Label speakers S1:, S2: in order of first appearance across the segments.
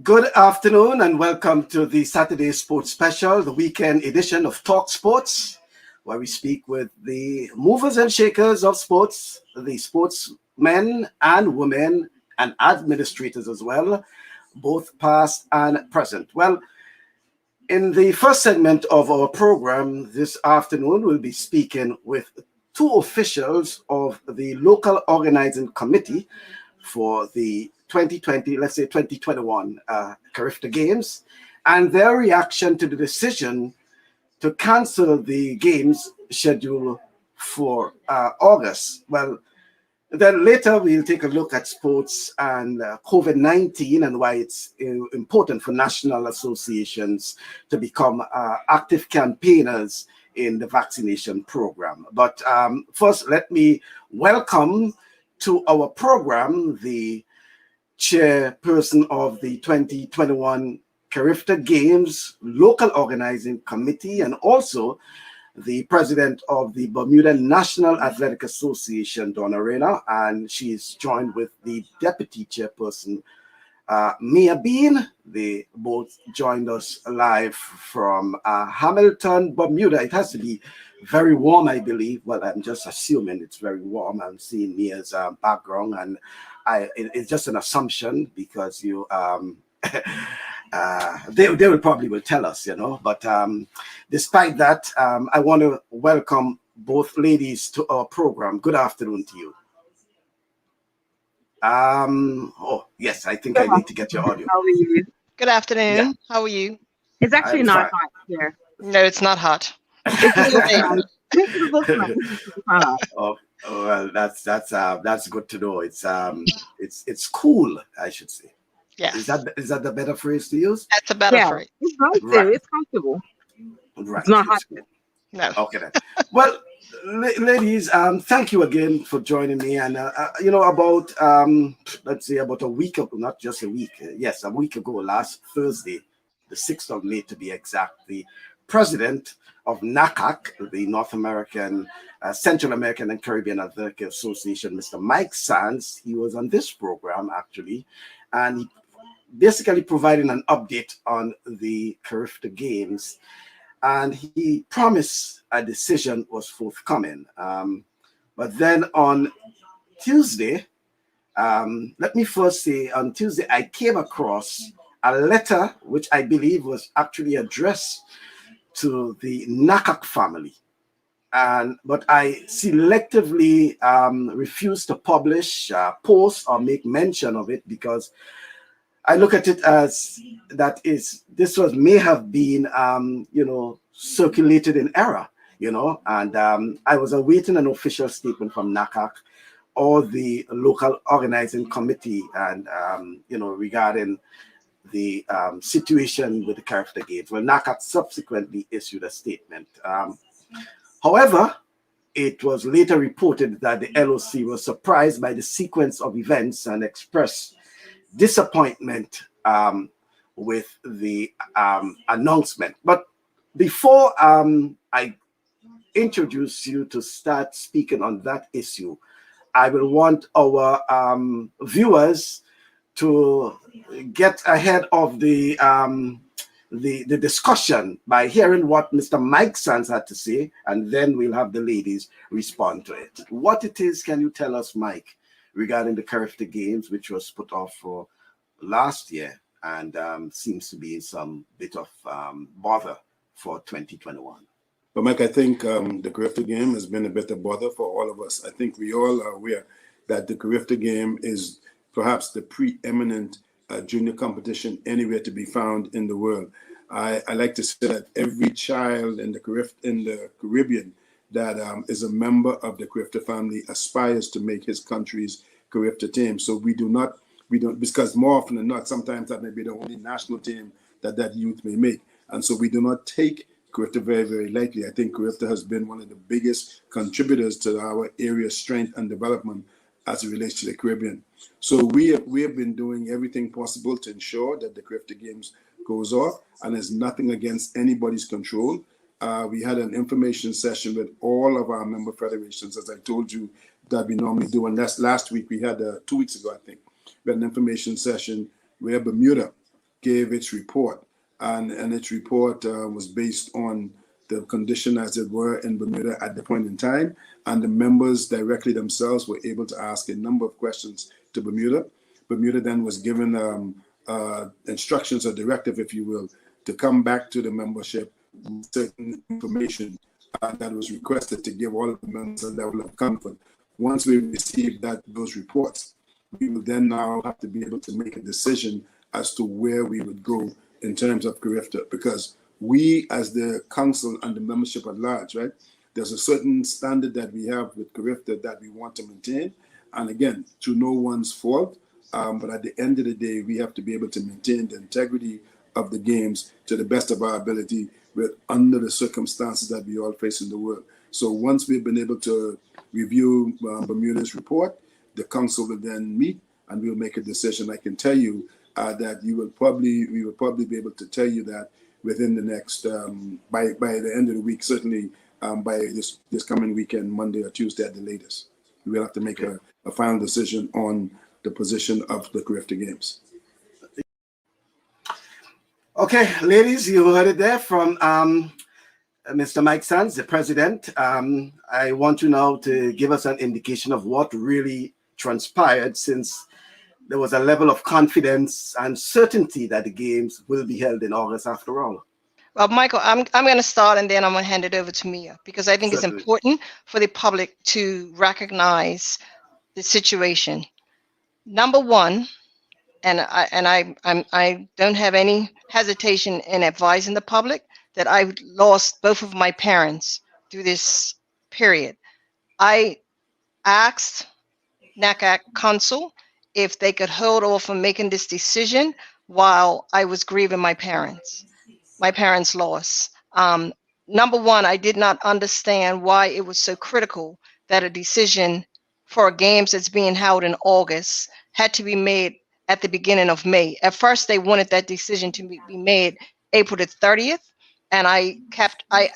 S1: Good afternoon and welcome to the Saturday Sports Special, the weekend edition of TalkSports, where we speak with the movers and shakers of sports, the sportsmen and women and administrators as well, both past and present. Well, in the first segment of our program this afternoon, we'll be speaking with two officials of the Local Organizing Committee for the 2020, let's say 2021 CARIFTA Games, and their reaction to the decision to cancel the games schedule for August. Well, then later we'll take a look at sports and COVID-19 and why it's important for national associations to become active campaigners in the vaccination program. But first, let me welcome to our program the chairperson of the 2021 CARIFTA Games Local Organizing Committee and also the president of the Bermuda National Athletic Association, Donna Raynor, and she's joined with the deputy chairperson, Mia Bean. They both joined us live from Hamilton, Bermuda. It has to be very warm, I believe. Well, I'm just assuming it's very warm. I'm seeing Mia's background, and it's just an assumption because you they will probably will tell us, But despite that, I want to welcome both ladies to our program. Good afternoon to you. Oh yes, I think I need to get your audio.
S2: How are you?
S3: Good afternoon.
S1: Yeah.
S3: How are you?
S2: It's actually
S1: I'm
S2: not
S1: fine.
S2: hot here.
S3: No, it's not hot.
S1: Oh, well, that's good to know. It's cool, I should say.
S3: Yes.
S1: Is that the better phrase to use?
S3: That's a better
S2: Yeah,
S3: phrase.
S2: it's nice too.
S1: Right.
S2: It's comfortable.
S1: Right.
S2: It's not hot.
S3: No.
S1: Okay then. Well, ladies, thank you again for joining me. And about let's say about a week ago, not just a week, yes, a week ago, last Thursday, the 6th of May to be exact, the president of NACAC, the North American, Central American and Caribbean Athletic Association, Mr. Mike Sands, he was on this program actually, and he basically providing an update on the CARIFTA Games. And he promised a decision was forthcoming. But then on Tuesday, let me first say, on Tuesday, I came across a letter which I believe was actually addressed to the NACAC family. But I selectively refused to publish, post, or make mention of it because I look at it as may have been, circulated in error, and I was awaiting an official statement from NACAC or the Local Organizing Committee and, regarding the situation with the CARIFTA Games. Well, NACAC subsequently issued a statement. However, it was later reported that the LOC was surprised by the sequence of events and expressed disappointment with the announcement. But before I introduce you to start speaking on that issue, I will want our viewers to get ahead of the discussion by hearing what Mr. Mike Sands had to say, and then we'll have the ladies respond to it. What it is, can you tell us, Mike, regarding the CARIFTA Games, which was put off for last year and seems to be some bit of bother for 2021?
S4: But Mike, I think the CARIFTA Game has been a bit of bother for all of us. I think we all are aware that the CARIFTA Game is perhaps the preeminent junior competition anywhere to be found in the world. I like to say that every child in the Caribbean that is a member of the CARIFTA family aspires to make his country's CARIFTA team. So we don't, because more often than not, sometimes that may be the only national team that youth may make. And so we do not take CARIFTA very, very lightly. I think CARIFTA has been one of the biggest contributors to our area's strength and development as it relates to the Caribbean. So we have been doing everything possible to ensure that the CARIFTA Games goes off, and there's nothing against anybody's control. We had an information session with all of our member federations, as I told you, that we normally do. And that's last week, we had 2 weeks ago, I think, we had an information session where Bermuda gave its report, and its report was based on the condition as it were in Bermuda at the point in time, and the members directly themselves were able to ask a number of questions to Bermuda. Bermuda then was given instructions or directive, if you will, to come back to the membership with certain information that was requested to give all of the members a level of comfort. Once we receive those reports, we will then now have to be able to make a decision as to where we would go in terms of CARIFTA, because we as the council and the membership at large, right, there's a certain standard that we have with CARIFTA that we want to maintain. And again, to no one's fault, but at the end of the day, we have to be able to maintain the integrity of the games to the best of our ability under the circumstances that we all face in the world. So once we've been able to review Bermuda's report, the council will then meet and we'll make a decision. I can tell you that we will probably be able to tell you that within the next, by the end of the week, certainly by this coming weekend, Monday or Tuesday at the latest. We will have to make a final decision on the position of the CARIFTA Games.
S1: Okay, ladies, you heard it there from Mr. Mike Sands, the president. I want you now to give us an indication of what really transpired, since there was a level of confidence and certainty that the games will be held in August after all.
S3: Well, Michael, I'm going to start and then I'm going to hand it over to Mia, because I think
S1: Certainly.
S3: it's important for the public to recognize the situation. Number one, and I don't have any hesitation in advising the public that I lost both of my parents through this period. I asked NACAC Council if they could hold off on making this decision while I was grieving my parents' loss. Number one, I did not understand why it was so critical that a decision for games that's being held in August had to be made at the beginning of May. At first, they wanted that decision to be made April the 30th. And I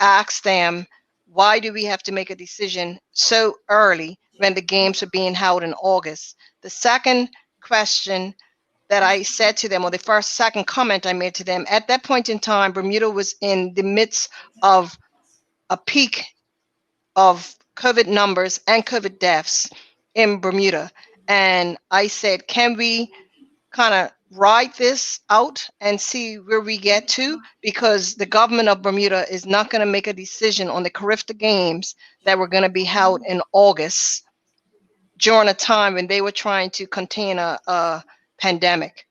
S3: asked them, why do we have to make a decision so early when the games are being held in August? The second question that I said to them, or the second comment I made to them, at that point in time, Bermuda was in the midst of a peak of COVID numbers and COVID deaths in Bermuda. And I said, can we kind of ride this out and see where we get to? Because the government of Bermuda is not going to make a decision on the CARIFTA Games that were going to be held in August during a time when they were trying to contain a pandemic.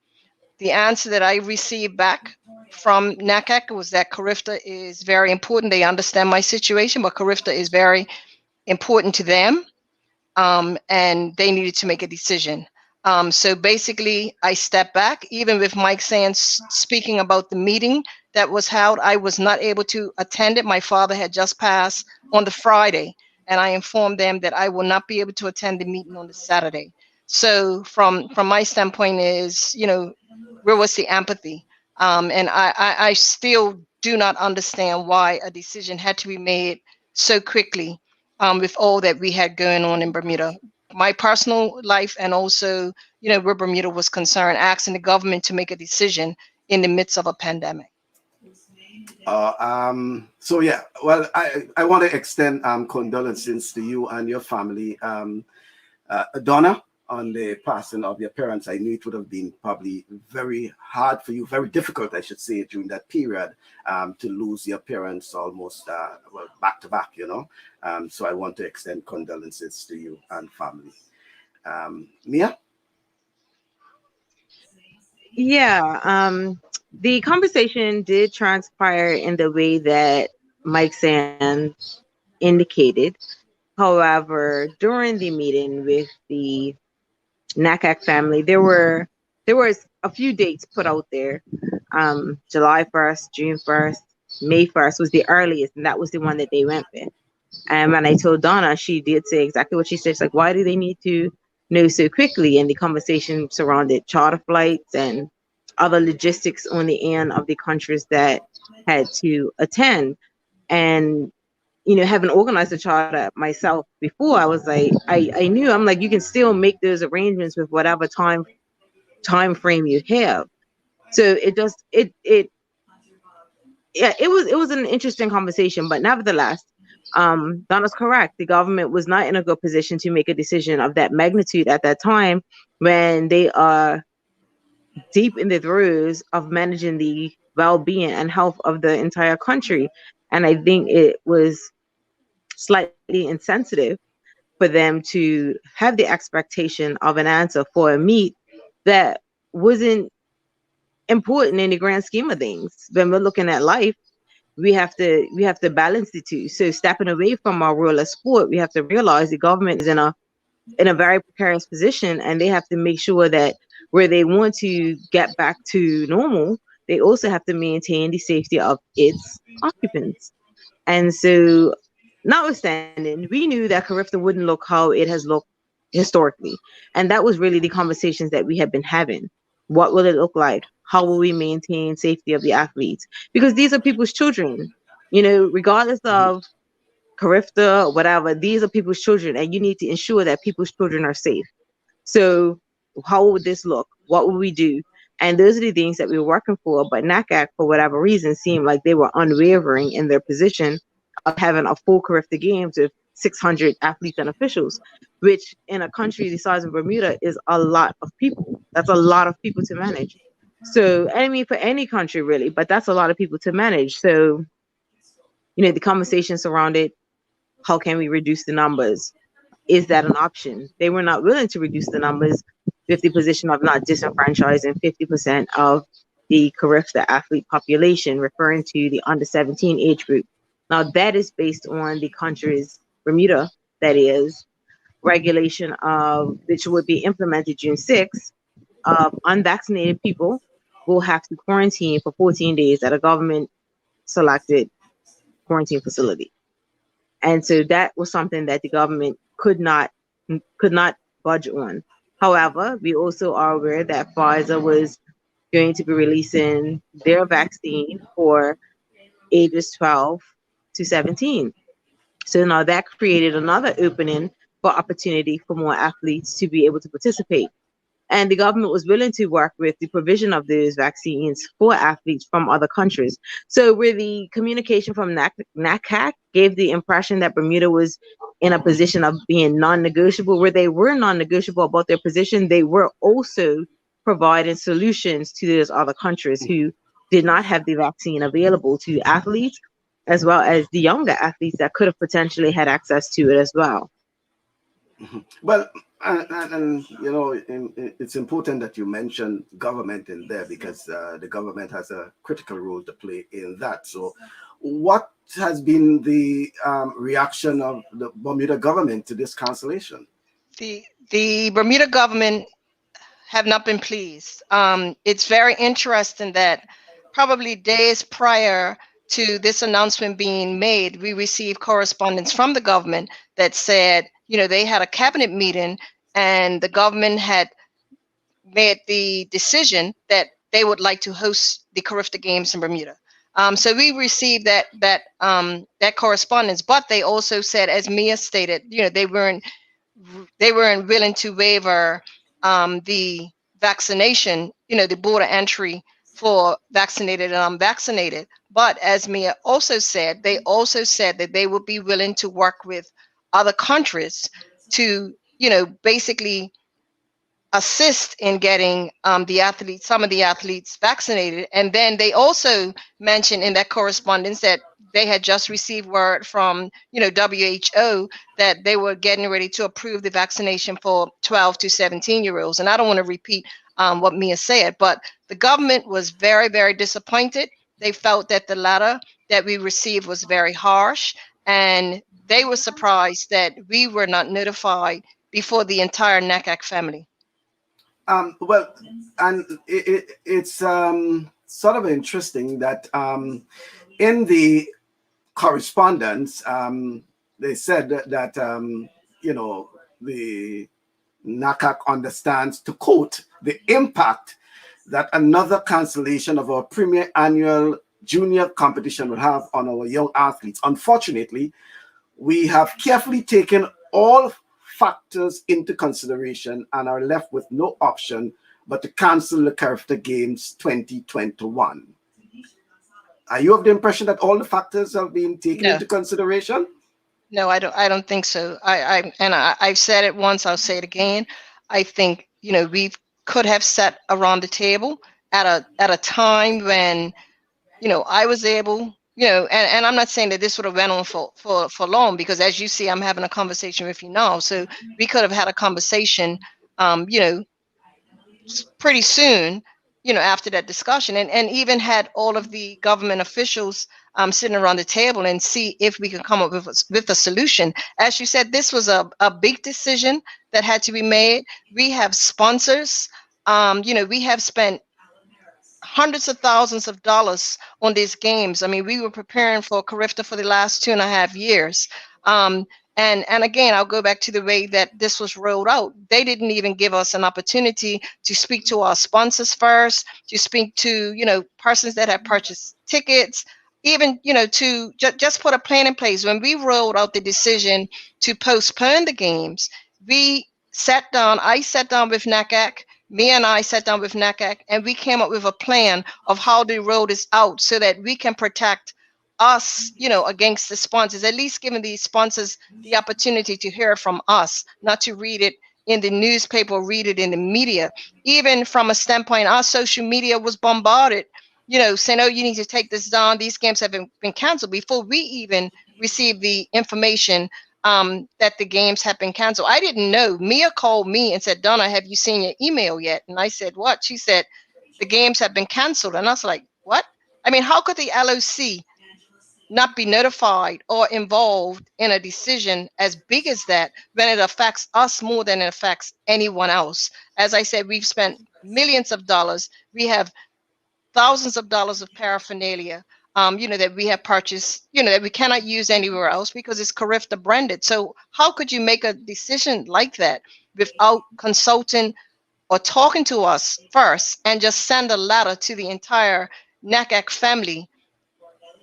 S3: The answer that I received back from NACAC was that CARIFTA is very important. They understand my situation, but CARIFTA is very important to them, and they needed to make a decision. So basically, I stepped back. Even with Mike Sands speaking about the meeting that was held, I was not able to attend it. My father had just passed on the Friday, and I informed them that I will not be able to attend the meeting on the Saturday. So from my standpoint is, where was the empathy? And I still do not understand why a decision had to be made so quickly with all that we had going on in Bermuda. My personal life and also, where Bermuda was concerned, asking the government to make a decision in the midst of a pandemic.
S1: So yeah, well, I want to extend condolences to you and your family. Donna, on the passing of your parents, I knew it would have been probably very hard for you, very difficult, I should say, during that period, to lose your parents almost back to back, So I want to extend condolences to you and family. Mia?
S2: Yeah, the conversation did transpire in the way that Mike Sands indicated. However, during the meeting with the NACAC family, there was a few dates put out there. July 1st, June 1st, May 1st was the earliest, and that was the one that they went with. And when I told Donna, she did say exactly what she said. She's like, why do they need to know so quickly? And the conversation surrounded charter flights and other logistics on the end of the countries that had to attend. And having organized a charter myself before, I was like, I knew, I'm like, you can still make those arrangements with whatever time frame you have. So it was an interesting conversation, but nevertheless, Donna's correct. The government was not in a good position to make a decision of that magnitude at that time, when they are deep in the throes of managing the well-being and health of the entire country. And I think it was slightly insensitive for them to have the expectation of an answer for a meet that wasn't important in the grand scheme of things. When we're looking at life, we have to balance the two. So stepping away from our role as sport, we have to realize the government is in a very precarious position, and they have to make sure that where they want to get back to normal, they also have to maintain the safety of its occupants. And so, notwithstanding, we knew that CARIFTA wouldn't look how it has looked historically. And that was really the conversations that we have been having. What will it look like? How will we maintain safety of the athletes? Because these are people's children, regardless
S1: Mhm.
S2: of CARIFTA, whatever, these are people's children, and you need to ensure that people's children are safe. So how would this look? What would we do? And those are the things that we were working for. But NACAC, for whatever reason, seemed like they were unwavering in their position of having a full CARIFTA Games with 600 athletes and officials, which in a country the size of Bermuda is a lot of people. That's a lot of people to manage. So, I mean, for any country really, but that's a lot of people to manage. So, the conversation surrounded how can we reduce the numbers? Is that an option? They were not willing to reduce the numbers with the position of not disenfranchising 50% of the CARIFTA athlete population, referring to the under 17 age group. Now, that is based on the country's, Bermuda, that is, regulation of which would be implemented June 6th, of unvaccinated people will have to quarantine for 14 days at a government selected quarantine facility. And so that was something that the government could not budge on. However, we also are aware that Pfizer was going to be releasing their vaccine for ages 12 to 17. So now that created another opening for opportunity for more athletes to be able to participate. And the government was willing to work with the provision of those vaccines for athletes from other countries. So where the communication from NACAC gave the impression that Bermuda was in a position of being non-negotiable, where they were non-negotiable about their position, they were also providing solutions to those other countries who did not have the vaccine available to athletes, as well as the younger athletes that could have potentially had access to it as well.
S1: Well, it's important that you mention government in there, because the government has a critical role to play in that. So, what has been the reaction of the Bermuda government to this cancellation?
S3: The Bermuda government have not been pleased. It's very interesting that probably days prior to this announcement being made, we received correspondence from the government that said, they had a cabinet meeting and the government had made the decision that they would like to host the CARIFTA Games in Bermuda. So we received that correspondence, but they also said, as Mia stated, they weren't willing to waiver the vaccination, the border entry for vaccinated and unvaccinated. But as Mia also said, they also said that they would be willing to work with other countries to, basically assist in getting some of the athletes vaccinated. And then they also mentioned in that correspondence that they had just received word from WHO that they were getting ready to approve the vaccination for 12 to 17-year-olds. And I don't want to repeat what Mia said, but the government was very, very disappointed. They felt that the letter that we received was very harsh, and they were surprised that we were not notified before the entire NACAC family.
S1: Well, and it's sort of interesting that in the correspondence, they said that the NACAC understands, to quote, the impact that another cancellation of our premier annual junior competition will have on our young athletes. Unfortunately, we have carefully taken all factors into consideration and are left with no option but to cancel the CARIFTA Games 2021. Are you of the impression that all the factors have been taken
S3: No.
S1: into consideration?
S3: No, I don't think so. I've said it once, I'll say it again. I think, we could have sat around the table at a time when, I was able, and I'm not saying that this would have went on for long, because as you see, I'm having a conversation with you now. So we could have had a conversation, pretty soon, after that discussion, and even had all of the government officials sitting around the table and see if we can come up with a solution. As you said, this was a big decision that had to be made. We have sponsors. We have spent hundreds of thousands of dollars on these games. I mean, we were preparing for CARIFTA for the last 2.5 years. And again, I'll go back to the way that this was rolled out. They didn't even give us an opportunity to speak to our sponsors first, to speak to, persons that had purchased tickets, even, to just put a plan in place. When we rolled out the decision to postpone the games, I sat down with NACAC. Me and I sat down with NACAC, and we came up with a plan of how to roll this out so that we can protect us, against the sponsors, at least giving these sponsors the opportunity to hear from us, not to read it in the newspaper, read it in the media. Even from a standpoint, our social media was bombarded, saying, oh, you need to take this down. These games have been canceled before we even received the information that the games have been canceled. I didn't know. Mia called me and said, Donna, have you seen your email yet? And I said, what? She said, the games have been canceled. And I was like, what? I mean, how could the LOC not be notified or involved in a decision as big as that when it affects us more than it affects anyone else? As I said, we've spent millions of dollars. We have thousands of dollars of paraphernalia, that we have purchased, that we cannot use anywhere else because it's CARIFTA branded. So how could you make a decision like that without consulting or talking to us first and just send a letter to the entire NACAC family?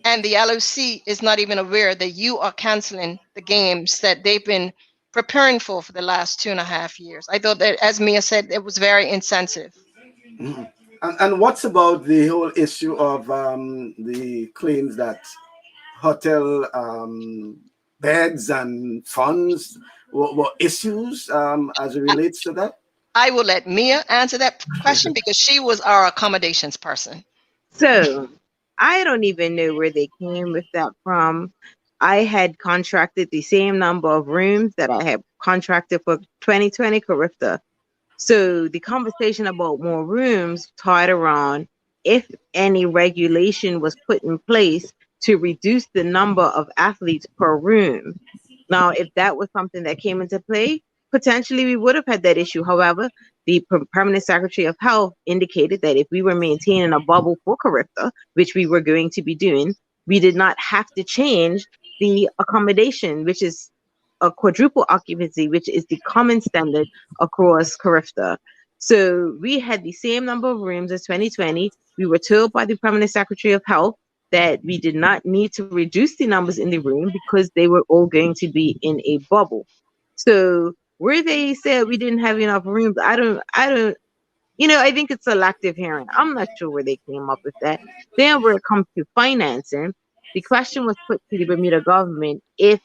S3: And the LOC is not even aware that you are canceling the games that they've been preparing for the last 2.5 years. I thought that, as Mia said, it was very insensitive.
S1: Mhm. And what's about the whole issue of the claims that hotel beds and funds were issues as it relates to that?
S3: I will let Mia answer that question because she was our accommodations person.
S2: So I don't even know where they came with that from. I had contracted the same number of rooms that I had contracted for 2020 CARIFTA. So the conversation about more rooms tied around if any regulation was put in place to reduce the number of athletes per room. Now, if that was something that came into play, potentially we would have had that issue. However, the permanent secretary of health indicated that if we were maintaining a bubble for CARIFTA, which we were going to be doing, we did not have to change the accommodation, which is a quadruple occupancy, which is the common standard across CARIFTA. So we had the same number of rooms as 2020. We were told by the permanent secretary of health that we did not need to reduce the numbers in the room because they were all going to be in a bubble. So where they said we didn't have enough rooms, I don't, I think it's selective hearing. I'm not sure where they came up with that. Then where it comes to financing, the question was put to the Bermuda government if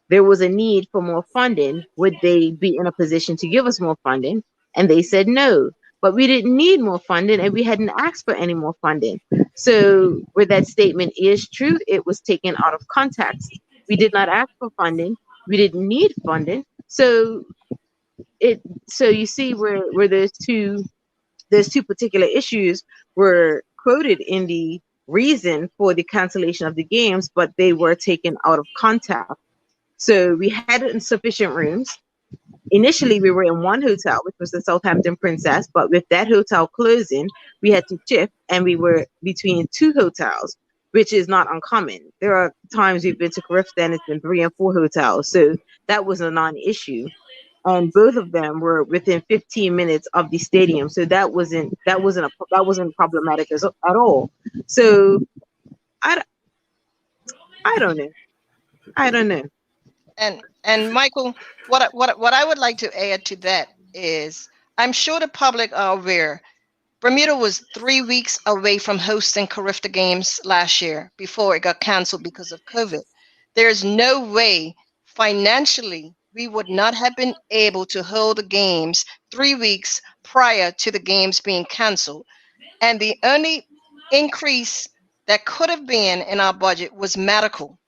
S2: there was a need for more funding, would they be in a position to give us more funding? And they said no, but we didn't need more funding and we hadn't asked for any more funding. So where that statement is true, it was taken out of context. We did not ask for funding. We didn't need funding. So you see where there's two particular issues were quoted in the reason for the cancellation of the games, but they were taken out of context. So we had insufficient rooms. Initially, we were in one hotel, which was the Southampton Princess, but with that hotel closing, we had to shift and we were between two hotels, which is not uncommon. There are times we've been to CARIFTA and it's been 3 and 4 hotels. So that was a non-issue. And both of them were within 15 minutes of the stadium. So that wasn't problematic at all. So I don't know. I don't know.
S3: And Michael, what I would like to add to that is I'm sure the public are aware. Bermuda was 3 weeks away from hosting CARIFTA Games last year before it got canceled because of COVID. There's no way financially we would not have been able to hold the games 3 weeks prior to the games being canceled. And the only increase that could have been in our budget was medical.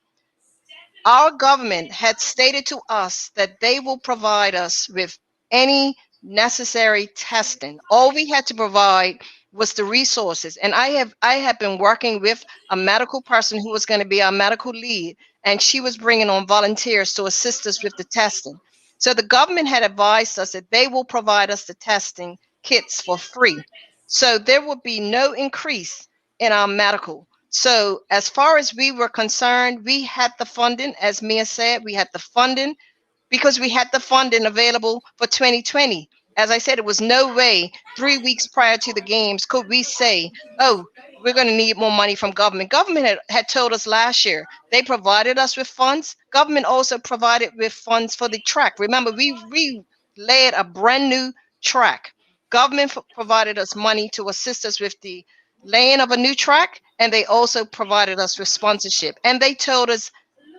S3: Our government had stated to us that they will provide us with any necessary testing. All we had to provide was the resources. And I have been working with a medical person who was going to be our medical lead, and she was bringing on volunteers to assist us with the testing. So the government had advised us that they will provide us the testing kits for free. So there would be no increase in our medical. So as far as we were concerned, we had the funding, as Mia said, we had the funding because we had the funding available for 2020. As I said, it was no way 3 weeks prior to the games could we say, oh, we're going to need more money from government. Government had told us last year. They provided us with funds. Government also provided with funds for the track. Remember, we laid a brand new track. Government provided us money to assist us with the laying of a new track, and they also provided us with sponsorship. And they told us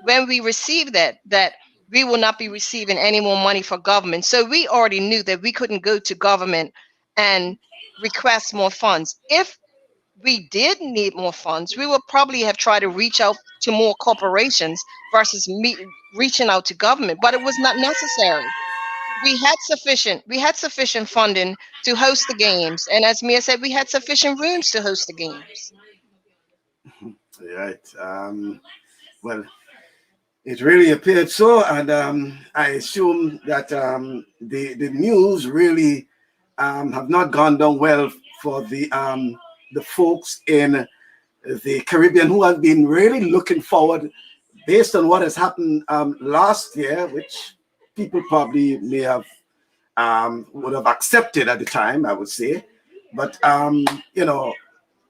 S3: when we received that we will not be receiving any more money for government. So we already knew that we couldn't go to government and request more funds. If we did need more funds, we would probably have tried to reach out to more corporations versus reaching out to government, but it was not necessary. We had sufficient funding to host the games, and as Mia said, we had sufficient rooms to host the games.
S1: Right. Well, it really appeared so, and I assume that the news really have not gone down well for the folks in the Caribbean who have been really looking forward, based on what has happened last year, which people probably may have would have accepted at the time, I would say. But you know,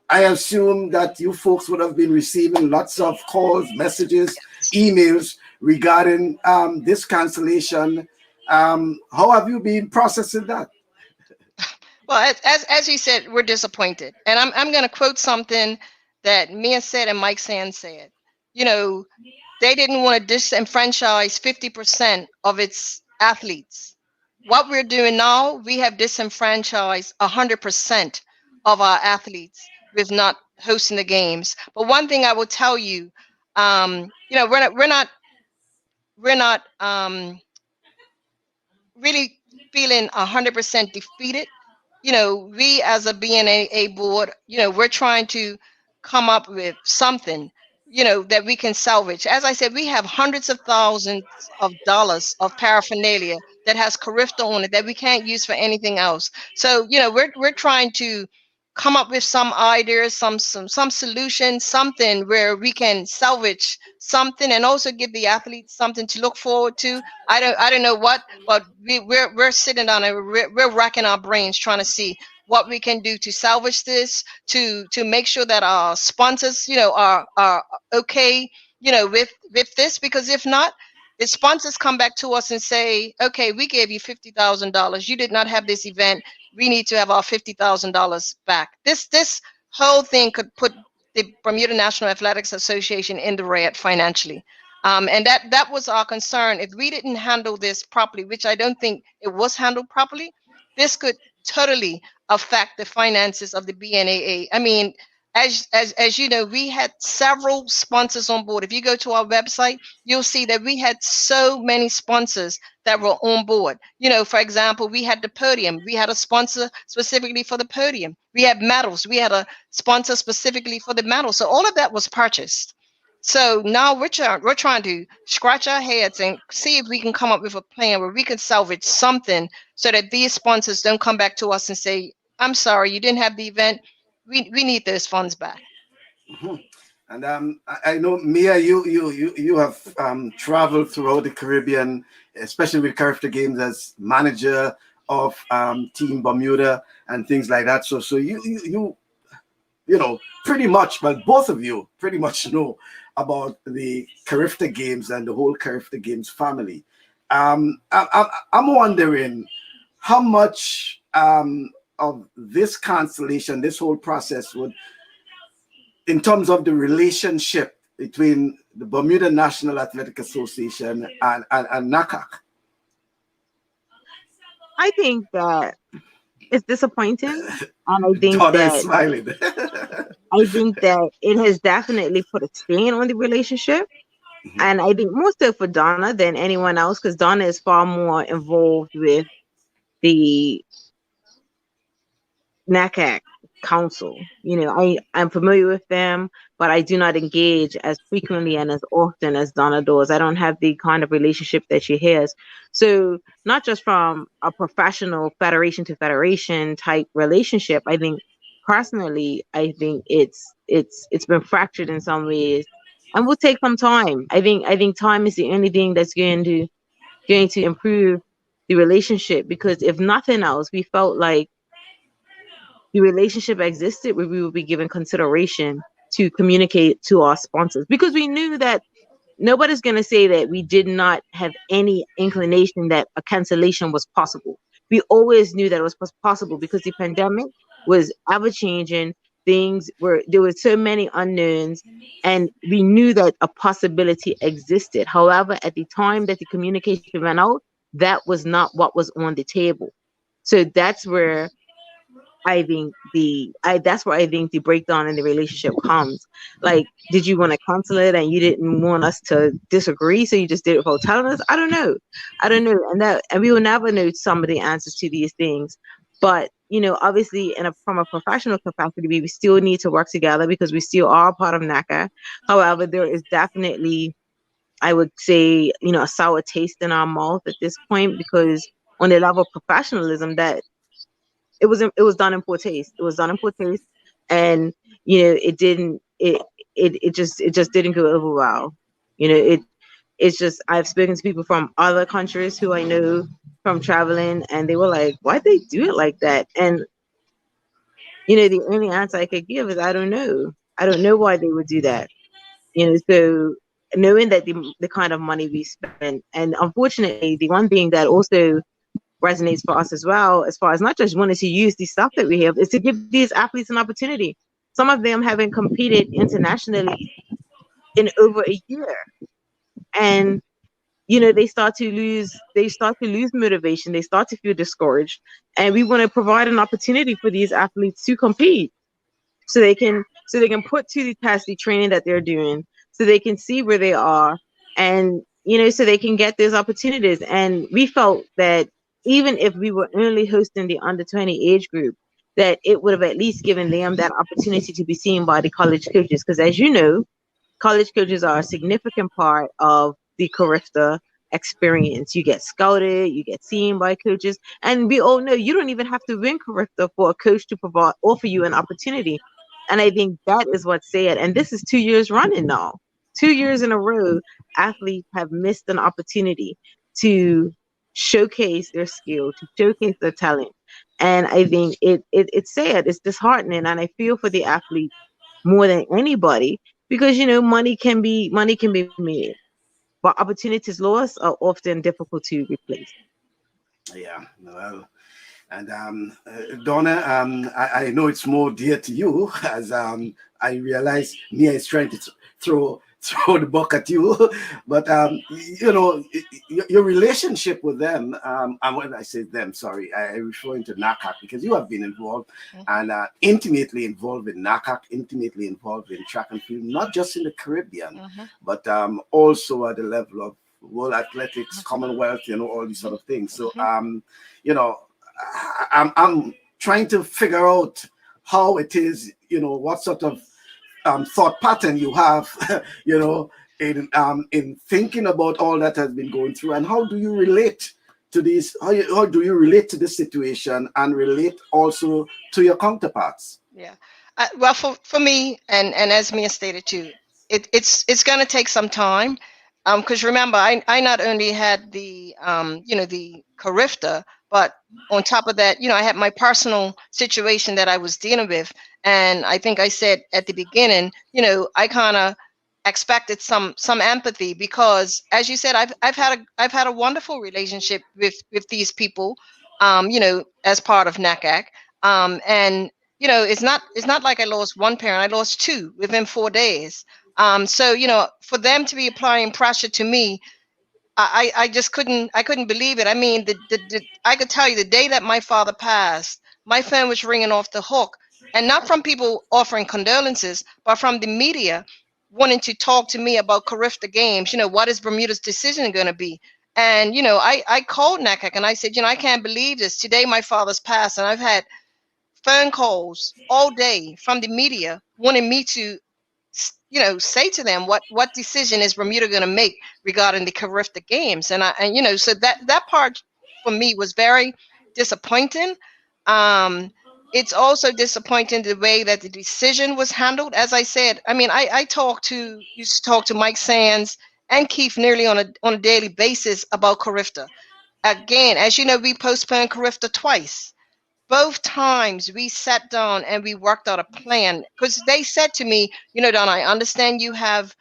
S1: I assume that you folks would have been receiving lots of calls, messages, emails regarding this cancellation. How have you been processing that?
S3: Well, as you said, we're disappointed, and I'm going to quote something that Mia said and Mike Sands said. You know, they didn't want to disenfranchise 50% of its athletes. What we're doing now, we have disenfranchised 100% of our athletes with not hosting the games. But one thing I will tell you, you know, we're not really feeling 100% defeated. You know, we as a BNAA board, you know, we're trying to come up with something, you know, that we can salvage. As I said, we have hundreds of thousands of dollars of paraphernalia that has CARIFTA on it that we can't use for anything else. So, you know, we're trying to come up with some ideas, some solution, something where we can salvage something and also give the athletes something to look forward to. I don't know what, but we're sitting down and we're racking our brains trying to see what we can do to salvage this, to make sure that our sponsors, you know, are okay, you know, with this, because if not, if sponsors come back to us and say, okay, we gave you $50,000, you did not have this event, we need to have our $50,000 back. This whole thing could put the Bermuda National Athletics Association in the red financially. And that was our concern. If we didn't handle this properly, which I don't think it was handled properly, this could totally affect the finances of the BNAA. I mean, as you know, we had several sponsors on board. If you go to our website, you'll see that we had so many sponsors that were on board. You know, for example, we had the podium. We had a sponsor specifically for the podium. We had medals. We had a sponsor specifically for the medals. So all of that was purchased. So now we're trying to scratch our heads and see if we can come up with a plan where we can salvage something so that these sponsors don't come back to us and say, I'm sorry, you didn't have the event. We need those funds back.
S1: Mm-hmm. And I know, Mia, you have traveled throughout the Caribbean, especially with CARIFTA Games as manager of Team Bermuda and things like that. So you know, pretty much, well, both of you pretty much know about the CARIFTA Games and the whole CARIFTA Games family. I'm wondering how much of this cancellation, this whole process would, in terms of the relationship between the Bermuda National Athletic Association and NACAC?
S2: I think that it's disappointing, and I think
S1: Donna is
S2: that
S1: smiling.
S2: it has definitely put a stain on the relationship.
S1: Mhm.
S2: And I think more so for Donna than anyone else, because Donna is far more involved with the NACAC council. I'm familiar with them, but I do not engage as frequently and as often as Donna does. I don't have the kind of relationship that she has. So not just from a professional federation to federation type relationship, I think personally, I think it's been fractured in some ways, and will take some time. I think time is the only thing that's going to improve the relationship, because if nothing else, we felt like the relationship existed where we would be given consideration to communicate to our sponsors, because we knew that nobody's going to say that we did not have any inclination that a cancellation was possible. We always knew that it was possible, because the pandemic was ever changing. There were so many unknowns, and we knew that a possibility existed. However, at the time that the communication went out, that was not what was on the table. So that's where I think the breakdown in the relationship comes. Like, did you want to cancel it and you didn't want us to disagree, so you just did it without telling us? I don't know. And we will never know some of the answers to these things. But obviously, from a professional capacity, we still need to work together, because we still are part of NACA. However, there is definitely, I would say, a sour taste in our mouth at this point, because on the level of professionalism, that it was done in poor taste. It was done in poor taste, and it just didn't go over well. It's just, I've spoken to people from other countries who I know from traveling, and they were like, "Why'd they do it like that?" And the only answer I could give is, I don't know. I don't know why they would do that. So knowing that the kind of money we spend, and unfortunately, the one thing that also resonates for us as well, as far as not just wanting to use the stuff that we have, is to give these athletes an opportunity. Some of them haven't competed internationally in over a year, and they start to lose motivation, they start to feel discouraged, and we want to provide an opportunity for these athletes to compete, so they can put to the test the training that they're doing, so they can see where they are, and so they can get those opportunities. And we felt that even if we were only hosting the under 20 age group, that it would have at least given them that opportunity to be seen by the college coaches, because as you know, college coaches are a significant part of the CARIFTA experience. You get scouted, you get seen by coaches, and we all know you don't even have to win CARIFTA for a coach to offer you an opportunity. And I think that is what's sad. And this is 2 years running now. 2 years in a row, athletes have missed an opportunity to showcase their skill, to showcase their talent. And I think it's sad, it's disheartening, and I feel for the athlete more than anybody, because money can be made, but opportunities lost are often difficult to replace.
S1: Yeah, well, and Donna, I know it's more dear to you, as I realize Mia is trying to throw the book at you, but your relationship with them, and when I say them, sorry, I'm referring to NACAC, because you have been involved and intimately involved in NACAC, intimately involved in track and field, not just in the Caribbean, but also at the level of World Athletics, Commonwealth, all these sort of things. So, I'm trying to figure out how it is, what sort of thought pattern you have, in thinking about all that has been going through, and how do you relate to these? How do you relate to this situation, and relate also to your counterparts?
S3: Yeah. Well, for me, and as Mia stated too, it's going to take some time, because remember, I not only had the the CARIFTA, but on top of that, I had my personal situation that I was dealing with, and I think I said at the beginning, I kind of expected some empathy, because as you said, I've had a wonderful relationship with these people, as part of NACAC. And it's not like I lost one parent. I lost two within 4 days. So for them to be applying pressure to me, I just couldn't believe it. I mean, I could tell you the day that my father passed, my phone was ringing off the hook, and not from people offering condolences, but from the media wanting to talk to me about CARIFTA Games. What is Bermuda's decision going to be? And I called NACAC and I said, I can't believe this. Today my father's passed, and I've had phone calls all day from the media wanting me to say to them what decision is Bermuda going to make regarding the CARIFTA Games. And so that part for me was very disappointing. It's also disappointing the way that the decision was handled. As I said, I mean, I used to talk to Mike Sands and Keith nearly on a daily basis about CARIFTA. Again, as you know, we postponed CARIFTA twice. Both times we sat down and we worked out a plan, because they said to me, Donna, I understand you have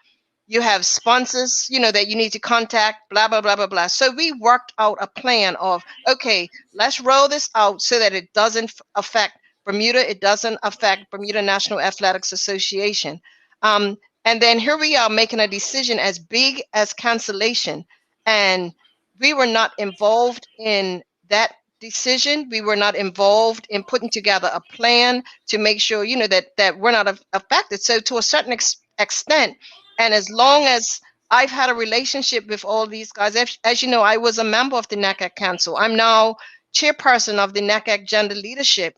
S3: sponsors, that you need to contact, blah, blah, blah, blah, blah. So we worked out a plan of, okay, let's roll this out so that it doesn't affect Bermuda. It doesn't affect Bermuda National Athletics Association. And then here we are making a decision as big as cancellation. And we were not involved in that decision. We were not involved in putting together a plan to make sure, that we're not affected. So to a certain extent, and as long as I've had a relationship with all these guys, as you know, I was a member of the NACAC Council. I'm now chairperson of the NACAC Gender Leadership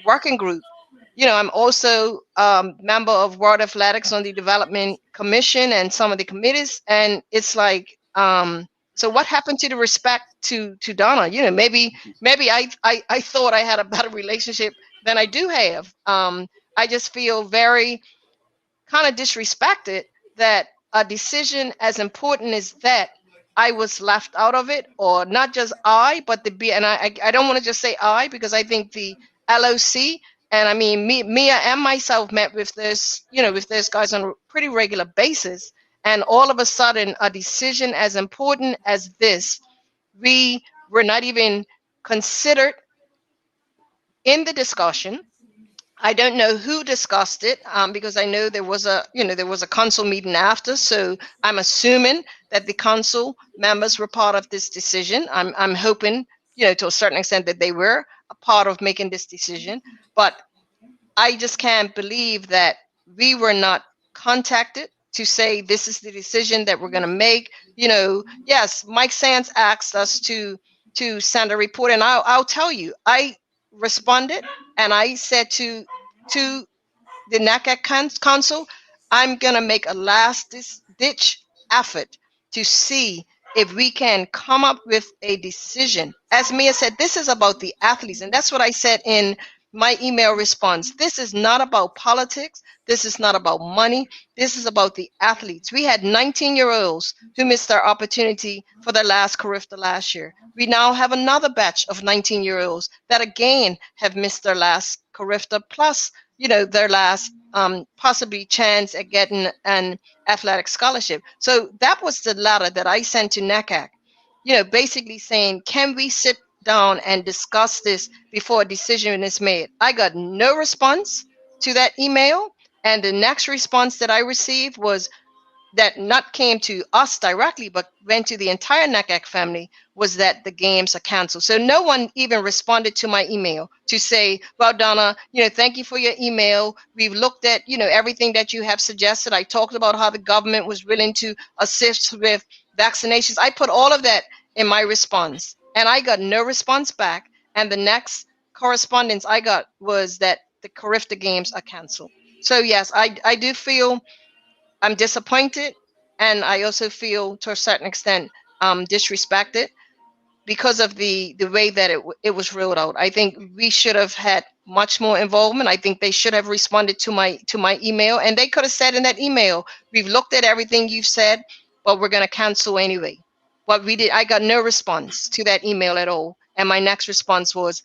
S3: Working Group. I'm also member of World Athletics on the Development Commission and some of the committees. And it's like, so what happened to the respect to Donna? Maybe I thought I had a better relationship than I do have. I just feel very kind of disrespected that a decision as important as that, I was left out of it, or not just I, but and I don't want to just say I, because I think the LOC, and I mean Mia and myself met with with those guys on a pretty regular basis, and all of a sudden a decision as important as this, we were not even considered in the discussion. I don't know who discussed it, because I know there was a council meeting after. So I'm assuming that the council members were part of this decision. I'm hoping, to a certain extent, that they were a part of making this decision. But I just can't believe that we were not contacted to say this is the decision that we're going to make. Yes, Mike Sands asked us to send a report, and I'll tell you, I responded and I said to the NACAC Council, I'm going to make a last ditch effort to see if we can come up with a decision. As Mia said, this is about the athletes, and that's what I said in my email response. This is not about politics. This is not about money. This is about the athletes. We had 19-year-olds who missed their opportunity for their last CARIFTA last year. We now have another batch of 19-year-olds that again have missed their last CARIFTA, plus their last possibly chance at getting an athletic scholarship. So that was the letter that I sent to NACAC, basically saying, can we sit down and discuss this before a decision is made? I got no response to that email, and the next response that I received was that not came to us directly, but went to the entire NACAC family, was that the games are canceled. So no one even responded to my email to say, well, Donna, thank you for your email. We've looked at, everything that you have suggested. I talked about how the government was willing to assist with vaccinations. I put all of that in my response, and I got no response back. And the next correspondence I got was that the CARIFTA Games are canceled. So yes, I do feel I'm disappointed, and I also feel to a certain extent disrespected because of the way that it was rolled out. I think we should have had much more involvement. I think they should have responded to my email, and they could have said in that email, we've looked at everything you've said, but we're going to cancel anyway. But I got no response to that email at all. And my next response was,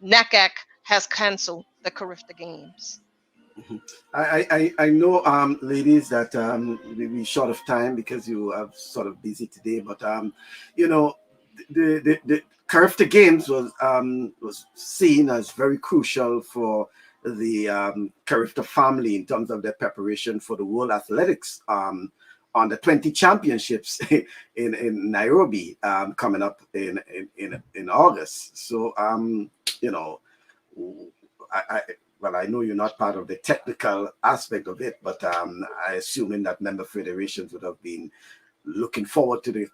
S3: NACAC has canceled the CARIFTA Games.
S1: I know, ladies, that we're short of time because you are sort of busy today. But the CARIFTA Games was seen as very crucial for the CARIFTA family in terms of their preparation for the World Athletics under 20 championships in Nairobi coming up in August. So you know, I know you're not part of the technical aspect of it, but I assuming that member federations would have been looking forward to the,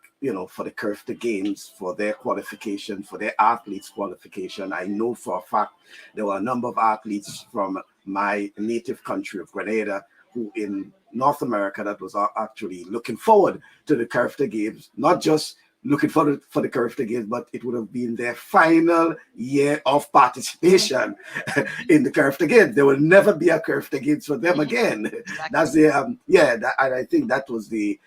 S1: for the CARIFTA Games, for their qualification, for their athletes' qualification. I know for a fact there were a number of athletes from my native country of Grenada who in North America that was actually looking forward to the CARIFTA Games, not just looking for the CARIFTA Games, but it would have been their final year of participation in the CARIFTA Games. There will never be a CARIFTA Games for them again.
S3: Exactly.
S1: That's the and I think that was the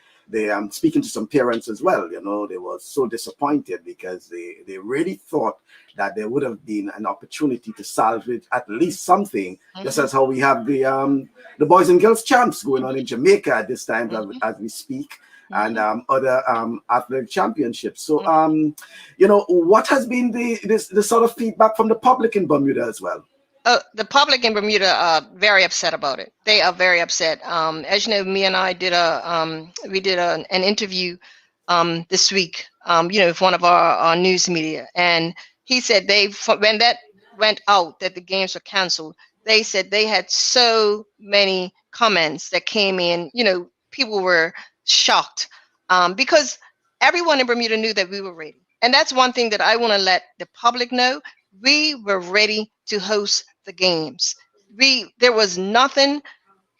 S1: speaking to some parents as well. They were so disappointed because they really thought that there would have been an opportunity to salvage at least something, just as how we have the boys and girls champs going on in Jamaica at this time as we speak. And other athletic championships. So, what has been the sort of feedback from the public in Bermuda as well?
S3: The public in Bermuda are very upset about it. They are very upset. As you know, me and I did an interview this week, with one of our news media, and he said when that went out that the games were canceled, they said they had so many comments that came in. People were shocked because everyone in Bermuda knew that we were ready. And that's one thing that I want to let the public know. We were ready to host the games. There was nothing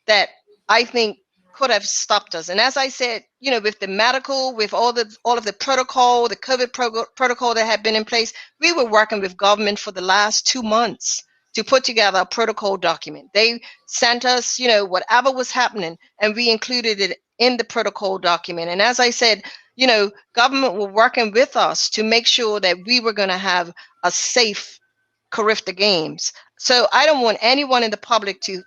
S3: that I think could have stopped us. And as I said, with the medical, with all of the protocol, the COVID protocol that had been in place, we were working with government for the last 2 months to put together a protocol document. They sent us, whatever was happening, and we included it in the protocol document. And as I said, government were working with us to make sure that we were going to have a safe CARIFTA Games. So I don't want anyone in the public to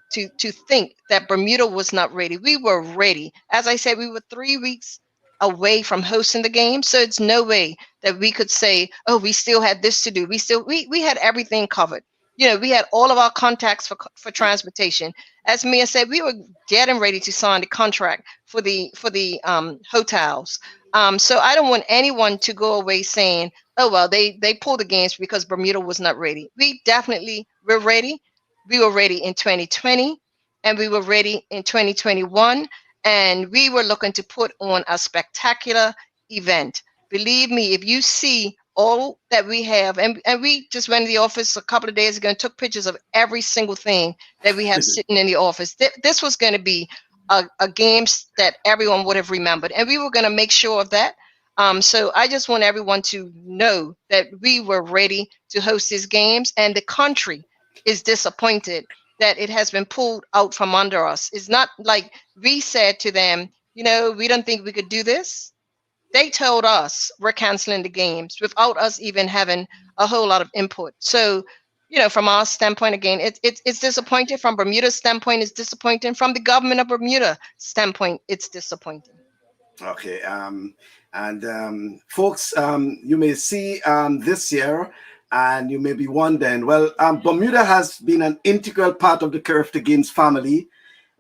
S3: think that Bermuda was not ready. We were ready. As I said, we were 3 weeks away from hosting the game. So it's no way that we could say, oh, we still had this to do. We had everything covered. We had all of our contacts for transportation. As Mia said, we were getting ready to sign the contract for the hotels. So I don't want anyone to go away saying, oh, well, they pulled the games because Bermuda was not ready. We definitely were ready. We were ready in 2020 and we were ready in 2021. And we were looking to put on a spectacular event. Believe me, if you see all that we have, and we just went to the office a couple of days ago and took pictures of every single thing that we have sitting in the office. This was going to be a games that everyone would have remembered, and we were going to make sure of that. So I just want everyone to know that we were ready to host these games, and the country is disappointed that it has been pulled out from under us. It's not like we said to them, we don't think we could do this. They told us we're canceling the games without us even having a whole lot of input. So, from our standpoint, again, it's disappointing. From Bermuda's standpoint, it's disappointing. From the government of Bermuda standpoint, it's disappointing.
S1: Okay. Folks, you may see this year, and you may be wondering, well, Bermuda has been an integral part of the CARIFTA Games family.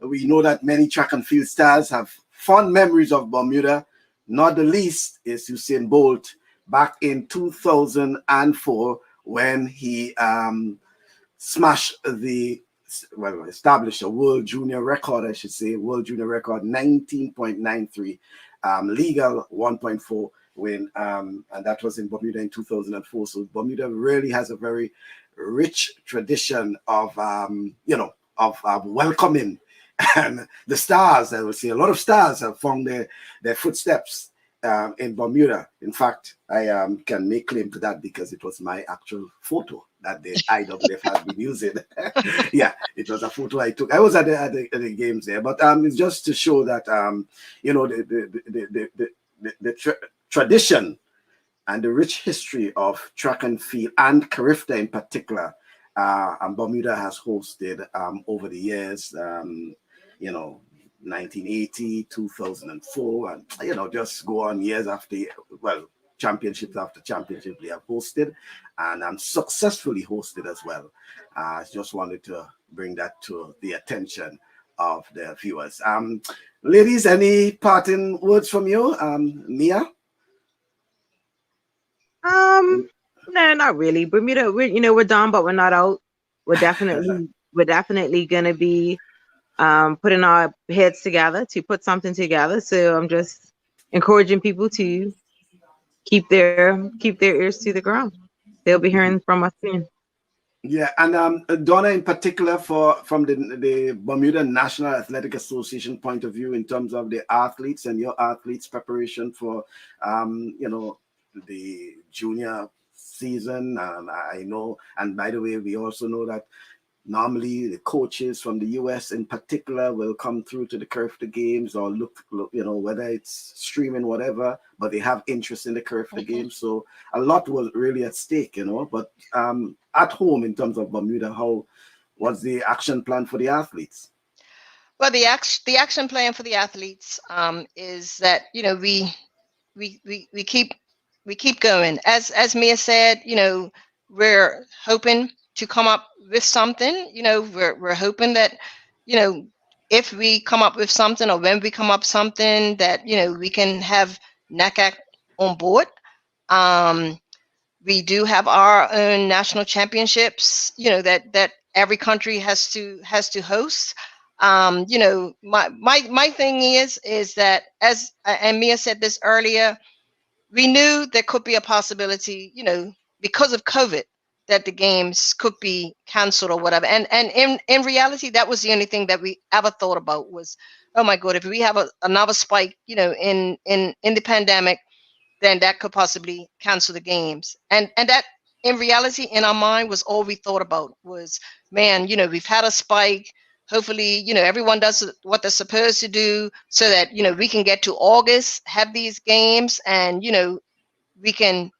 S1: We know that many track and field stars have fond memories of Bermuda. Not the least is Usain Bolt back in 2004 when he established a world junior record, world junior record, 19.93, legal 1.4 win, and that was in Bermuda in 2004. So Bermuda really has a very rich tradition of, welcoming. And the stars, I will say, a lot of stars have found their footsteps in Bermuda. In fact, I can make claim to that because it was my actual photo that the IWF has been using. Yeah, it was a photo I took. I was at the games there, but it's just to show that the tradition and the rich history of track and field and CARIFTA in particular, and Bermuda has hosted over the years. 1980, 2004, and just go on years after, championship after championship they have hosted, and successfully hosted as well. I just wanted to bring that to the attention of the viewers. Ladies, any parting words from you? Mia?
S2: No, not really. Bermuda, we're done, but we're not out. We're definitely gonna be putting our heads together to put something together. So I'm just encouraging people to keep their ears to the ground. They'll be hearing from us soon.
S1: Yeah, and Donna, in particular, from the Bermuda National Athletic Association point of view, in terms of the athletes and your athletes' preparation for, the junior season. I know, and by the way, we also know that normally the coaches from the US in particular will come through to the CARIFTA Games or look, whether it's streaming, whatever, but they have interest in the CARIFTA Games. So a lot was really at stake, but at home in terms of Bermuda, how was the action plan for the athletes?
S3: Well, the action plan for the athletes is that, we keep going. As Mia said, we're hoping to come up with something. We're hoping that, if we come up with something, or when we come up something, that we can have NACAC on board. We do have our own national championships, that every country has to host. My thing is that, and Mia said this earlier, we knew there could be a possibility, because of COVID, that the games could be canceled or whatever. And in reality, that was the only thing that we ever thought about was, oh my God, if we have another spike, in the pandemic, then that could possibly cancel the games. And that, in reality, in our mind, was all we thought about was, man, we've had a spike. Hopefully, everyone does what they're supposed to do so that, we can get to August, have these games, and, we can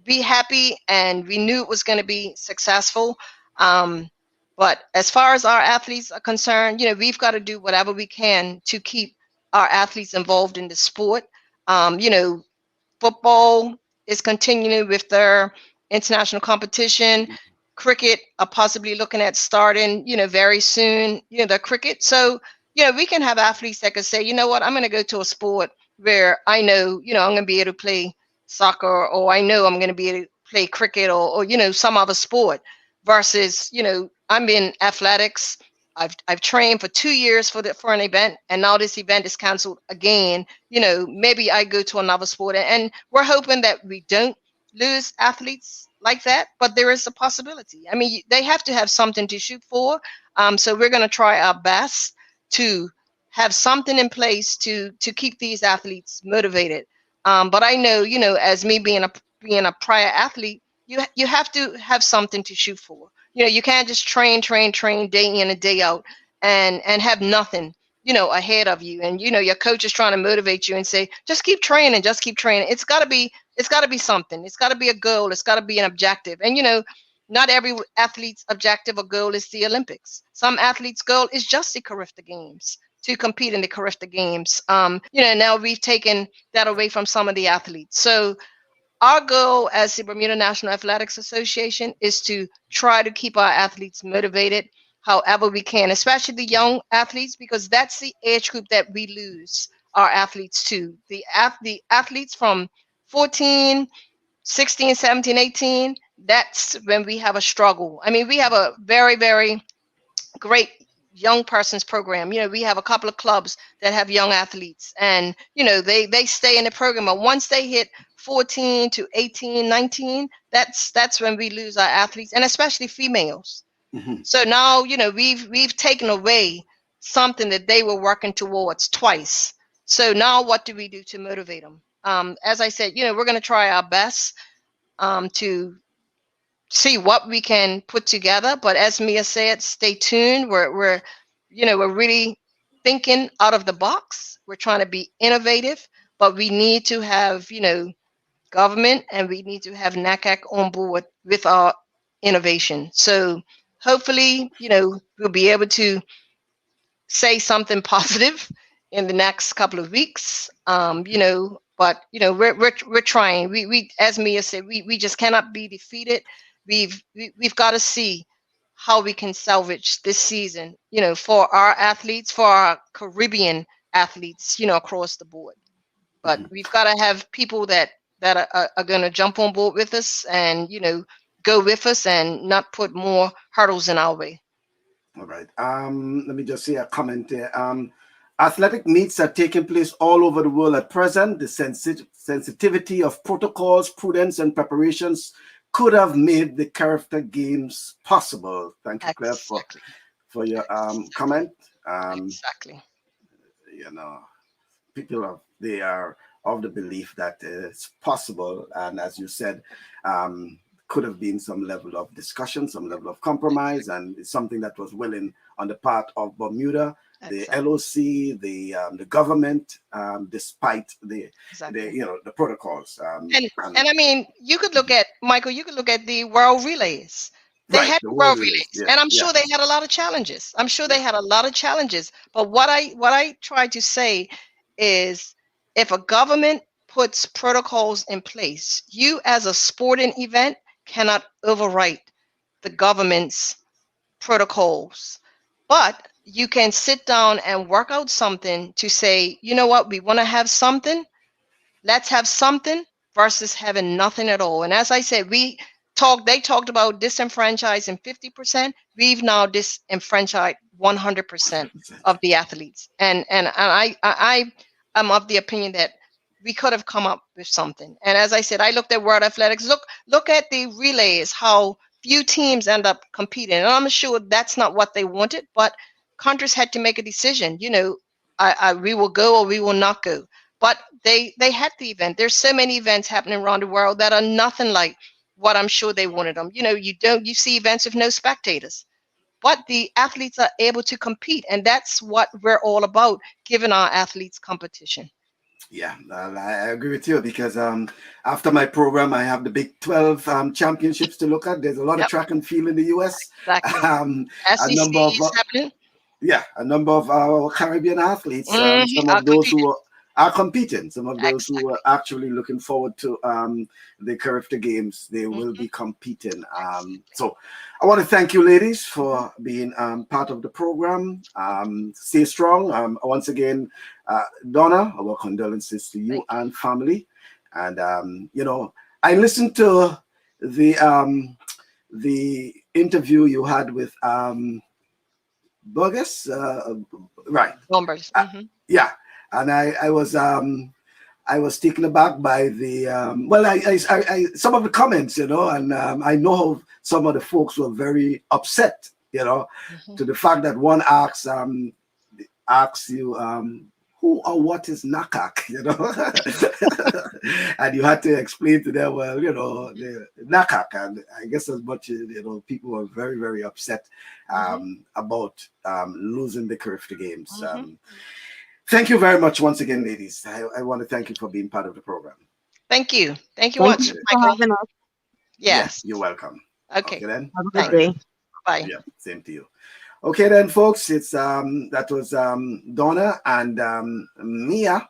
S3: be happy, and we knew it was going to be successful. But as far as our athletes are concerned, we've got to do whatever we can to keep our athletes involved in the sport. Football is continuing with their international competition. Cricket are possibly looking at starting, very soon, the cricket. So, we can have athletes that could say, you know what, I'm going to go to a sport where I know, I'm going to be able to play soccer, or I know I'm going to be able to play cricket, or some other sport, versus, I'm in athletics. I've trained for 2 years for an event, and now this event is canceled again. Maybe I go to another sport, and we're hoping that we don't lose athletes like that, but there is a possibility. I mean, they have to have something to shoot for. So we're going to try our best to have something in place to keep these athletes motivated. But I know, as me being a prior athlete, you have to have something to shoot for. You can't just train day in and day out and have nothing, ahead of you. And, your coach is trying to motivate you and say, just keep training. It's got to be something. It's got to be a goal. It's got to be an objective. And, not every athlete's objective or goal is the Olympics. Some athletes' goal is just the CARIFTA Games, to compete in the CARIFTA Games. Now we've taken that away from some of the athletes. So our goal as the Bermuda National Athletics Association is to try to keep our athletes motivated however we can, especially the young athletes, because that's the age group that we lose our athletes to. The athletes from 14, 16, 17, 18, that's when we have a struggle. I mean, we have a very, very great young persons program. We have a couple of clubs that have young athletes, and they stay in the program. But once they hit 14 to 18, 19, that's when we lose our athletes, and especially females. Mm-hmm. So now, we've taken away something that they were working towards twice. So now what do we do to motivate them? As I said, we're going to try our best to see what we can put together. But as Mia said, stay tuned. We're really thinking out of the box. We're trying to be innovative, but we need to have, government, and we need to have NACAC on board with our innovation. So hopefully, we'll be able to say something positive in the next couple of weeks, but But we're trying. We as Mia said, we just cannot be defeated. We've got to see how we can salvage this season, for our athletes, for our Caribbean athletes, across the board. But we've got to have people that are going to jump on board with us and, go with us and not put more hurdles in our way.
S1: All right. Let me just say a comment here. Athletic meets are taking place all over the world at present. The sensitivity of protocols, prudence, and preparations could have made the CARIFTA Games possible. Thank you, Claire, for your comment.
S3: Exactly.
S1: People they are of the belief that it's possible, and as you said, could have been some level of discussion, some level of compromise, and it's something that was willing on the part of Bermuda, the LOC, the government, despite the protocols.
S3: And I mean, you could look at Michael. You could look at the World Relays. They had the World Relays, and I'm sure they had a lot of challenges. But what I try to say is, if a government puts protocols in place, you as a sporting event cannot overwrite the government's protocols. But you can sit down and work out something to say, you know what, we want to have something. Let's have something versus having nothing at all. And as I said, they talked about disenfranchising 50%. We've now disenfranchised 100% of the athletes. And I am of the opinion that we could have come up with something. And as I said, I looked at World Athletics. Look at the relays, how few teams end up competing. And I'm sure that's not what they wanted, but countries had to make a decision. We will go or we will not go. But they had the event. There's so many events happening around the world that are nothing like what I'm sure they wanted them. You see events with no spectators, but the athletes are able to compete, and that's what we're all about, giving our athletes competition.
S1: Yeah, I agree with you, because after my program, I have the Big 12 championships to look at. There's a lot of track and field in the U.S.
S3: Exactly.
S1: A number of our Caribbean athletes, some of those who are competing, some of those who are actually looking forward to the CARIFTA Games, they will be competing. So I want to thank you, ladies, for being part of the program. Stay strong. Once again, Donna, our condolences to you and family. And I listened to the interview you had with Burgess, right? Yeah. And I was taken aback by the I some of the comments, and I know how some of the folks were very upset, to the fact that one asks you who or what is NACAC, and you had to explain to them, well, the NACAC, and I guess as much as people were very, very upset about losing the CARIFTA Games. Thank you very much once again, ladies. I want to thank you for being part of the program.
S3: Thank you. Thank you
S2: Thank
S3: much,
S2: you for having us.
S3: Yes.
S1: You're welcome.
S3: Okay.
S1: Then.
S2: Have a good day.
S3: Bye.
S1: Yeah, same to you. Okay then, folks. It's that was Donna and Mia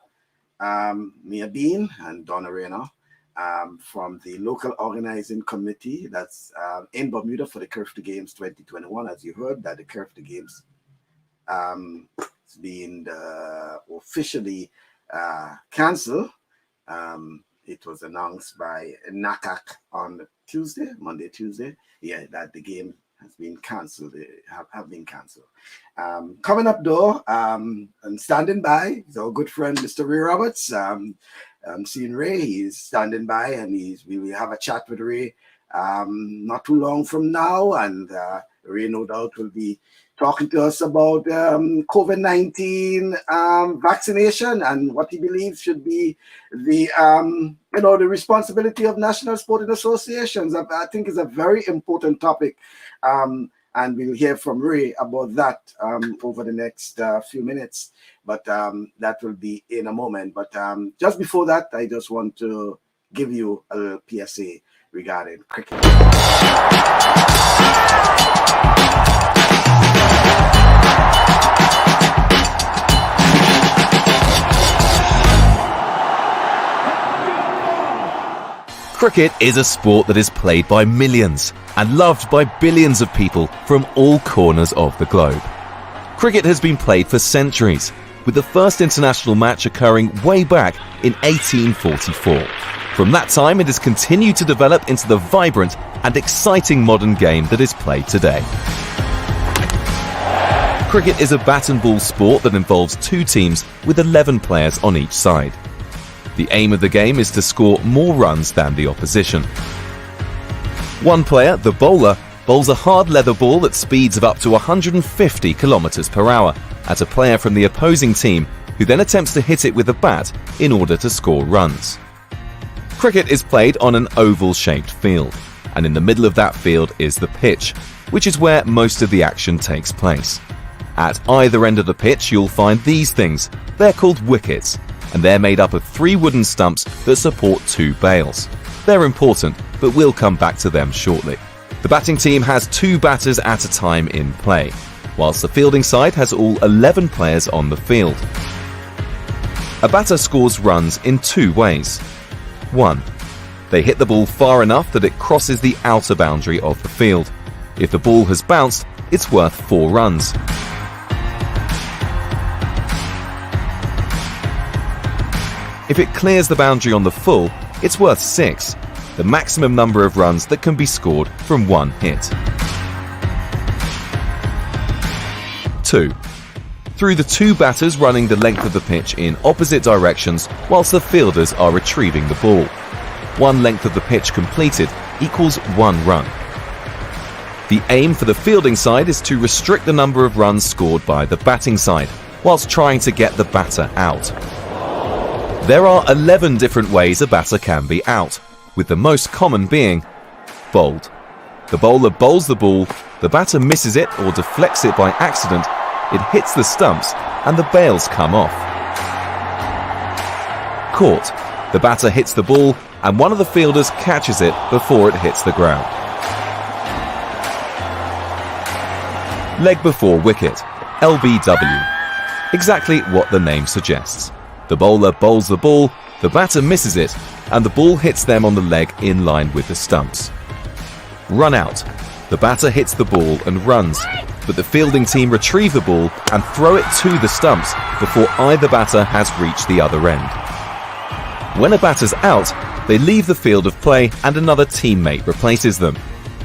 S1: Bean and Donna Raynor from the Local Organizing Committee that's in Bermuda for the CARIFTA Games 2021. As you heard, that the CARIFTA Games being officially cancelled. It was announced by NACAC on Monday, Tuesday. Yeah, that the game has been cancelled. Have been cancelled. Coming up though, and standing by is our good friend Mr. Ray Roberts. I'm seeing Ray. He's standing by, and we will have a chat with Ray not too long from now, and Ray no doubt will be talking to us about COVID-19 vaccination and what he believes should be the the responsibility of national sporting associations. I think is a very important topic, and we'll hear from Ray about that over the next few minutes. But that will be in a moment. But just before that, I just want to give you a little PSA regarding cricket.
S5: Cricket is a sport that is played by millions and loved by billions of people from all corners of the globe. Cricket has been played for centuries, with the first international match occurring way back in 1844. From that time, it has continued to develop into the vibrant and exciting modern game that is played today. Cricket is a bat and ball sport that involves two teams with 11 players on each side. The aim of the game is to score more runs than the opposition. One player, the bowler, bowls a hard leather ball at speeds of up to 150 kilometers per hour at a player from the opposing team, who then attempts to hit it with a bat in order to score runs. Cricket is played on an oval-shaped field, and in the middle of that field is the pitch, which is where most of the action takes place. At either end of the pitch, you'll find these things. They're called wickets, and they're made up of 3 wooden stumps that support 2 bails. They're important, but we'll come back to them shortly. The batting team has 2 batters at a time in play, whilst the fielding side has all 11 players on the field. A batter scores runs in 2 ways. 1. They hit the ball far enough that it crosses the outer boundary of the field. If the ball has bounced, it's worth 4 runs. If it clears the boundary on the full, it's worth 6, the maximum number of runs that can be scored from 1 hit. 2. Through the 2 batters running the length of the pitch in opposite directions whilst the fielders are retrieving the ball. 1 length of the pitch completed equals 1 run. The aim for the fielding side is to restrict the number of runs scored by the batting side, whilst trying to get the batter out. There are 11 different ways a batter can be out, with the most common being bowled. The bowler bowls the ball, the batter misses it or deflects it by accident, it hits the stumps, and the bails come off. Caught. The batter hits the ball, and one of the fielders catches it before it hits the ground. Leg before wicket, LBW. Exactly what the name suggests. The bowler bowls the ball, the batter misses it, and the ball hits them on the leg in line with the stumps. Run out. The batter hits the ball and runs, but the fielding team retrieve the ball and throw it to the stumps before either batter has reached the other end. When a batter's out, they leave the field of play and another teammate replaces them.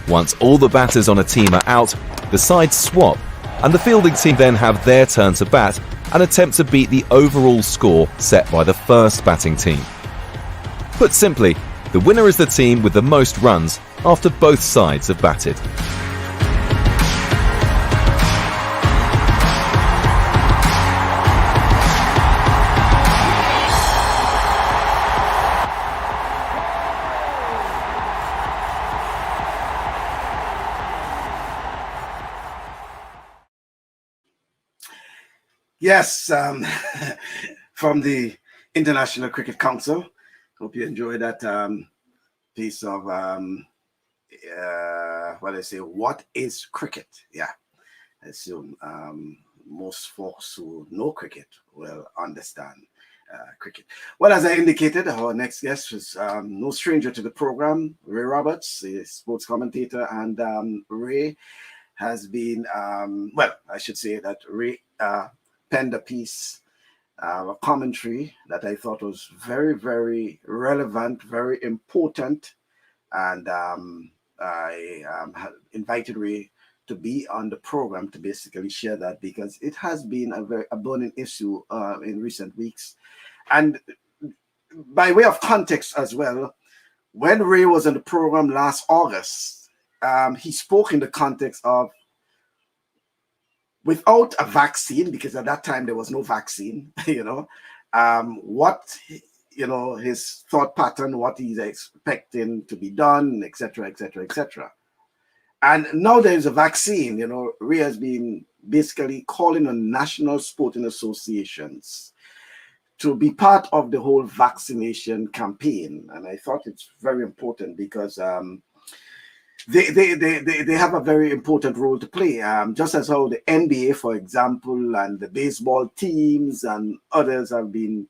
S5: Once all the batters on a team are out, the sides swap, and the fielding team then have their turn to bat and attempt to beat the overall score set by the first batting team. Put simply, the winner is the team with the most runs after both sides have batted.
S1: Yes, from the International Cricket Council. Hope you enjoyed that piece of what is cricket? Yeah, I assume most folks who know cricket will understand cricket. Well, as I indicated, our next guest was no stranger to the program, Ray Roberts, the sports commentator, and Ray has been, I should say that Ray penned a piece, a commentary that I thought was very, very relevant, very important, and I had invited Ray to be on the program to basically share that, because it has been a burning issue in recent weeks. And by way of context as well, when Ray was on the program last August, he spoke in the context of without a vaccine, because at that time there was no vaccine, his thought pattern, what he's expecting to be done, etc., etc., etc. And now there's a vaccine, Ray has been basically calling on national sporting associations to be part of the whole vaccination campaign. And I thought it's very important because they have a very important role to play, just as how the NBA, for example, and the baseball teams and others have been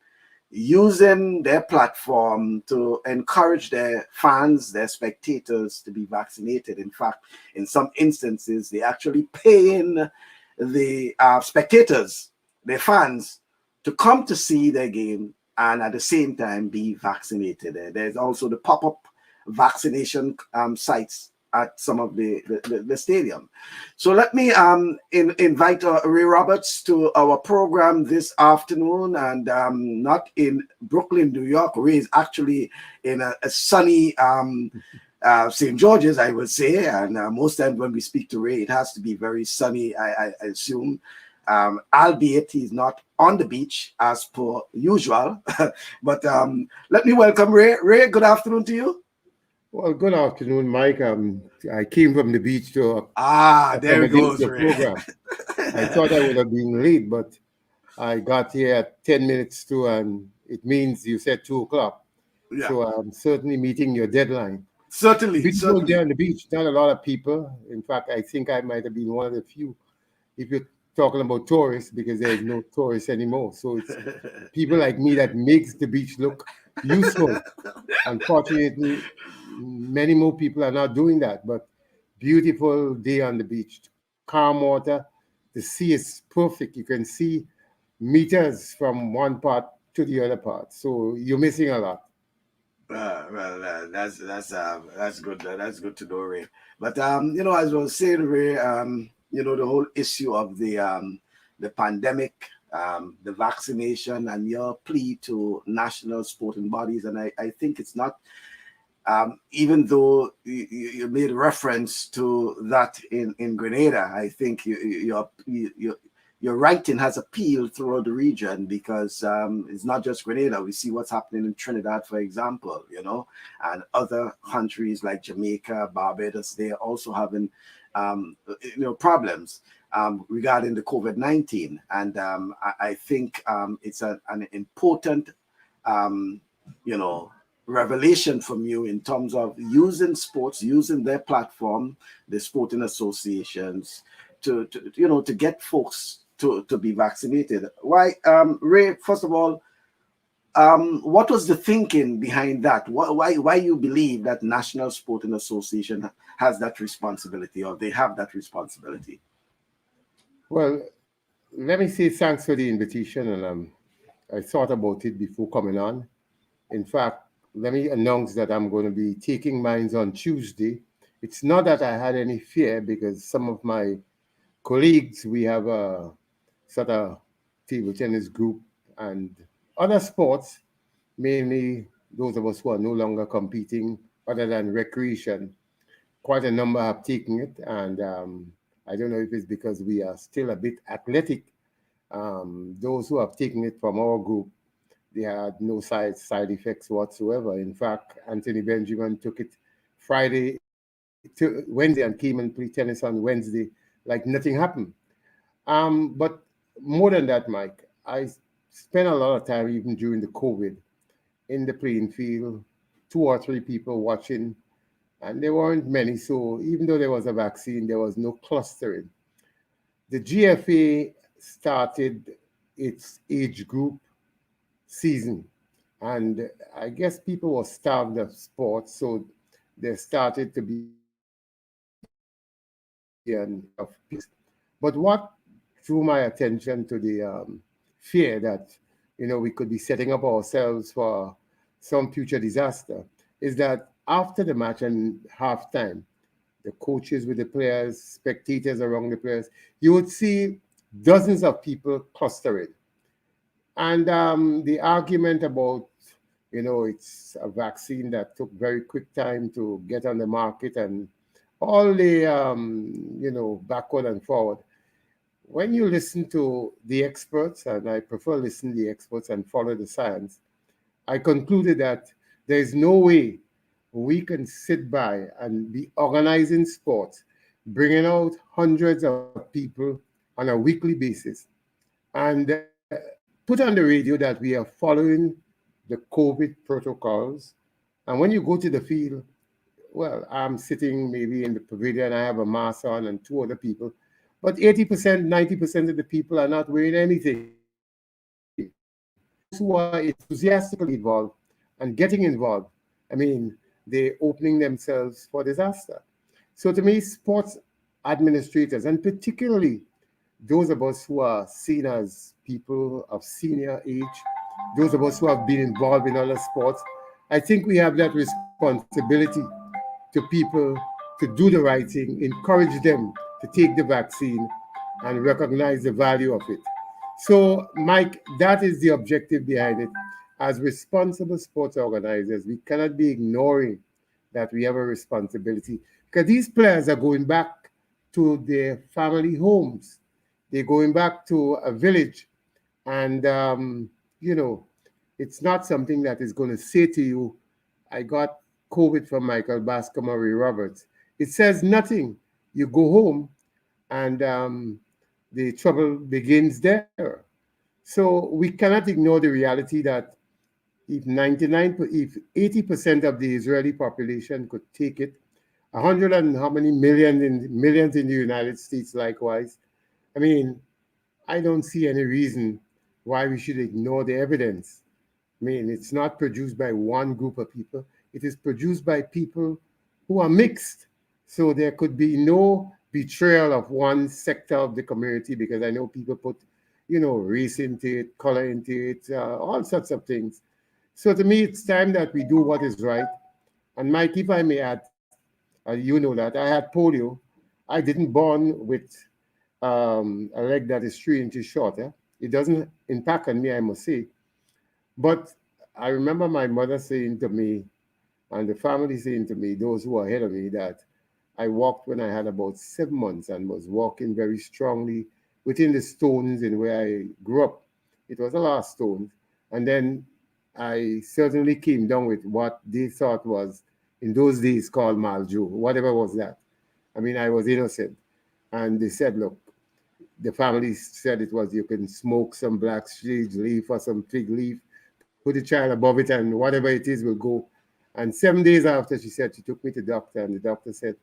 S1: using their platform to encourage their fans, their spectators to be vaccinated. In fact, in some instances, they actually paying the spectators, their fans, to come to see their game and at the same time be vaccinated. There's also the pop-up vaccination sites at some of the stadium. So let me invite Ray Roberts to our program this afternoon, and not in Brooklyn, New York. Ray is actually in a sunny St. George's, I would say, and most times when we speak to Ray, it has to be very sunny, I assume, albeit he's not on the beach as per usual. But let me welcome Ray. Ray, good afternoon to you.
S6: Well, good afternoon, Mike. I came from the beach to
S1: There he
S6: accommodate
S1: goes,
S6: your
S1: Ray.
S6: program. I thought I would have been late, but I got here at 10 minutes to, and it means you said 2 o'clock.
S1: Yeah.
S6: So I'm certainly meeting your deadline.
S1: Certainly.
S6: Beautiful day on the beach, not a lot of people. In fact, I think I might have been one of the few, if you're talking about tourists, because there's no tourists anymore. So it's people like me that makes the beach look useful. Unfortunately, many more people are not doing that, but beautiful day on the beach, calm water. The sea is perfect. You can see meters from one part to the other part. So you're missing a lot.
S1: That's good. That's good to know, Ray. But as I was saying, Ray, the whole issue of the pandemic, the vaccination, and your plea to national sporting bodies, and I think it's not. Even though you made reference to that in Grenada, I think your writing has appealed throughout the region, because it's not just Grenada. We see what's happening in Trinidad, for example, and other countries like Jamaica, Barbados. They are also having problems regarding the COVID-19, and I think it's an important revelation from you in terms of using sports, using their platform, the sporting associations, to get folks to be vaccinated. Why, Ray? First of all, what was the thinking behind that? Why you believe that National Sporting Association has that responsibility, or they have that responsibility?
S6: Well, let me say thanks for the invitation, and I thought about it before coming on. In fact, let me announce that I'm going to be taking mines on Tuesday. It's not that I had any fear, because some of my colleagues, we have a sort of table tennis group and other sports, mainly those of us who are no longer competing other than recreation. Quite a number have taken it, and I don't know if it's because we are still a bit athletic. Those who have taken it from our group, they had no side effects whatsoever. In fact, Anthony Benjamin took it Friday to Wednesday and came and played tennis on Wednesday like nothing happened. But more than that, Mike, I spent a lot of time even during the COVID in the playing field, 2 or 3 people watching, and there weren't many. So even though there was a vaccine, there was no clustering. The GFA started its age group season, and I guess people were starved of sports, so there started to be of peace. But what drew my attention to the fear that we could be setting up ourselves for some future disaster is that after the match and halftime, the coaches with the players, spectators around the players, you would see dozens of people clustering. And the argument about, it's a vaccine that took very quick time to get on the market, and all the, backward and forward. When you listen to the experts, and I prefer listen to the experts and follow the science, I concluded that there's no way we can sit by and be organizing sports, bringing out hundreds of people on a weekly basis, and put on the radio that we are following the COVID protocols. And when you go to the field, well, I'm sitting maybe in the pavilion, I have a mask on and 2 other people, but 80%, 90% of the people are not wearing anything. So who are enthusiastically involved and getting involved, I mean, they're opening themselves for disaster. So to me, sports administrators, and particularly those of us who are seen as people of senior age, those of us who have been involved in other sports, I think we have that responsibility to people to do the right thing, encourage them to take the vaccine and recognize the value of it. So, Mike, that is the objective behind it. As responsible sports organizers, we cannot be ignoring that we have a responsibility because these players are going back to their family homes. They're going back to a village. And, you know, it's not something that is going to say to you, I got COVID from Michael Bascom or Ray Roberts. It says nothing. You go home and the trouble begins there. So we cannot ignore the reality that if 80% of the Israeli population could take it, 100 and how many millions in the United States likewise. I mean, I don't see any reason why we should ignore the evidence. I mean, it's not produced by one group of people. It is produced by people who are mixed. So there could be no betrayal of one sector of the community because I know people put, you know, race into it, color into it, all sorts of things. So to me, it's time that we do what is right. And Mike, if I may add, you know that I had polio. I didn't born with a leg that is 3 inches shorter. It doesn't impact on me, I must say. But I remember my mother saying to me, and the family saying to me, those who are ahead of me, that I walked when I had about 7 months and was walking very strongly within the stones in where I grew up. It was a lot of stones. And then I certainly came down with what they thought was, in those days, called Maljo, whatever was that. I mean, I was innocent. And they said, look, the family said it was you can smoke some black sage leaf or some fig leaf, put the child above it, and whatever it is will go. And 7 days after, she said, she took me to the doctor, and the doctor said,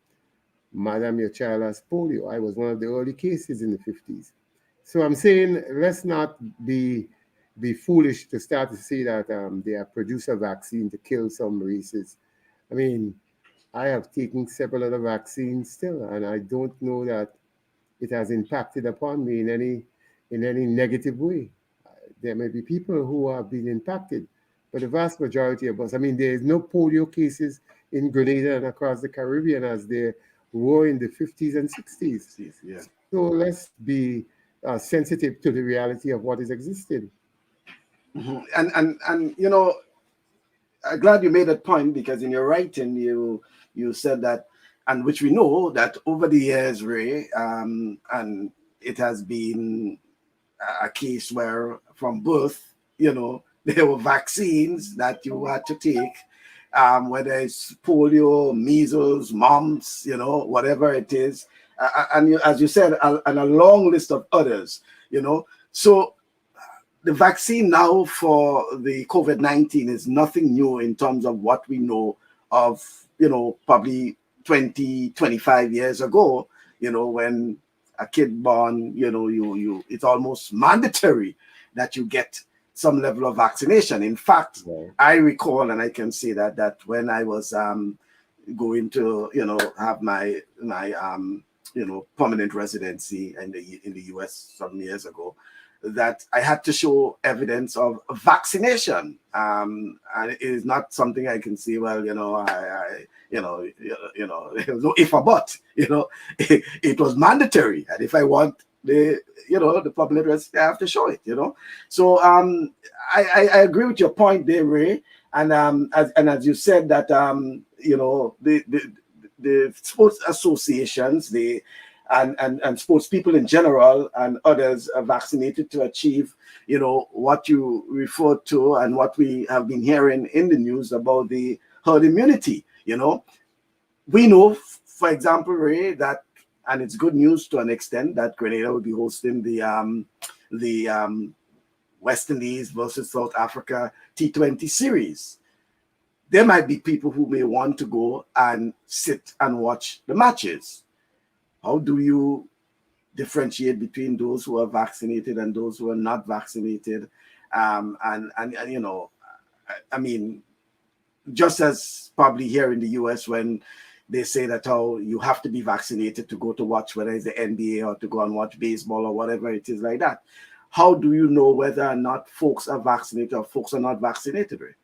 S6: Madam, your child has polio. I was one of the early cases in the 50s. So I'm saying, let's not be foolish to start to say that they have produced a vaccine to kill some races. I mean, I have taken several other vaccines still, and I don't know that it has impacted upon me in any negative way. There may be people who have been impacted, but the vast majority of us, I mean, there is no polio cases in Grenada and across the Caribbean as there were in the 50s and 60s.
S1: Yeah.
S6: So let's be sensitive to the reality of what is existing.
S1: Mm-hmm. And you know, I'm glad you made that point because in your writing you said that, and which we know that over the years, Ray, and it has been a case where from birth, you know, there were vaccines that you had to take, whether it's polio, measles, mumps, you know, whatever it is, and you, as you said, and a long list of others, you know. So the vaccine now for the COVID-19 is nothing new in terms of what we know of, you know, probably 20, 25 years ago, you know, when a kid born, you know, it's almost mandatory that you get some level of vaccination. In fact, I recall, and I can say that when I was going to, you know, have my you know, permanent residency in the US some years ago, that I had to show evidence of vaccination, and it is not something I can say. Well, you know, you know, there was no if or but. You know, it was mandatory, and if I want the, you know, the permanent residency, I have to show it. You know, so I agree with your point there, Ray, and as you said that you know, the sports associations, and sports people in general and others are vaccinated to achieve, you know, what you referred to and what we have been hearing in the news about the herd immunity. You know, we know, for example, Ray, that, and it's good news to an extent, that Grenada will be hosting the West Indies versus South Africa T20 series. There might be people who may want to go and sit and watch the matches. How do you differentiate between those who are vaccinated and those who are not vaccinated? And you know, I mean, just as probably here in the US when they say that you have to be vaccinated to go to watch whether it's the NBA or to go and watch baseball or whatever it is like that. How do you know whether or not folks are vaccinated or folks are not vaccinated, Ray?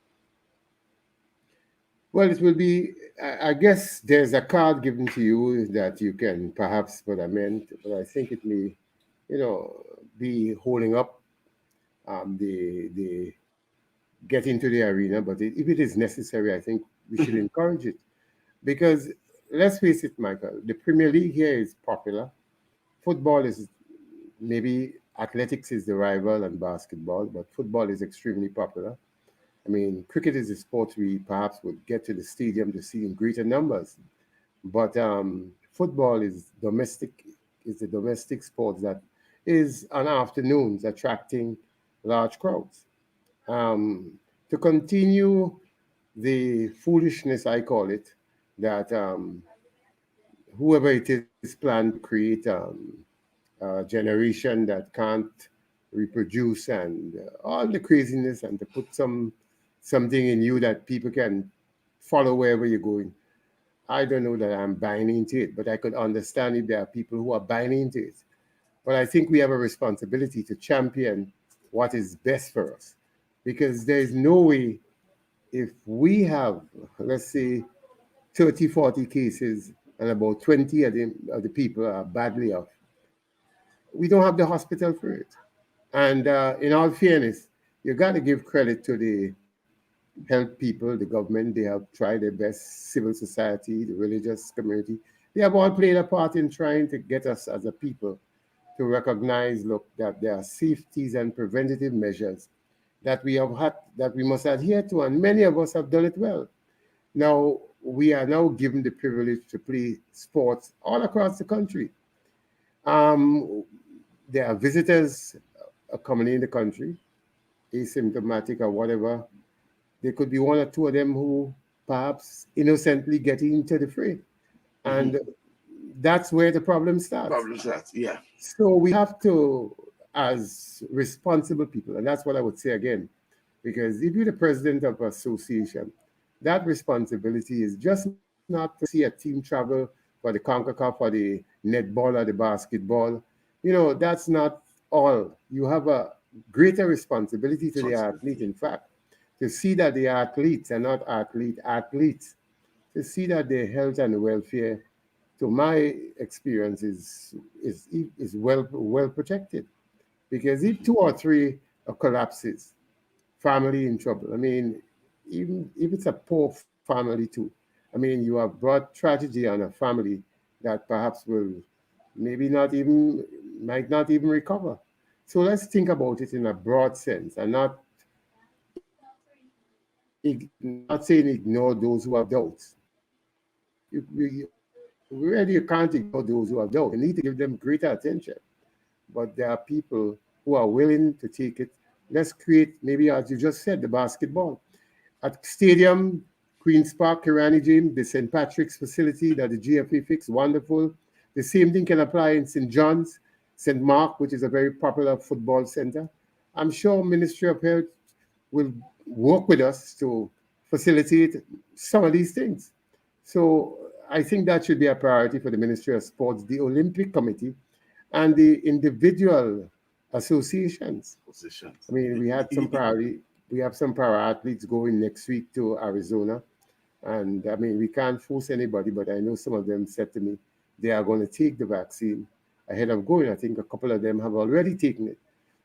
S6: Well, it will be, I guess there's a card given to you that you can perhaps put amend, but I think it may, be holding up the get into the arena. But if it is necessary, I think we should encourage it. Because let's face it, Michael, the Premier League here is popular. Football is maybe athletics is the rival and basketball, but football is extremely popular. I mean, cricket is a sport we perhaps would get to the stadium to see in greater numbers, but football is the domestic sport that is on afternoons attracting large crowds. To continue the foolishness, I call it, that whoever it is planned to create a generation that can't reproduce and all the craziness, and to put something in you that people can follow wherever you're going. I don't know that I'm buying into it, but I could understand if there are people who are buying into it. But I think we have a responsibility to champion what is best for us, because there is no way, if we have, let's say, 30, 40 cases and about 20 of the people are badly off, we don't have the hospital for it. And in all fairness, you got to give credit to the health people, the government. They have tried their best, civil society, the religious community. They have all played a part in trying to get us as a people to recognize, look, that there are safeties and preventative measures that we have had, that we must adhere to, and many of us have done it well. Now, we are now given the privilege to play sports all across the country. There are visitors coming in the country, asymptomatic or whatever. There could be one or two of them who perhaps innocently get into the fray. And that's where the problem starts.
S1: Yeah.
S6: So we have to, as responsible people, and that's what I would say again, because if you're the president of an association, that responsibility is just not to see a team travel for the CONCACAF, for the netball or the basketball. That's not all. You have a greater responsibility to the athlete, in fact, to see that the athletes are not athletes, to see that their health and welfare, to my experience, is well protected. Because if 2 or 3 collapses, family in trouble. I mean, even if it's a poor family too, I mean, you have brought tragedy on a family that perhaps will might not even recover. So let's think about it in a broad sense, and not saying ignore those who have doubts. You can't ignore those who have doubts. You need to give them greater attention. But there are people who are willing to take it. Let's create, maybe as you just said, the basketball. At Stadium, Queen's Park, Kirani Gym, the St. Patrick's facility that the GFA fixed, wonderful. The same thing can apply in St. John's, St. Mark, which is a very popular football center. I'm sure Ministry of Health will work with us to facilitate some of these things. So I think that should be a priority for the Ministry of Sports, the Olympic Committee, and the individual associations. I mean, we have some para athletes going next week to Arizona. And I mean, we can't force anybody, but I know some of them said to me they are going to take the vaccine ahead of going. I think a couple of them have already taken it.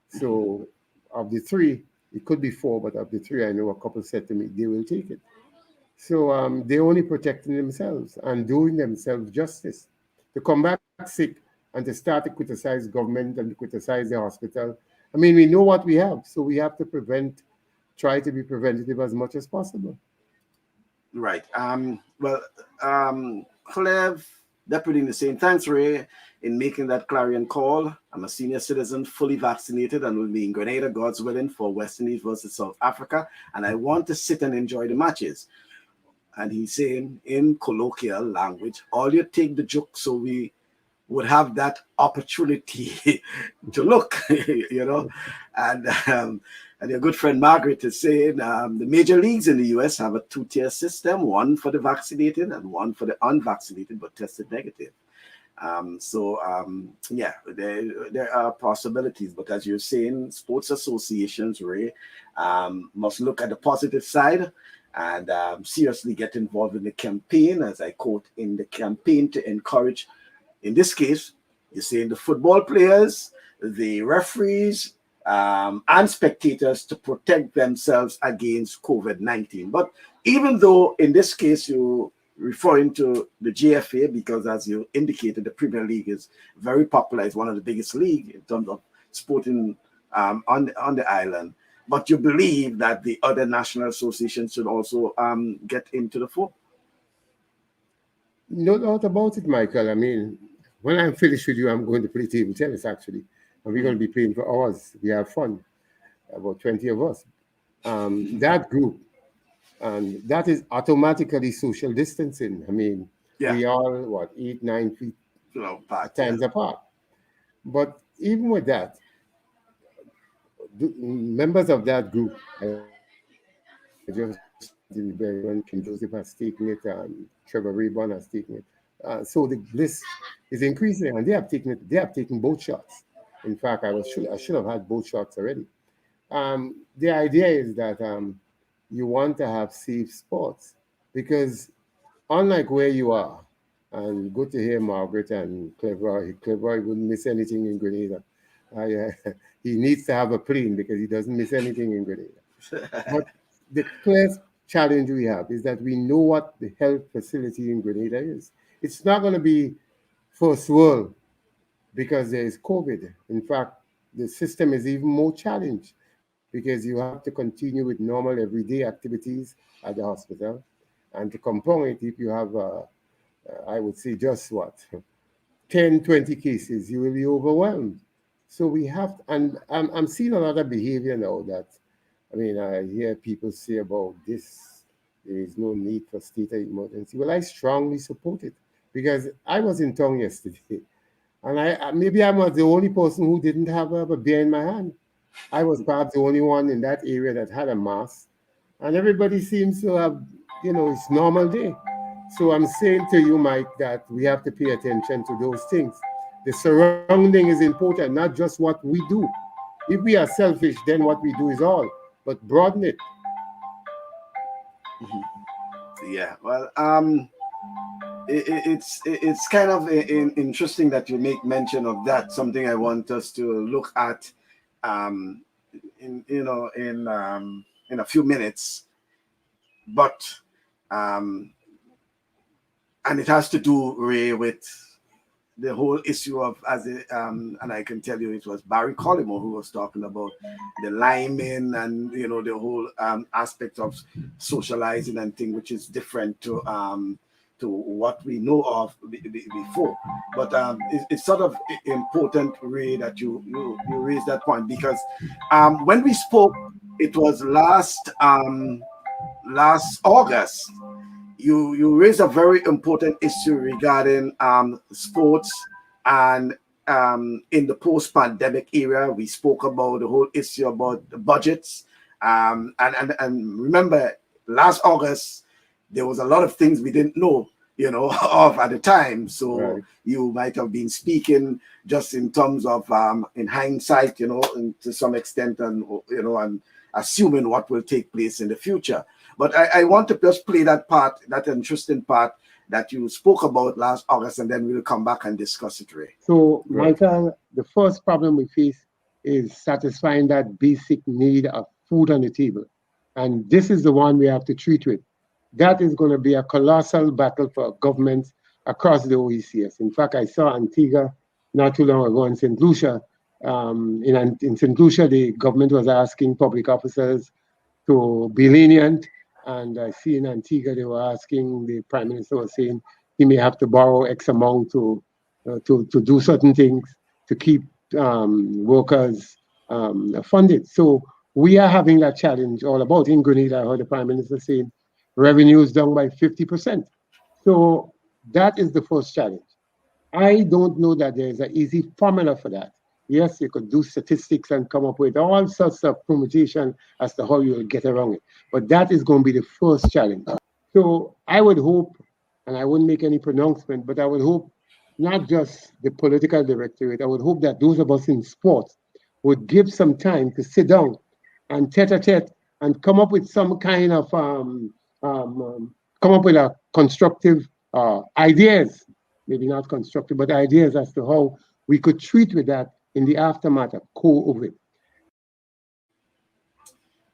S6: So of the 3, it could be 4, but of the 3, I know a couple said to me they will take it. So they're only protecting themselves and doing themselves justice. To come back sick and to start to criticize government and to criticize the hospital. I mean, we know what we have, so we have to try to be preventative as much as possible.
S1: Right. Clev, Deputy in the same. Thanks, Ray, in making that clarion call. I'm a senior citizen, fully vaccinated, and will be in Grenada, God's willing, for West Indies versus South Africa. And I want to sit and enjoy the matches. And he's saying in colloquial language, all you take the joke so we would have that opportunity to look, And And your good friend Margaret is saying the major leagues in the US have a two-tier system, one for the vaccinated and one for the unvaccinated but tested negative. Yeah, there are possibilities, but as you're saying, sports associations, Ray, must look at the positive side and seriously get involved in the campaign, as I quote, in the campaign to encourage, in this case, you're saying the football players, the referees, and spectators to protect themselves against COVID-19. But even though in this case you referring to the GFA, because as you indicated, the Premier League is very popular, it's one of the biggest leagues in terms of sporting on the island. But you believe that the other national associations should also get into the fore?
S6: No doubt about it, Michael. I mean, when I'm finished with you, I'm going to play table tennis, actually. And we're going to be playing for hours. We have fun, about 20 of us. That group, and that is automatically social distancing. I mean, we all, 8, 9 feet times apart. But even with that, members of that group, I just when King Joseph has taken it, Trevor Rayburn has taken it. So the list is increasing, and they have taken it. They have taken both shots. In fact, I should have had both shots already. The idea is that you want to have safe sports, because unlike where you are, and good to hear Margaret and Cleveroy wouldn't miss anything in Grenada. He needs to have a plane because he doesn't miss anything in Grenada. But the clear challenge we have is that we know what the health facility in Grenada is. It's not going to be first world because there is COVID. In fact, the system is even more challenged because you have to continue with normal everyday activities at the hospital. And to compound it, if you have, I would say just 10, 20 cases, you will be overwhelmed. So we have, and I'm seeing a lot of behavior now that, I mean, I hear people say about this, there is no need for state of emergency. Well, I strongly support it because I was in town yesterday, and maybe I was the only person who didn't have a beer in my hand. I was perhaps the only one in that area that had a mask, and everybody seems to have, it's normal day. So I'm saying to you, Mike, that we have to pay attention to those things. The surrounding is important, not just what we do. If we are selfish, then what we do is all, but broaden it.
S1: Yeah, well, it's kind of interesting that you make mention of that. Something I want us to look at, in a few minutes, but and it has to do, Ray, with the whole issue of and I can tell you it was Barry Collymore who was talking about the liming and the whole aspect of socializing and thing, which is different to what we know of before. But it's sort of important, Ray, that you raise that point, because when we spoke, it was last August. You raised a very important issue regarding sports, and in the post-pandemic era, we spoke about the whole issue about the budgets. And remember, last August, there was a lot of things we didn't know, of at the time. So right. You might have been speaking just in terms of, in hindsight, to some extent, and and assuming what will take place in the future. But I want to just play that part, that interesting part that you spoke about last August, and then we'll come back and discuss it, Ray.
S6: So, Michael, the first problem we face is satisfying that basic need of food on the table. And this is the one we have to treat with. That is going to be a colossal battle for governments across the OECS. In fact, I saw Antigua not too long ago in St. Lucia. In St. Lucia, the government was asking public officers to be lenient. And I see in Antigua, they were asking, the prime minister was saying he may have to borrow X amount to do certain things to keep workers funded. So we are having that challenge all about. In Grenada, I heard the prime minister saying revenue is down by 50%. So that is the first challenge. I don't know that there is an easy formula for that. Yes, you could do statistics and come up with all sorts of permutation as to how you'll get around it. But that is going to be the first challenge. So I would hope, and I wouldn't make any pronouncement, but I would hope not just the political directorate, I would hope that those of us in sports would give some time to sit down and tete-a-tete and come up with some kind of come up with a constructive ideas, maybe not constructive, but ideas as to how we could treat with that in the aftermath of COVID.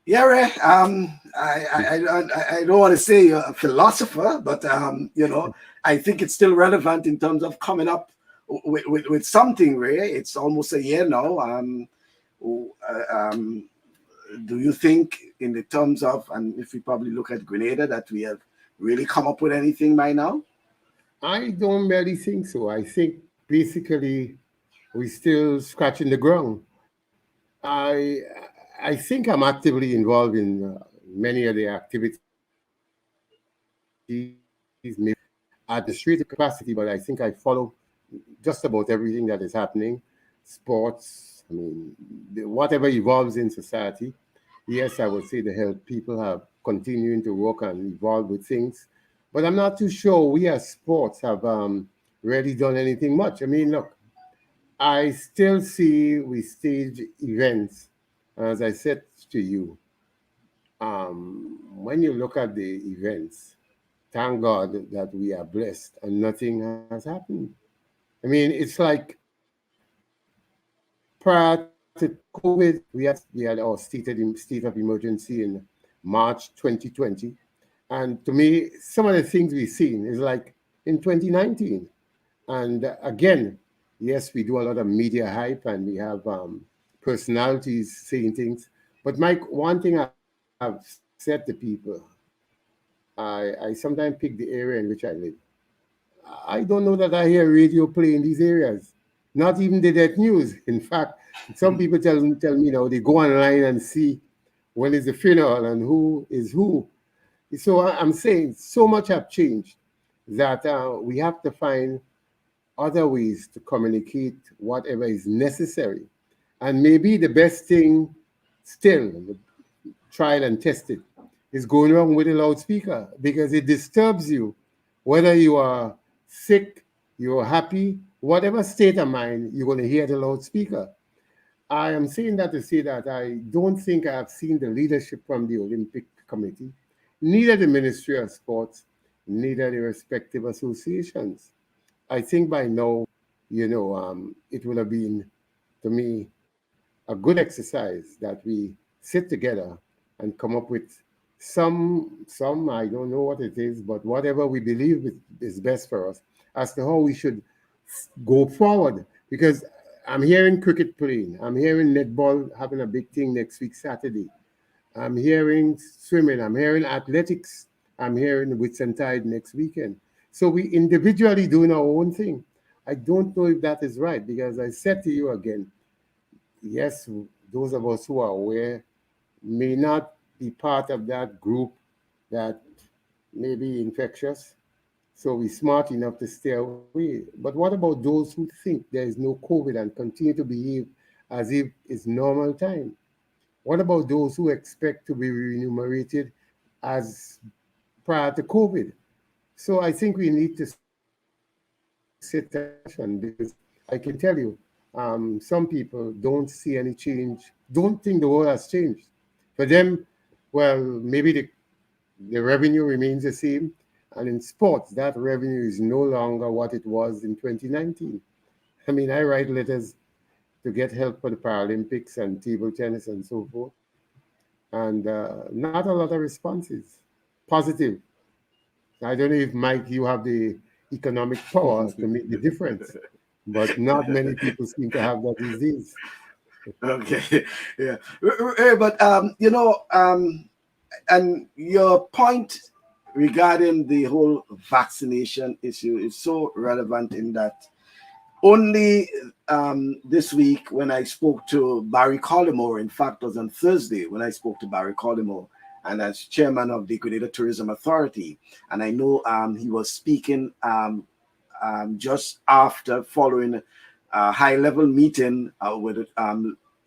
S1: Yeah, Ray, I don't want to say you're a philosopher, but I think it's still relevant in terms of coming up with something, Ray. It's almost a year now. Do you think, in the terms of, and if we probably look at Grenada, that we have really come up with anything by now?
S6: I don't really think so. I think basically we're still scratching the ground. I I think I'm actively involved in many of the activities, maybe administrative capacity, but I think I follow just about everything that is happening. Sports, I mean, whatever evolves in society. Yes, I would say the health people have continuing to work and evolve with things, but I'm not too sure we as sports have really done anything much. I mean, look, I still see we stage events. As I said to you, when you look at the events, thank God that we are blessed and nothing has happened. I mean, it's like prior to COVID, we had our state of emergency in March 2020, and to me, some of the things we've seen is like in 2019. And again, yes, we do a lot of media hype and we have personalities saying things. But Mike, one thing I've said to people, I sometimes pick the area in which I live. I don't know that I hear radio play in these areas. Not even the death news. In fact, some people tell me now they go online and see when is the funeral and who is who. So I'm saying so much have changed that we have to find other ways to communicate whatever is necessary. And maybe the best thing still, tried and tested, is going wrong with a loudspeaker because it disturbs you, whether you are sick, you're happy, whatever state of mind, you're going to hear the loudspeaker. I am saying that to say that I don't think I have seen the leadership from the Olympic Committee, neither the Ministry of Sports, neither the respective associations. I think by now, it would have been, to me, a good exercise that we sit together and come up with some I don't know what it is, but whatever we believe is best for us as to how we should go forward. Because I'm hearing cricket playing, I'm hearing netball having a big thing next week Saturday. I'm hearing swimming, I'm hearing athletics, I'm hearing Wits and Tide next weekend. So we individually doing our own thing. I don't know if that is right because I said to you again, yes, those of us who are aware may not be part of that group that may be infectious. So we're smart enough to stay away. But what about those who think there is no COVID and continue to behave as if it's normal time? What about those who expect to be remunerated as prior to COVID? So I think we need to sit down because I can tell you, some people don't see any change, don't think the world has changed. For them, well, maybe the revenue remains the same. And in sports, that revenue is no longer what it was in 2019. I mean, I write letters to get help for the Paralympics and table tennis and so forth. And not a lot of responses. Positive. I don't know if, Mike, you have the economic power to make the difference, but not many people seem to have that these days.
S1: Okay, yeah. But and your point regarding the whole vaccination issue is so relevant in that only this week when I spoke to Barry Collymore, in fact, it was on Thursday when I spoke to Barry Collymore, and as chairman of the Grenada Tourism Authority, and I know he was speaking just after following high-level meeting with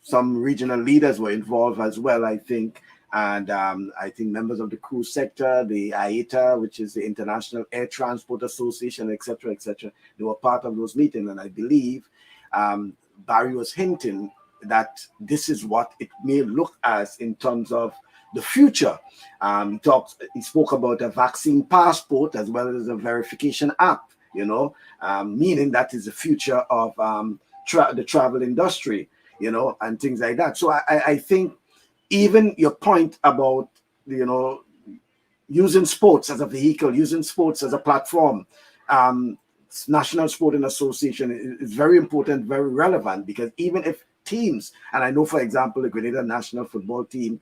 S1: some regional leaders were involved as well, I think. And I think members of the cruise sector, the IATA, which is the International Air Transport Association, etc., they were part of those meetings. And I believe Barry was hinting that this is what it may look as in terms of the future. He spoke about a vaccine passport as well as a verification app, meaning that is the future of the travel industry, and things like that. So I think even your point about, using sports as a vehicle, using sports as a platform, National Sporting Association is very important, very relevant, because even if teams, and I know, for example, the Grenada national football team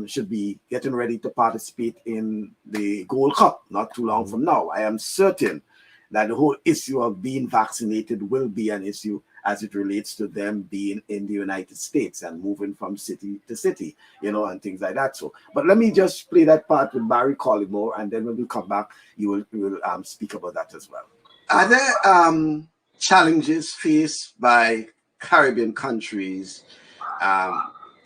S1: should be getting ready to participate in the Gold Cup not too long from now. I am certain that the whole issue of being vaccinated will be an issue as it relates to them being in the United States and moving from city to city, and things like that. So, but let me just play that part with Barry Collymore, and then when we come back, we will speak about that as well. Are there challenges faced by Caribbean countries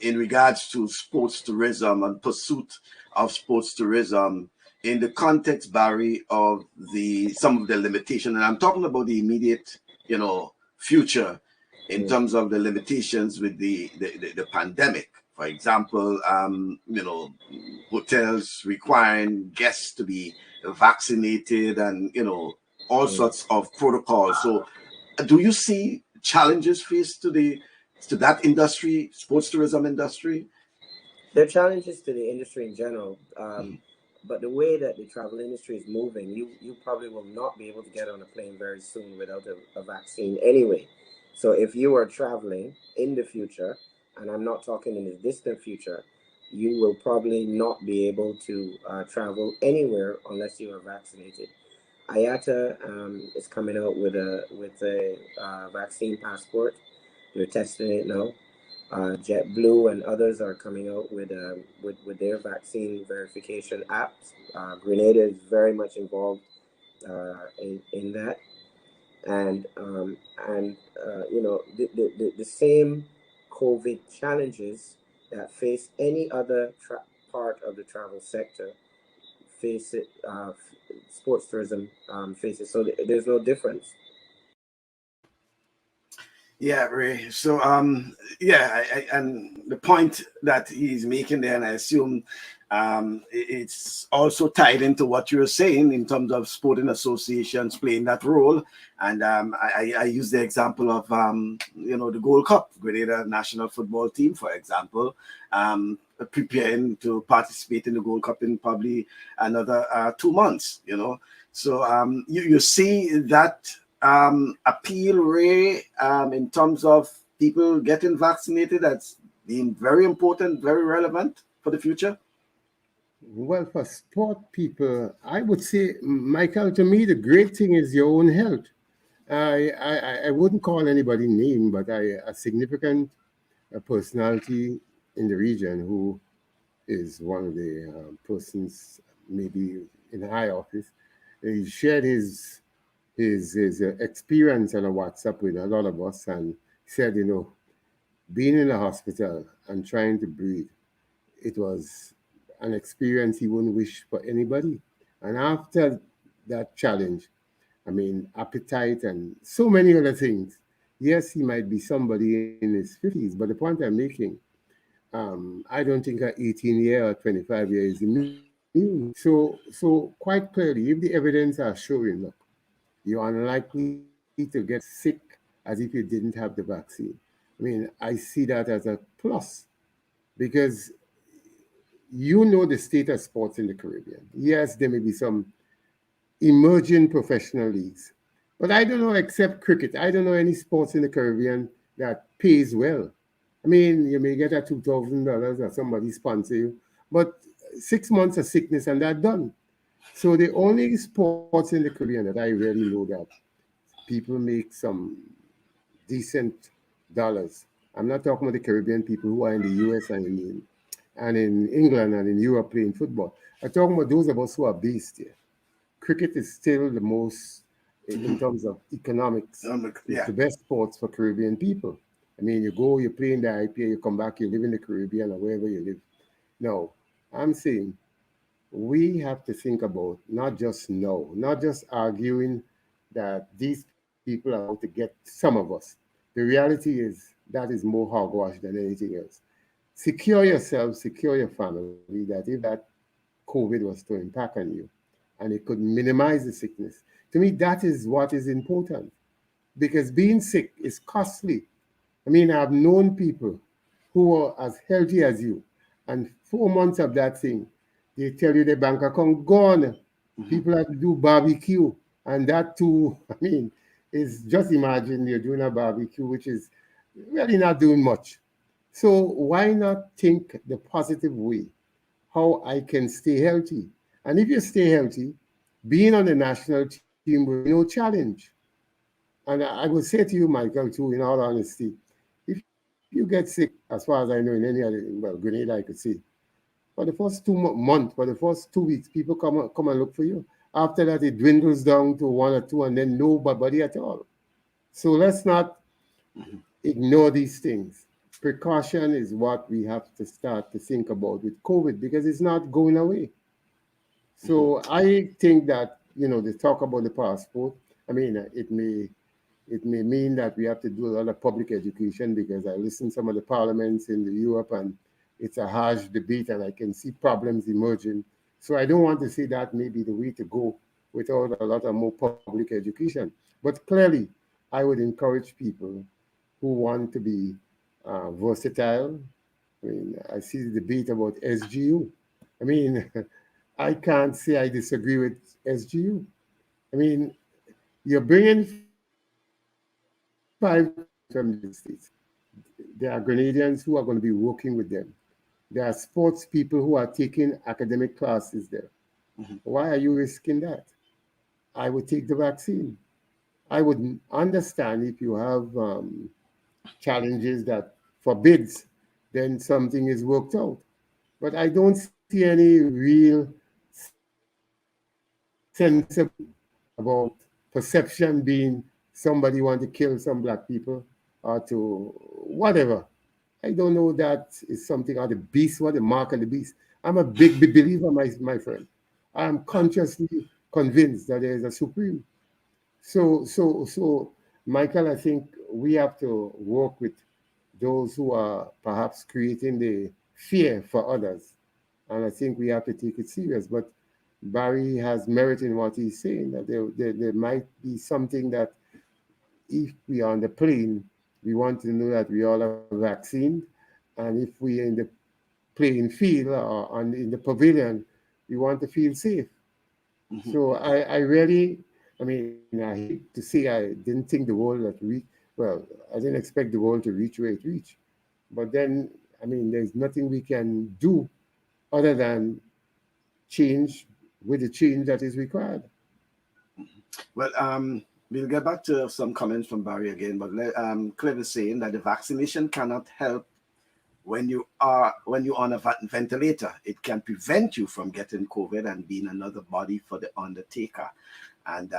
S1: in regards to sports tourism and pursuit of sports tourism in the context, Barry, of some of the limitation? And I'm talking about the immediate, future in terms of the limitations with the pandemic. For example, hotels requiring guests to be vaccinated and, all sorts of protocols. So do you see challenges faced to that industry, sports tourism industry?
S7: There are challenges to the industry in general. But the way that the travel industry is moving, you probably will not be able to get on a plane very soon without a vaccine anyway. So if you are traveling in the future, and I'm not talking in the distant future, you will probably not be able to travel anywhere unless you are vaccinated. IATA is coming out with a vaccine passport. They're testing it now. JetBlue and others are coming out with their vaccine verification apps. Grenada is very much involved in that, and the same COVID challenges that face any other part of the travel sector face it. Sports tourism faces. So there's no difference.
S1: Yeah, Ray. So, and the point that he's making there, and I assume it's also tied into what you were saying in terms of sporting associations playing that role. And I use the example of, the Gold Cup, Grenada national football team, for example, preparing to participate in the Gold Cup in probably another 2 months, So you see that appeal, Ray, in terms of people getting vaccinated, that's being very important, very relevant for the future?
S6: Well, for sport people, I would say, Michael, to me, the great thing is your own health. I wouldn't call anybody name, but a significant personality in the region who is one of the persons maybe in high office. He shared his experience on a WhatsApp with a lot of us, and said, being in a hospital and trying to breathe, it was an experience he wouldn't wish for anybody. And after that challenge, appetite and so many other things. Yes, he might be somebody in his 50s, but the point I'm making, I don't think an 18-year or 25-year is immune. So quite clearly, if the evidence are showing, look, you're unlikely to get sick as if you didn't have the vaccine. I see that as a plus, because the state of sports in the Caribbean. Yes, there may be some emerging professional leagues, but I don't know, except cricket, I don't know any sports in the Caribbean that pays well. You may get a $2,000 or somebody sponsor you, but 6 months of sickness and that's done. So the only sports in the Caribbean that I really know that people make some decent dollars. I'm not talking about the Caribbean people who are in the US and in England and in Europe playing football. I'm talking about those of us who are based here. Cricket is still the most in terms of economics. It's
S1: Yeah.
S6: the best sports for Caribbean people. I mean, you go, you play in the IPA, you come back, you live in the Caribbean or wherever you live. No, I'm saying we have to think about not just now, not just arguing that these people are out to get some of us. The reality is that is more hogwash than anything else. Secure yourself, secure your family, that if that COVID was to impact on you and it could minimize the sickness, to me, that is what is important because being sick is costly. I mean, I've known people who are as healthy as you, and 4 months of that thing, they tell you their bank account gone. People have to do barbecue, and that too, I mean, is just imagine you're doing a barbecue, which is really not doing much. So why not think the positive way, how I can stay healthy? And if you stay healthy, being on the national team will be no challenge. And I would say to you, Michael, too, in all honesty, if you get sick, as far as I know, in any other, well, Grenada, I could say, for the first 2 months, for the first 2 weeks, people come and look for you. After that, it dwindles down to one or two, and then nobody at all. So let's not ignore these things. Precaution is what we have to start to think about with COVID because it's not going away. So I think that, they talk about the passport. I mean, it may mean that we have to do a lot of public education because I listen to some of the parliaments in the Europe and it's a harsh debate and I can see problems emerging. So I don't want to say that may be the way to go without a lot of more public education. But clearly, I would encourage people who want to be versatile. I mean, I see the debate about SGU. I mean, I can't say I disagree with SGU. I mean, you're bringing 5 from the States. There are Grenadians who are going to be working with them. There are sports people who are taking academic classes there. Why are you risking that? I would take the vaccine. I would understand if you have challenges that forbids, then something is worked out. But I don't see any real sensible about perception being somebody want to kill some black people or to whatever. I don't know that is something or the beast, what the mark of the beast. I'm a big believer, my friend. I'm consciously convinced that there is a supreme. So, Michael, I think we have to work with those who are perhaps creating the fear for others. And I think we have to take it serious. But Barry has merit in what he's saying, that there might be something that if we are on the plane, we want to know that we all are vaccinated. And if we are in the playing field or in the pavilion, we want to feel safe. So I really, I mean, I hate to say I didn't think the world had reached, well, I didn't expect the world to reach where it reached. But then, I mean, there's nothing we can do other than change with the change that is required.
S1: Well, we'll get back to some comments from Barry again, but Cliff is saying that the vaccination cannot help when you're on a ventilator. It can prevent you from getting COVID and being another body for the undertaker. And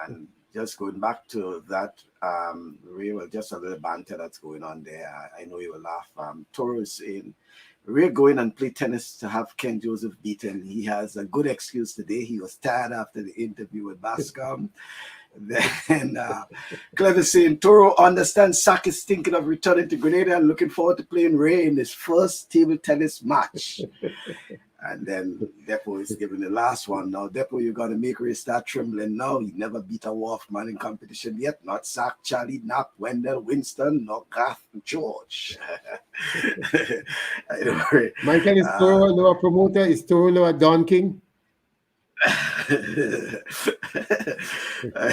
S1: and just going back to that, Ray, well, just a little banter that's going on there. I know you will laugh. Toro is saying, we're going and play tennis to have Ken Joseph beaten. He has a good excuse today. He was tired after the interview with Bascom. Then Clever saying, Toro understands Sak is thinking of returning to Grenada and looking forward to playing Ray in his first table tennis match. And then Depo is giving the last one. Now, Depo, you got to make Ray start trembling now. He never beat a Wolfman in competition yet. Not Sak, Charlie, Knapp, Wendell, Winston, nor Garth, George.
S6: Michael, is Toro now a promoter? Is Toro now a Don King?
S1: I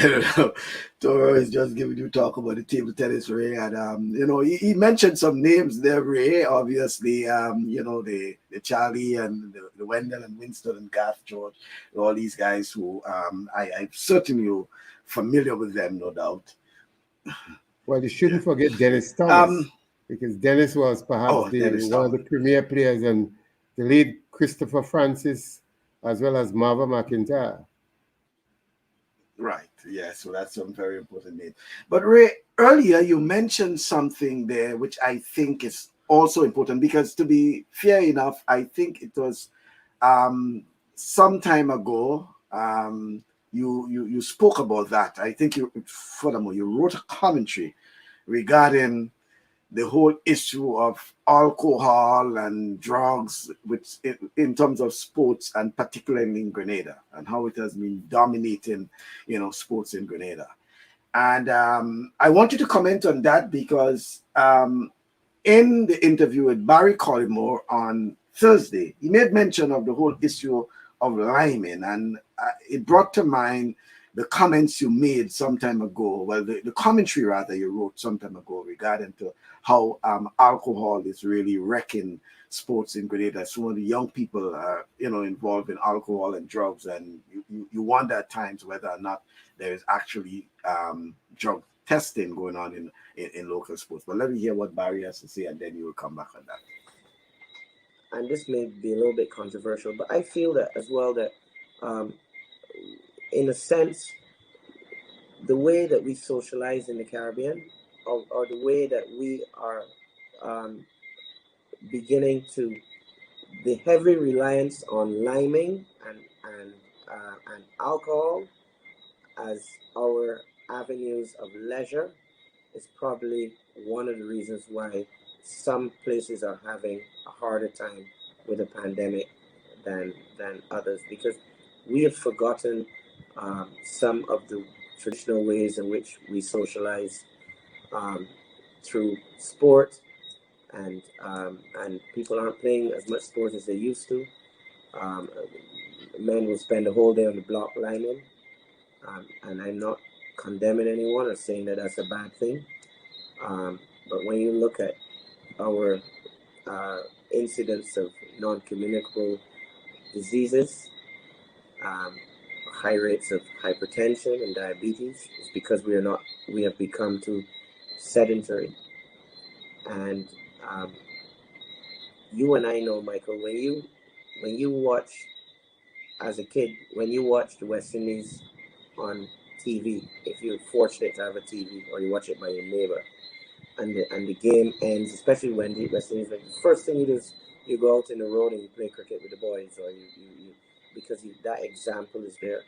S1: don't know. Toro is just giving you talk about the table tennis, Ray, and he mentioned some names there, Ray. Obviously, the Charlie and the Wendell and Winston and Garth George, all these guys who I'm certainly familiar with them, no doubt.
S6: Well, you shouldn't forget Dennis Thomas, because Dennis was perhaps one of the premier players, and the late Christopher Francis, as well as Marva McIntyre.
S1: Right. Yeah. So that's some very important name. But Ray, earlier you mentioned something there which I think is also important because, to be fair enough, I think it was some time ago. You spoke about that. I think you, furthermore, you wrote a commentary regarding the whole issue of alcohol and drugs, which in terms of sports and particularly in Grenada, and how it has been dominating, sports in Grenada. And I want you to comment on that because in the interview with Barry Collymore on Thursday, he made mention of the whole issue of liming, and it brought to mind the comments you made some time ago, well, the commentary rather you wrote some time ago regarding to how alcohol is really wrecking sports in Grenada. Some of the young people are, involved in alcohol and drugs, and you wonder at times whether or not there is actually drug testing going on in local sports. But let me hear what Barry has to say, and then you will come back on that.
S7: And this may be a little bit controversial, but I feel that as well that in a sense, the way that we socialize in the Caribbean, or the way that we are beginning to, the heavy reliance on liming and alcohol as our avenues of leisure is probably one of the reasons why some places are having a harder time with the pandemic than others, because we have forgotten some of the traditional ways in which we socialize through sport, and people aren't playing as much sport as they used to. Men will spend a whole day on the block lining, and I'm not condemning anyone or saying that that's a bad thing. But when you look at our incidence of non-communicable diseases, high rates of hypertension and diabetes, is because we have become too sedentary. And you and I know, Michael, when you watch as a kid, when you watch the West Indies on TV, if you're fortunate to have a TV or you watch it by your neighbor, and the game ends, especially when the West Indies, like, the first thing you do is you go out in the road and you play cricket with the boys, or you because that example is there.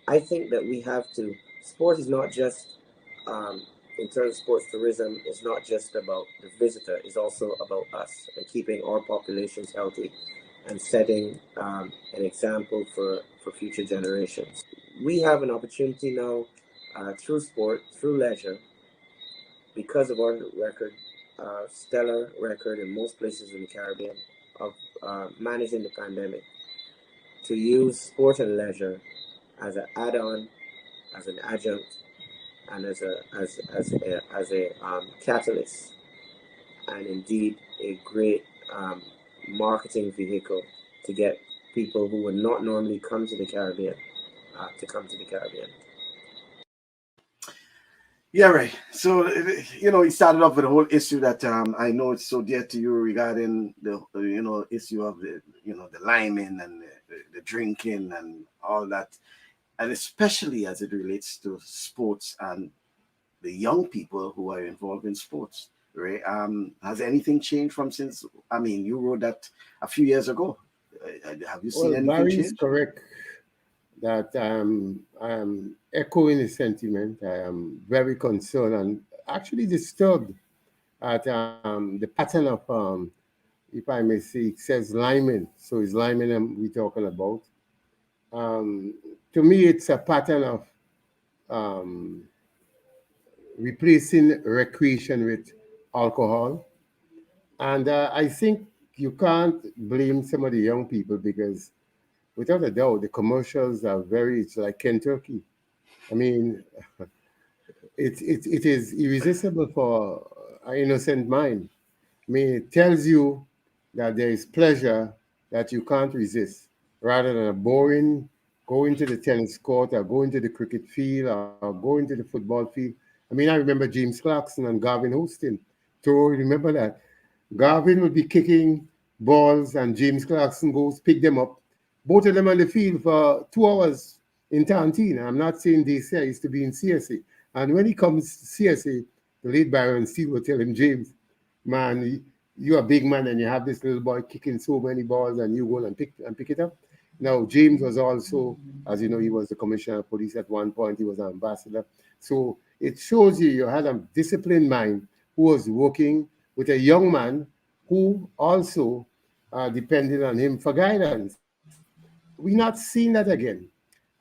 S7: I think that we have to. Sport is not just in terms of sports tourism. It's not just about the visitor. It's also about us and keeping our populations healthy and setting an example for future generations. We have an opportunity now through sport, through leisure, because of our record, stellar record in most places in the Caribbean of managing the pandemic, to use sport and leisure as an add-on, as an adjunct, and as a catalyst, and indeed a great marketing vehicle to get people who would not normally come to the Caribbean to come to the Caribbean.
S1: Yeah, right. So, he started off with a whole issue that I know it's so dear to you regarding the, issue of the liming and the drinking and all that, and especially as it relates to sports and the young people who are involved in sports. Right? Has anything changed from since? I mean, you wrote that a few years ago. Have you seen anything
S6: Barry is
S1: change?
S6: correct that I am echoing his sentiment. I am very concerned and actually disturbed at the pattern of, if I may say, it says liming. So it's liming we're talking about. To me, it's a pattern of replacing recreation with alcohol. And I think you can't blame some of the young people because, without a doubt, the commercials are it's like Kentucky. I mean, it is irresistible for an innocent mind. I mean, it tells you that there is pleasure that you can't resist, rather than a boring going to the tennis court or going to the cricket field or going to the football field. I mean, I remember James Clarkson and Garvin Houston. So remember that. Garvin would be kicking balls and James Clarkson goes pick them up. Both of them on the field for 2 hours in Tantine. I'm not saying DC, I used to be in CSA. And when he comes to CSA, the late Byron Steele will tell him, James, man, you're a big man and you have this little boy kicking so many balls and you go and pick it up. Now, James was also, as you know, he was the commissioner of police at one point. He was an ambassador. So it shows you had a disciplined mind who was working with a young man who also depended on him for guidance. We're not seeing that again.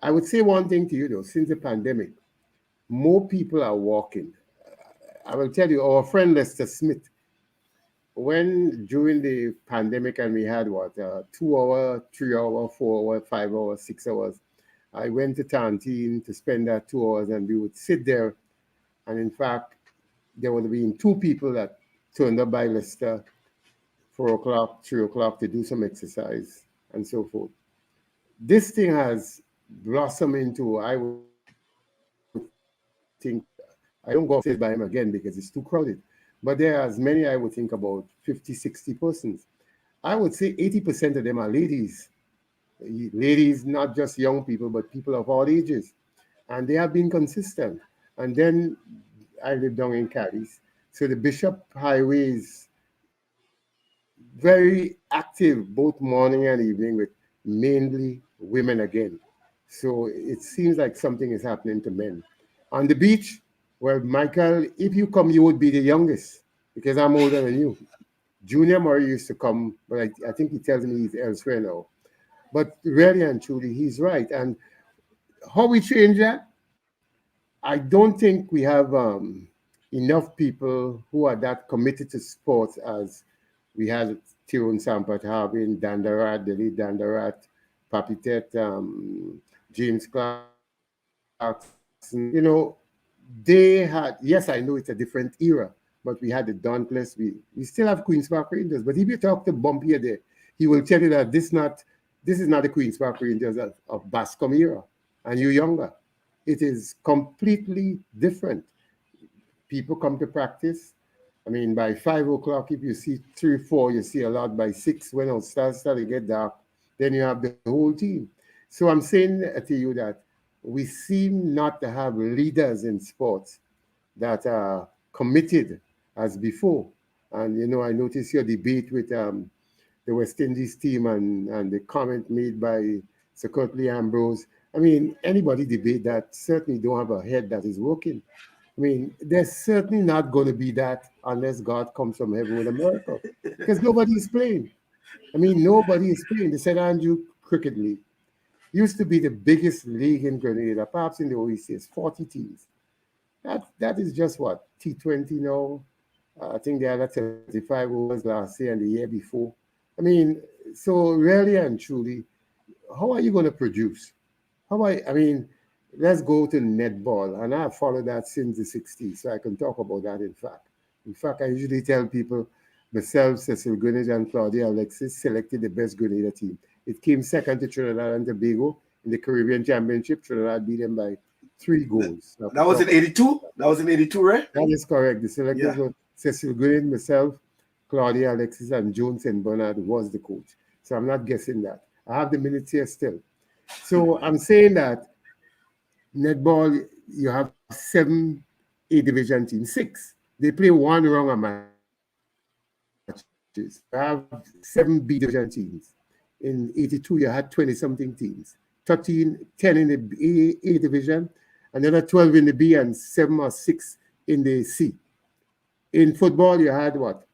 S6: I would say one thing to you, though, since the pandemic, more people are walking. I will tell you, our friend Lester Smith, when during the pandemic and we had 2 hour, 3 hour, 4 hour, 5 hour, 6 hours, I went to Tantine to spend that 2 hours and we would sit there. And in fact, there would have been 2 people that turned up by Leicester, 4 o'clock, 3 o'clock to do some exercise and so forth. This thing has blossomed into, I would think, I don't go upstairs by him again because it's too crowded. But there are as many, I would think, about 50, 60 persons. I would say 80% of them are ladies. Ladies, not just young people, but people of all ages. And they have been consistent. And then I live down in Cadiz. So the Bishop Highway is very active both morning and evening with mainly women again. So it seems like something is happening to men. On the beach, well, Michael, if you come, you would be the youngest because I'm older than you. Junior Murray used to come, but I think he tells me he's elsewhere now. But really and truly, he's right. And how we change that? I don't think we have enough people who are that committed to sports as we had Tyrone Sampat having, Dandarat, the lead Dandarat, Papitet, James Clarkson. They had, yes, I know it's a different era, but we had the Dauntless. We still have Queen's Park Rangers. But if you talk to Bumpy there, he will tell you that this is not the Queen's Park Rangers of Bascom era, and you're younger. It is completely different. People come to practice. I mean, by 5 o'clock, if you see 3, 4, you see a lot. By 6, when it starts to get dark, then you have the whole team. So I'm saying to you that we seem not to have leaders in sports that are committed as before. And, I noticed your debate with the West Indies team and the comment made by Sir Curtly Ambrose. I mean, anybody debate that certainly don't have a head that is working. I mean, there's certainly not going to be that unless God comes from heaven with a miracle. Because nobody is playing. I mean, nobody is playing. The St. Andrew Cricket League used to be the biggest league in Grenada, perhaps in the OECS, 40 teams. That is just what, T20 now? I think they had 35 overs last year and the year before. I mean, so really and truly, how are you going to produce? I mean, let's go to netball. And I've followed that since the 60s, so I can talk about that in fact. In fact, I usually tell people, myself, Cecil Greenwich, and Claudia Alexis selected the best Grenada team. It came second to Trinidad and Tobago in the Caribbean Championship. Trinidad beat them by 3 goals.
S1: That was in 82? That was in 82, right?
S6: That is correct. The selectors were Cecil Greenwich, myself, Claudia Alexis, and Joan St. Bernard was the coach. So I'm not guessing that. I have the minutes here still. So I'm saying that netball, you have 7 A division teams, 6. They play 1 round of matches. You have 7 B division teams. In 82, you had 20-something teams. 10 in the A division, another 12 in the B, and 7 or 6 in the C. In football, you had what?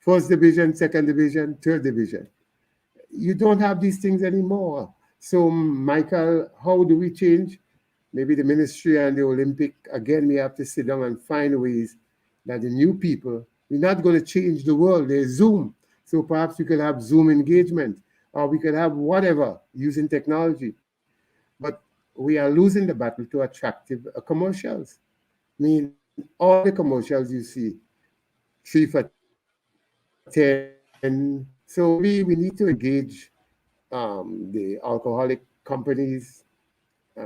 S6: 1st division, 2nd division, 3rd division. You don't have these things anymore. So, Michael, how do we change? Maybe the ministry and the Olympic, again, we have to sit down and find ways that the new people, we're not going to change the world. There's Zoom. So perhaps we could have Zoom engagement, or we could have whatever using technology. But we are losing the battle to attractive commercials. I mean, all the commercials you see, 3 for 10. So we need to engage the alcoholic companies.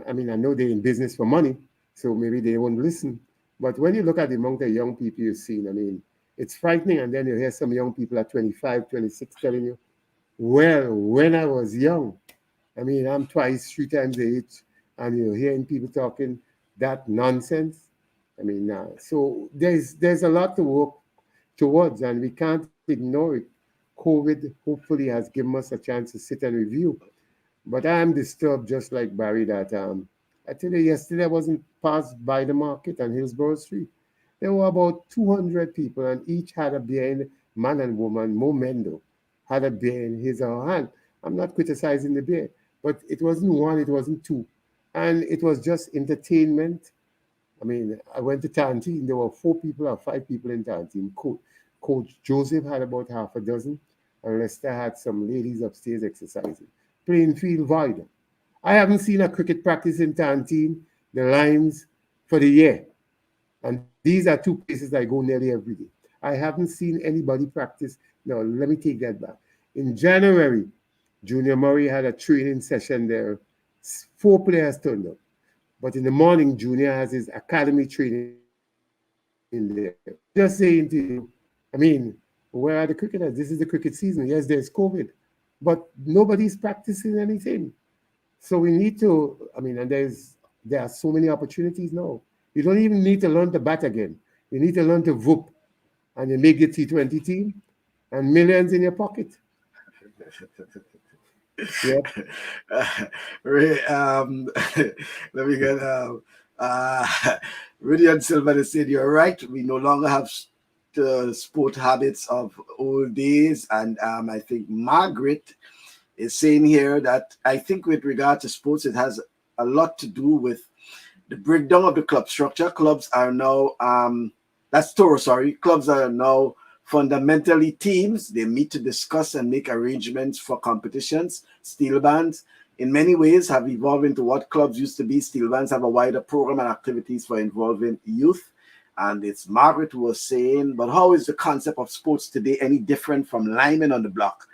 S6: I mean, I know they're in business for money, so maybe they won't listen. But when you look at the amount of young people you've seen, I mean, it's frightening. And then you hear some young people at 25, 26 telling you, well, when I was young, I mean, I'm twice, 3 times the age, and you're hearing people talking that nonsense. I mean, so there's a lot to work towards, and we can't ignore it. COVID hopefully has given us a chance to sit and review. But I am disturbed, just like Barry, that I tell you, yesterday I wasn't passed by the market on Hillsborough Street. There were about 200 people, and each had a beer in, man and woman, more men though, had a beer in his or her hand. I'm not criticizing the beer, but it wasn't one, it wasn't two. And it was just entertainment. I mean, I went to Tantine, there were 4 people or 5 people in Tantine. Coach Joseph had about half a dozen, and Lester had some ladies upstairs exercising. Playing field void. I haven't seen a cricket practice in Tantine, the Lions, for the year. And these are 2 places I go nearly every day. I haven't seen anybody practice. No, let me take that back. In January, Junior Murray had a training session there. 4 players turned up. But in the morning, Junior has his academy training there. Just saying to you, I mean, where are the cricketers? This is the cricket season. Yes, there's COVID, but nobody's practicing anything. So we need to, I mean, and there are so many opportunities now. You don't even need to learn to bat again. You need to learn to whoop, and you make the T20 team and millions in your pocket. Yep.
S1: Ray, let me get Rudy Silva said you're right. We no longer have the sport habits of old days, and I think Margaret is saying here that I think with regard to sports, it has a lot to do with the breakdown of the club structure. Clubs are now clubs are now fundamentally teams. They meet to discuss and make arrangements for competitions. Steel bands, in many ways, have evolved into what clubs used to be. Steel bands have a wider program and activities for involving youth. And it's Margaret who was saying, but how is the concept of sports today any different from linemen on the block?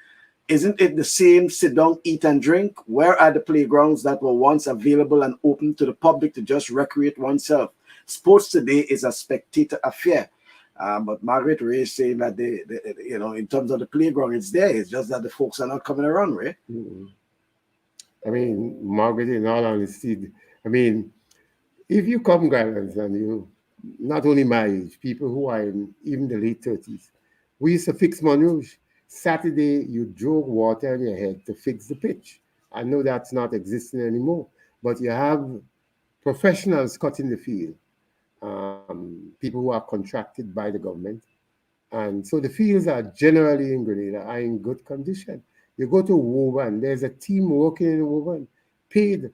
S1: Isn't it the same sit down, eat and drink? Where are the playgrounds that were once available and open to the public to just recreate oneself? Sports today is a spectator affair. But Margaret Ray is saying that they, in terms of the playground, it's there. It's just that the folks are not coming around, Ray.
S6: Mm-hmm. I mean, Margaret, in all honesty, I mean, if you come, guys, and you, not only my age, people who are in even the late 30s, we used to fix Monrouge. Saturday, you drove water on your head to fix the pitch. I know that's not existing anymore, but you have professionals cutting the field, people who are contracted by the government. And so the fields are generally in Grenada are in good condition. You go to Woburn, there's a team working in Woburn, paid.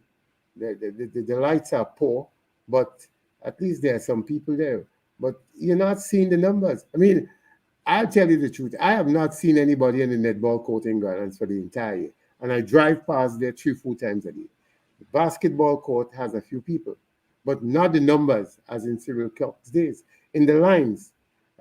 S6: The lights are poor, but at least there are some people there. But you're not seeing the numbers. I mean, I'll tell you the truth. I have not seen anybody in the netball court in Ghana for the entire year. And I drive past there 3-4 times a day. The basketball court has a few people, but not the numbers as in Cyril Clark's days. In the lines,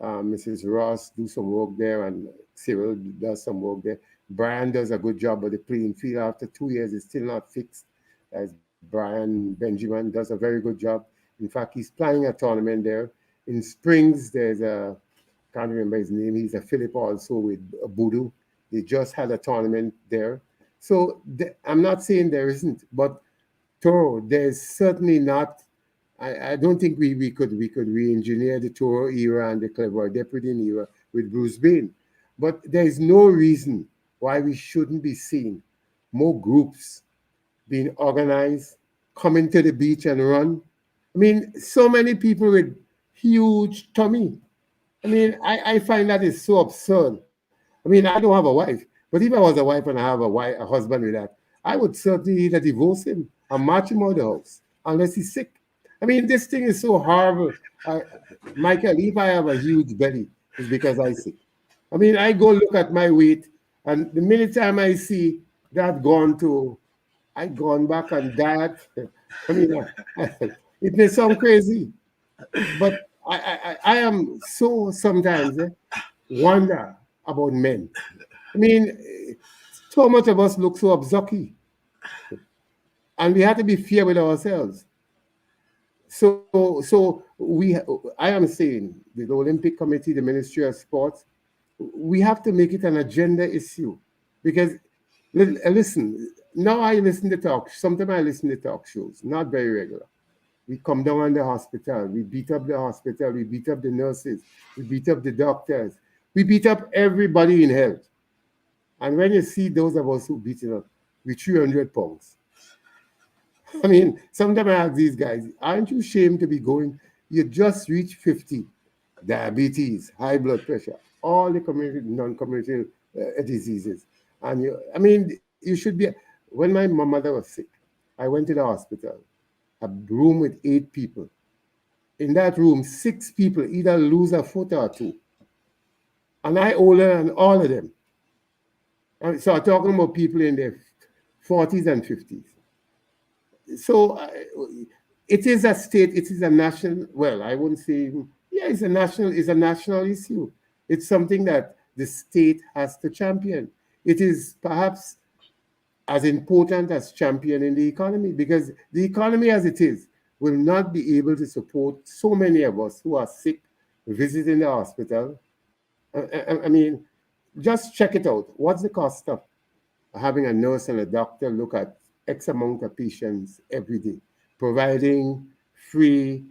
S6: Mrs. Ross do some work there, and Cyril does some work there. Brian does a good job, but the playing field after 2 years is still not fixed. As Brian Benjamin does a very good job. In fact, he's planning a tournament there. In Springs, there's a, can't remember his name, he's a Philip also with Boodoo. They just had a tournament there. So I'm not saying there isn't, but Toro, there's certainly not. I don't think we could re-engineer the Toro era and the Clever Deputy era with Bruce Bain. But there's no reason why we shouldn't be seeing more groups being organized, coming to the beach and run. I mean, so many people with huge tummy. I mean, I find that is so absurd. I mean, I don't have a wife, but if I was a wife and I have a husband with that, I would certainly either divorce him or march him out of the house, unless he's sick. I mean, this thing is so horrible. Michael, if I have a huge belly, it's because I'm sick. I mean, I go look at my weight, and the minute time I see that I gone back on diet. I mean, it may sound crazy, but I am so sometimes wonder about men. I mean, so much of us look so abzucky, and we have to be fair with ourselves. So I am saying the Olympic Committee, the Ministry of Sports, we have to make it an agenda issue, because Listen, now I listen to sometimes I listen to talk shows, not very regular. We come down on the hospital, we beat up the hospital, we beat up the nurses, we beat up the doctors, we beat up everybody in health. And when you see those of us who beat it up, we 300 pounds. I mean, sometimes I ask these guys, aren't you ashamed to be going? You just reached 50, diabetes, high blood pressure, all the community, non-communicable diseases. And I mean, you should be. When my mother was sick, I went to the hospital, a room with 8 people. In that room, 6 people either lose a foot or two. And I older than all of them. And so I'm talking about people in their 40s and 50s. So it is a state, it is a national, well, I wouldn't say, yeah, it's a national issue. It's something that the state has to champion. It is perhaps as important as championing the economy, because the economy as it is will not be able to support so many of us who are sick, visiting the hospital. I mean, just check it out. What's the cost of having a nurse and a doctor look at X amount of patients every day, providing free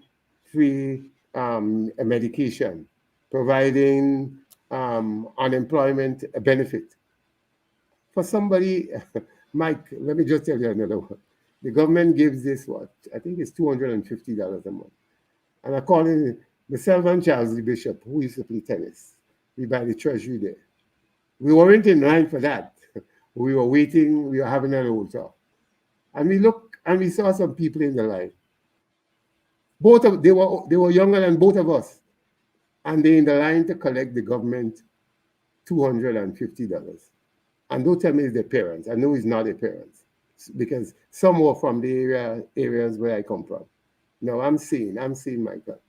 S6: medication, providing unemployment benefit for somebody? Mike, let me just tell you another one. The government gives this what? I think it's $250 a month. And according to myself and Charles the Bishop, who used to play tennis, we buy the treasury there. We weren't in line for that. We were waiting, we were having an old talk. And we looked and we saw some people in the line. They were younger than both of us. And they're in the line to collect the government $250. And don't tell me it's their parents. I know it's not their parents, because some were from the areas where I come from. No, I'm seeing, Michael.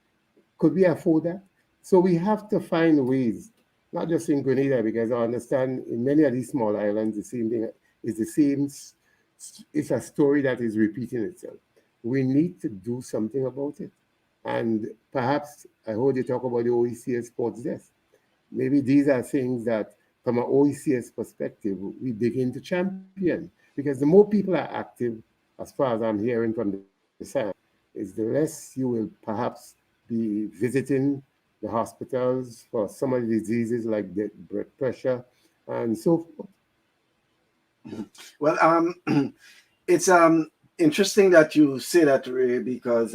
S6: Could we afford that? So we have to find ways, not just in Grenada, because I understand in many of these small islands, the same thing is the same. It's a story that is repeating itself. We need to do something about it. And perhaps I heard you talk about the OECS sports desk. Maybe these are things that, from an OECS perspective, we begin to champion. Because the more people are active, as far as I'm hearing from the science, is the less you will perhaps be visiting the hospitals for some of the diseases like blood pressure and so forth.
S1: Well, it's interesting that you say that, Ray, because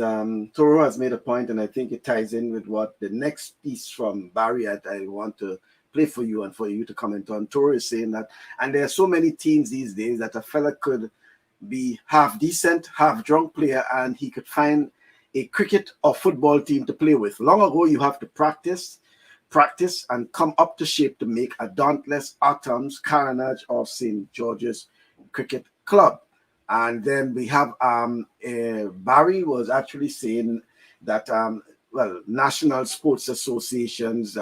S1: Toro has made a point, and I think it ties in with what the next piece from Barry that I want to play for you and for you to comment on. Toro is saying that, and there are so many teams these days that a fella could be half decent, half drunk player, and he could find a cricket or football team to play with. Long ago, you have to practice, and come up to shape to make a dauntless Atoms, Carnage, or St. George's Cricket Club. And then we have Barry was actually saying that, national sports associations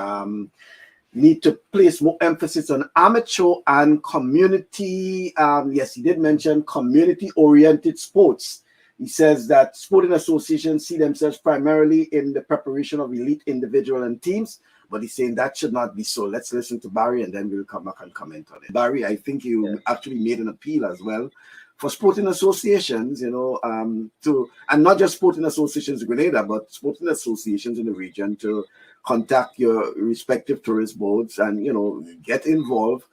S1: need to place more emphasis on amateur and community. Yes, he did mention community-oriented sports. He says that sporting associations see themselves primarily in the preparation of elite individual and teams, but he's saying that should not be so. Let's listen to Barry, and then we'll come back and comment on it. Barry, I think you actually made an appeal as well for sporting associations, to, and not just sporting associations in Grenada, but sporting associations in the region to contact your respective tourist boards and, get involved,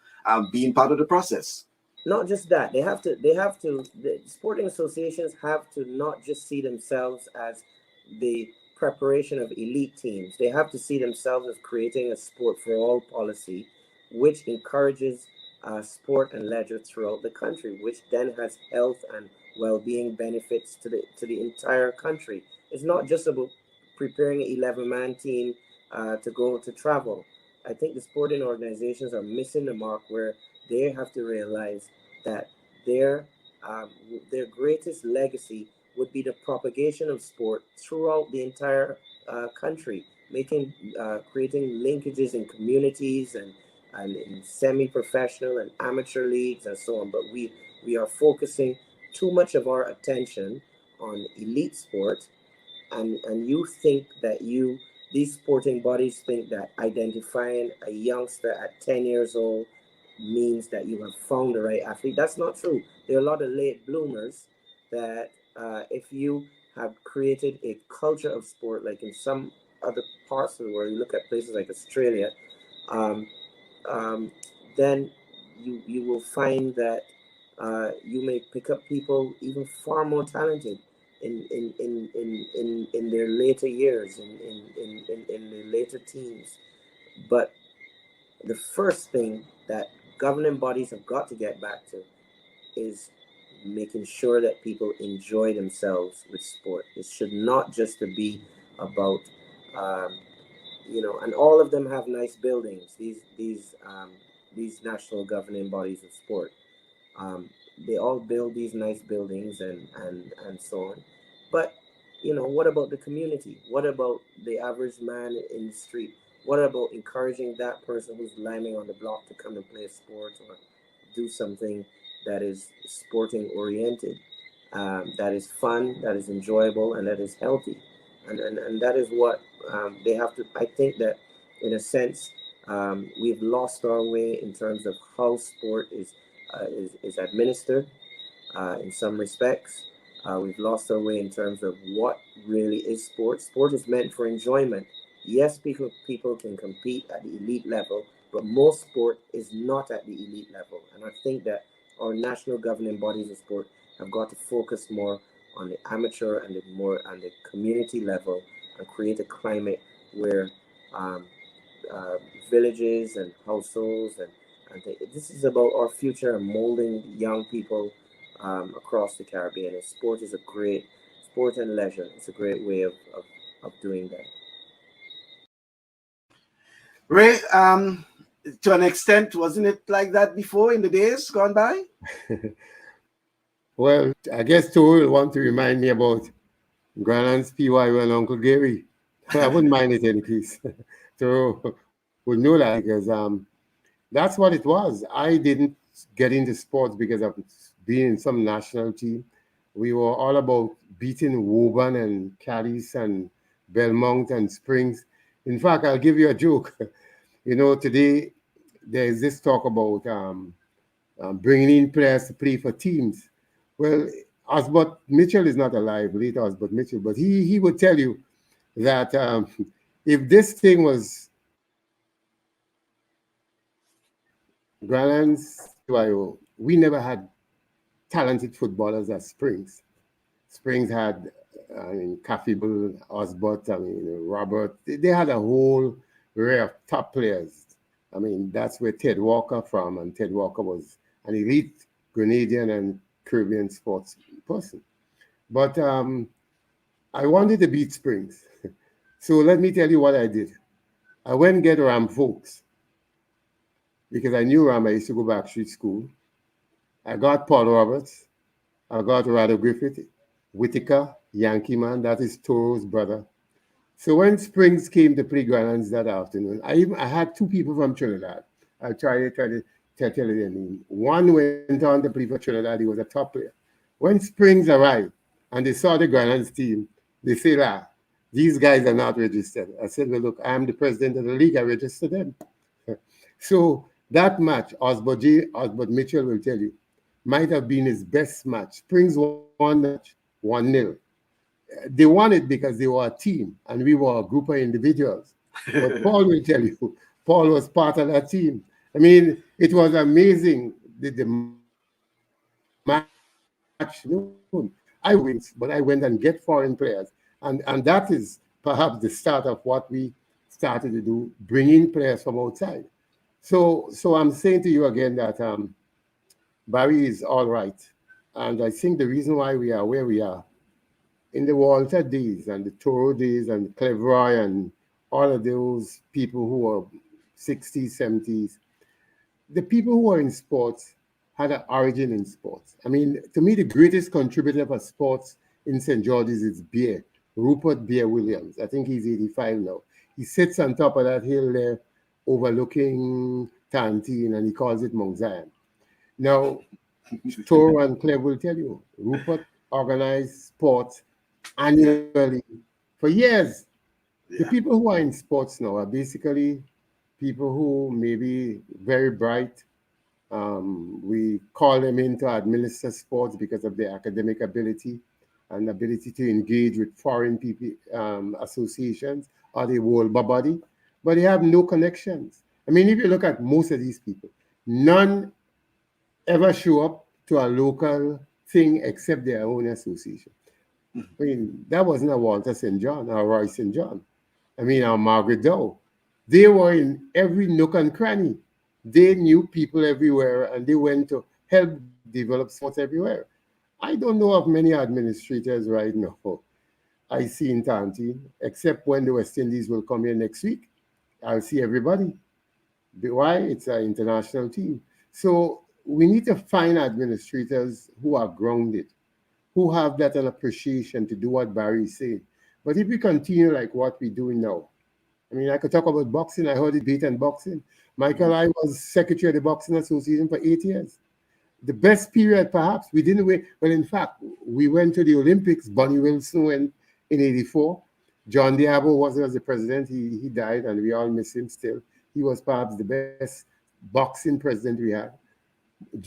S1: being part of the process.
S7: Not just that, the sporting associations have to not just see themselves as the preparation of elite teams. They have to see themselves as creating a sport for all policy, which encourages sport and leisure throughout the country, which then has health and well-being benefits to the entire country. It's not just about preparing an 11-man team to go to travel. I think the sporting organizations are missing the mark, where they have to realize that their greatest legacy would be the propagation of sport throughout the entire country, creating linkages in communities and in semi-professional and amateur leagues and so on. But we are focusing too much of our attention on elite sport, and you think that these sporting bodies think that identifying a youngster at 10 years old means that you have found the right athlete. That's not true. There are a lot of late bloomers that if you have created a culture of sport, like in some other parts of the world, you look at places like Australia, um, um, then you will find that you may pick up people even far more talented in their later years, in their later teens. But the first thing that governing bodies have got to get back to is making sure that people enjoy themselves with sport. It should not just be about um, and all of them have nice buildings. These national governing bodies of sport, um, they all build these nice buildings and so on. But what about the community? What about the average man in the street? What about encouraging that person who's lining on the block to come and play a sport or do something that is sporting oriented, that is fun, that is enjoyable, and that is healthy? And that is what they have to. I think that, in a sense, we've lost our way in terms of how sport is administered in some respects. We've lost our way in terms of what really is sport. Sport is meant for enjoyment. Yes, people can compete at the elite level, but most sport is not at the elite level. And I think that our national governing bodies of sport have got to focus more on the amateur and the community level, and create a climate where um, uh, villages and households this is about our future and molding young people across the Caribbean. And sport is a great sport and leisure. It's a great way of doing that.
S1: Ray, to an extent, wasn't it like that before in the days gone by?
S6: Well, I guess Tor will want to remind me about Grand's PY and Uncle Gary. I wouldn't mind it in case. So would know that because that's what it was. I didn't get into sports because of being in some national team. We were all about beating Woburn and Cadiz and Belmont and Springs. In fact, I'll give you a joke. Today there's this talk about bringing in players to play for teams. Well, Osbert Mitchell is not alive, late Osbert Mitchell, but he would tell you that if this thing was Granland's PYO, we never had talented footballers at Springs. Springs had, Caffable, Osbert, Robert. They had a whole array of top players. That's where Ted Walker from, and Ted Walker was an elite Grenadian and Caribbean sports person. But I wanted to beat Springs. So let me tell you what I did. I went and get Ram folks because I knew Ram. I used to go back street school. I got Paul Roberts. I got Rado Griffith, Whitaker, Yankee Man. That is Toro's brother. So when Springs came to play Grandlands that afternoon, I had two people from Trinidad. I'll try to tell you their name. One went on to play for Trinidad. He was a top player. When Springs arrived and they saw the Grandlands team, they said, these guys are not registered. I said, well, look, I'm the president of the league. I registered them. So that match, Osbert Mitchell will tell you, might have been his best match. Springs won the match 1-0. They won it because they were a team and we were a group of individuals. But Paul will tell you, Paul was part of that team. It was amazing. The match, I win, but I went and get foreign players. And that is perhaps the start of what we started to do, bring in players from outside. So I'm saying to you again that Barry is all right. And I think the reason why we are where we are, in the Walter days and the Toro days and Cleveroy and all of those people who were 60s, 70s, the people who were in sports had an origin in sports. To me, the greatest contributor for sports in St. George's is Beer, Rupert Beer Williams. I think he's 85 now. He sits on top of that hill there overlooking Tantine, and he calls it Mount Zion. Now, Toro and Cleve will tell you, Rupert organized sports annually for years. Yeah. The people who are in sports now are basically people who may be very bright, We call them in to administer sports because of their academic ability and ability to engage with foreign people, associations or the world body, but they have no connections. I mean, if you look at most of these people, none ever show up to a local thing except their own association. I mean, that wasn't a Walter St. John or Roy St. John. I mean, or Margaret Dow. They were in every nook and cranny. They knew people everywhere and they went to help develop sports everywhere. I don't know of many administrators right now I see in Tanti, except when the West Indies will come here next week. I'll see everybody. Why? It's an international team. So we need to find administrators who are grounded, who have that an appreciation to do what Barry is saying. But if we continue like what we're doing now, I mean, I could talk about boxing. I heard it beat and boxing. Michael, I was secretary of the Boxing Association for 8 years. The best period, perhaps, we didn't wait. Well, in fact, we went to the Olympics. Bonnie Wilson went in 84. John Diabo was the president. He died, and we all miss him still. He was perhaps the best boxing president we had.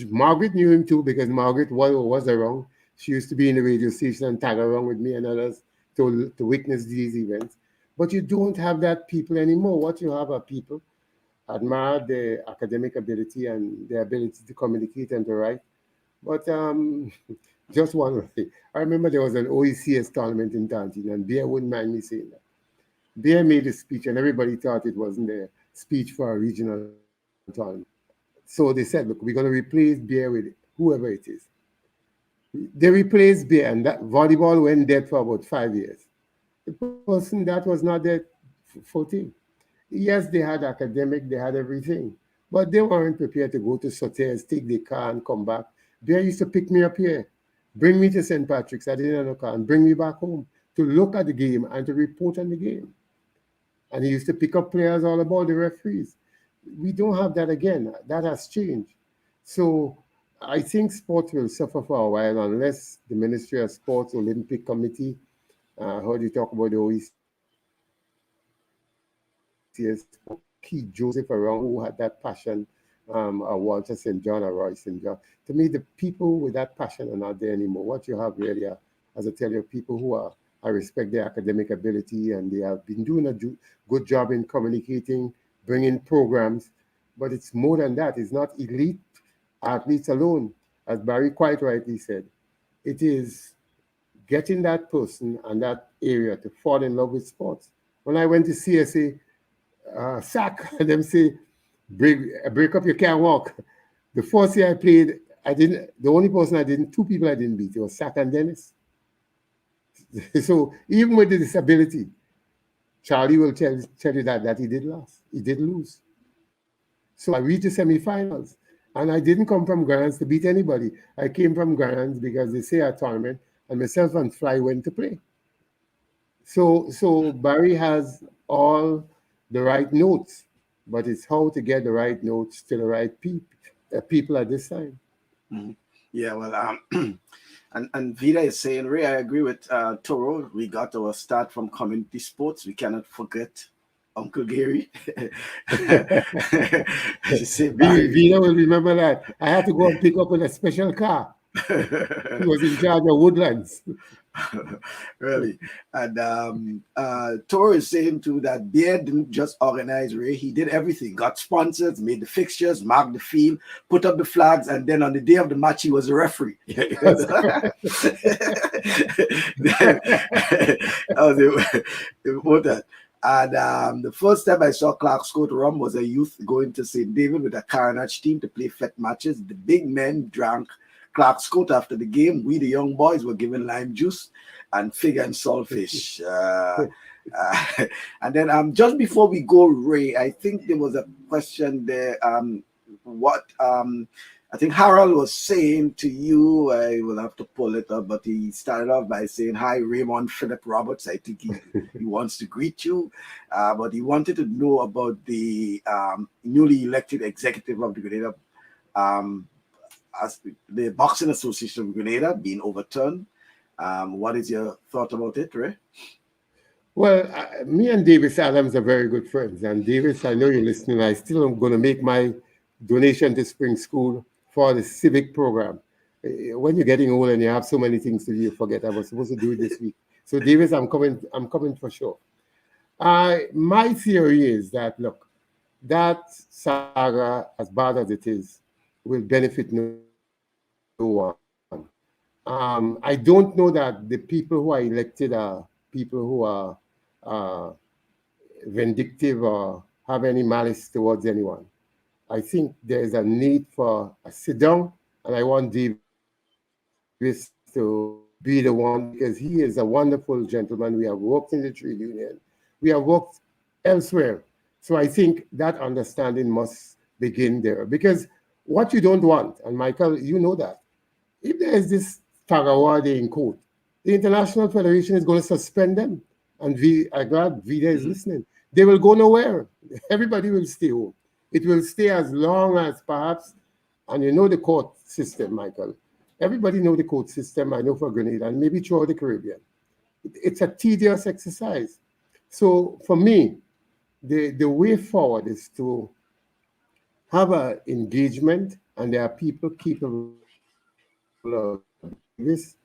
S6: Margaret knew him too because Margaret was around. She used to be in the radio station and tag around with me and others to witness these events. But you don't have that people anymore. What you have are people admire their academic ability and their ability to communicate and to write. But just one thing. I remember there was an OECS tournament in Tantin, and Bear wouldn't mind me saying that. Bear made a speech, and everybody thought it wasn't a speech for a regional tournament. So they said, look, we're going to replace Bear with whoever it is. They replaced Bear, and that volleyball went dead for about 5 years. The person that was not there for thing. Yes, they had academic, they had everything, but they weren't prepared to go to Soteres, take the car and come back. Bear used to pick me up here, bring me to St. Patrick's, I didn't have a car, and bring me back home to look at the game and to report on the game. And he used to pick up players all about the referees. We don't have that again. That has changed. So I think sports will suffer for a while unless the Ministry of Sports, Olympic Committee, heard you talk about the OECS, Keith Joseph around who had that passion, or Walter St. John or Roy St. John. To me, the people with that passion are not there anymore. What you have really are, as I tell you, people who are, I respect their academic ability and they have been doing a good job in communicating, bringing programs, but it's more than that. It's not elite athletes alone, as Barry quite rightly said. It is getting that person and that area to fall in love with sports. When I went to CSA, SAC, them say, break up, you can't walk. The first year I played, the only person two people I didn't beat, it was SAC and Dennis. So even with the disability, Charlie will tell you that he did lose. So I reached the semifinals, and I didn't come from Grants to beat anybody. I came from Grants because they say a tournament, and myself and Fly went to play. So Barry has all the right notes, but it's how to get the right notes to the right people at this time.
S1: Mm-hmm. Yeah, well, and Vida is saying, Ray, I agree with Toro. We got our start from community sports. We cannot forget Uncle Gary.
S6: Vida will remember that. I had to go and pick up in a special car. He was in charge of Woodlands.
S1: Really. And Toro is saying too that Bear didn't just organize Ray, he did everything. Got sponsors, made the fixtures, marked the field, put up the flags, and then on the day of the match he was a referee. That was important. And the first time I saw Clark Scott Rum was a youth going to St. David with a Carnage team to play fet matches. The big men drank Clark Scott after the game. We, the young boys, were given lime juice and fig and saltfish. And then just before we go, Ray, I think there was a question there. I think Harold was saying to you, I will have to pull it up, but he started off by saying, hi, Raymond Philip Roberts. I think he wants to greet you, but he wanted to know about the newly elected executive of the Grenada, as the Boxing Association of Grenada being overturned. What is your thought about it, Ray?
S6: Well, me and Davis Adams are very good friends. And Davis, I know you're listening. I still am going to make my donation to Spring School for the civic program. When you're getting old and you have so many things to do, you forget I was supposed to do it this week. So Davis, I'm coming for sure. My theory is that, look, that saga, as bad as it is, will benefit no one. I don't know that the people who are elected are people who are vindictive or have any malice towards anyone. I think there is a need for a sit down, and I want Davis to be the one because he is a wonderful gentleman. We have worked in the trade union, we have worked elsewhere. So I think that understanding must begin there because what you don't want, and Michael, you know that, if there is this Tagawade in court, the International Federation is going to suspend them. And I'm glad Vida is listening. They will go nowhere. Everybody will stay home. It will stay as long as perhaps, and you know the court system, Michael. Everybody know the court system, I know for Grenada, and maybe throughout the Caribbean. It's a tedious exercise. So for me, the way forward is to have an engagement, and there are people capable of this.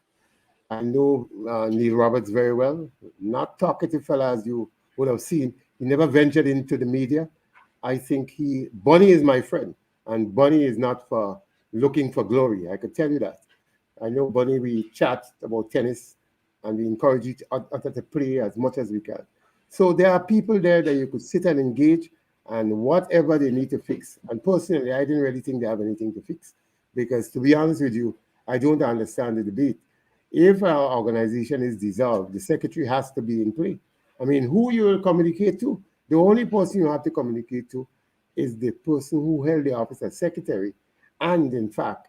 S6: I know Neil Roberts very well, not talkative fella as you would have seen. He never ventured into the media. I think Bonnie is my friend, and Bonnie is not for looking for glory. I could tell you that. I know Bonnie, we chat about tennis, and we encourage each other to play as much as we can. So there are people there that you could sit and engage, and whatever they need to fix. And personally, I didn't really think they have anything to fix, because to be honest with you, I don't understand the debate. If our organization is dissolved, the secretary has to be in play. I mean, who you will communicate to? The only person you have to communicate to is the person who held the office as secretary, and in fact,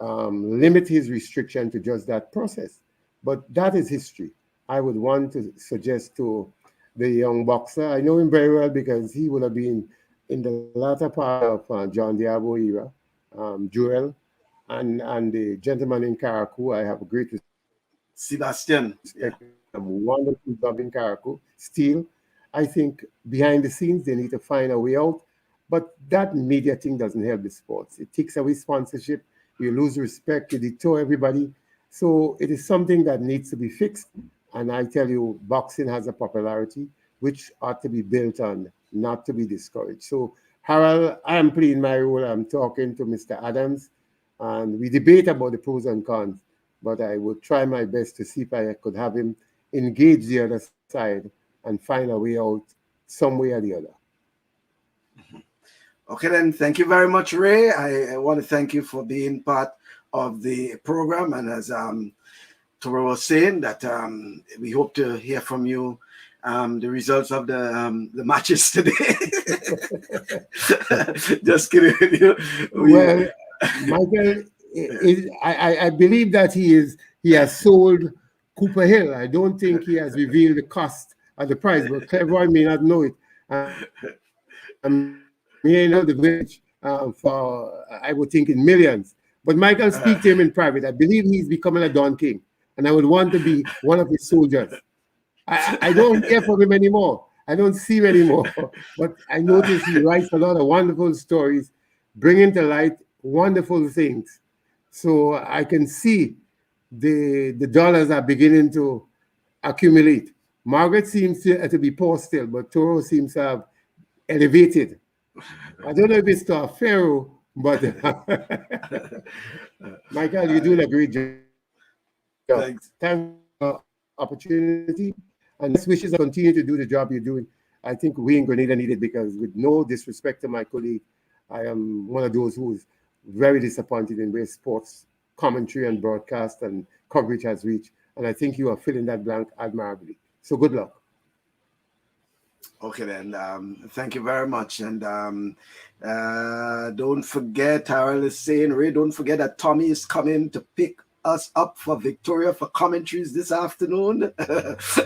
S6: limit his restriction to just that process. But that is history. I would want to suggest to the young boxer, I know him very well because he would have been in the latter part of John Diabo era, Joel, and the gentleman in Caracou, I have a great
S1: Sebastian.
S6: respect. A wonderful job in Caracou. Still, I think behind the scenes, they need to find a way out. But that media thing doesn't help the sports. It takes away sponsorship. You lose respect. You detour everybody. So it is something that needs to be fixed. And I tell you, boxing has a popularity which ought to be built on, not to be discouraged. So, Harold, I am playing my role. I'm talking to Mr. Adams, and we debate about the pros and cons. But I would try my best to see if I could have him engage the other side and find a way out some way or the other.
S1: Okay, then. Thank you very much, Ray. I want to thank you for being part of the program. And as Toro was saying, that we hope to hear from you the results of the matches today. Just kidding.
S6: Well, Michael, I believe that he has sold Cooper Hill. I don't think he has revealed the cost of the price, but Cleveroy may not know it. May know the village for, I would think, in millions. But Michael, speak to him in private. I believe he's becoming a Don King, and I would want to be one of his soldiers. I don't hear from him anymore. I don't see him anymore. But I notice he writes a lot of wonderful stories, bringing to light wonderful things. So I can see the dollars are beginning to accumulate. Margaret seems to be poor still, but Toro seems to have elevated. I don't know if it's to a pharaoh, but Michael, you're doing a great job.
S1: Thanks.
S6: Thanks for the opportunity, and best wishes to continue to do the job you're doing. I think we in Grenada need it, because with no disrespect to my colleague, I am one of those who is very disappointed in where sports commentary and broadcast and coverage has reached. And I think you are filling that blank admirably. So good luck.
S1: Okay, then. Thank you very much. And don't forget, Harold is saying, Ray, don't forget that Tommy is coming to pick us up for Victoria for commentaries this afternoon. That's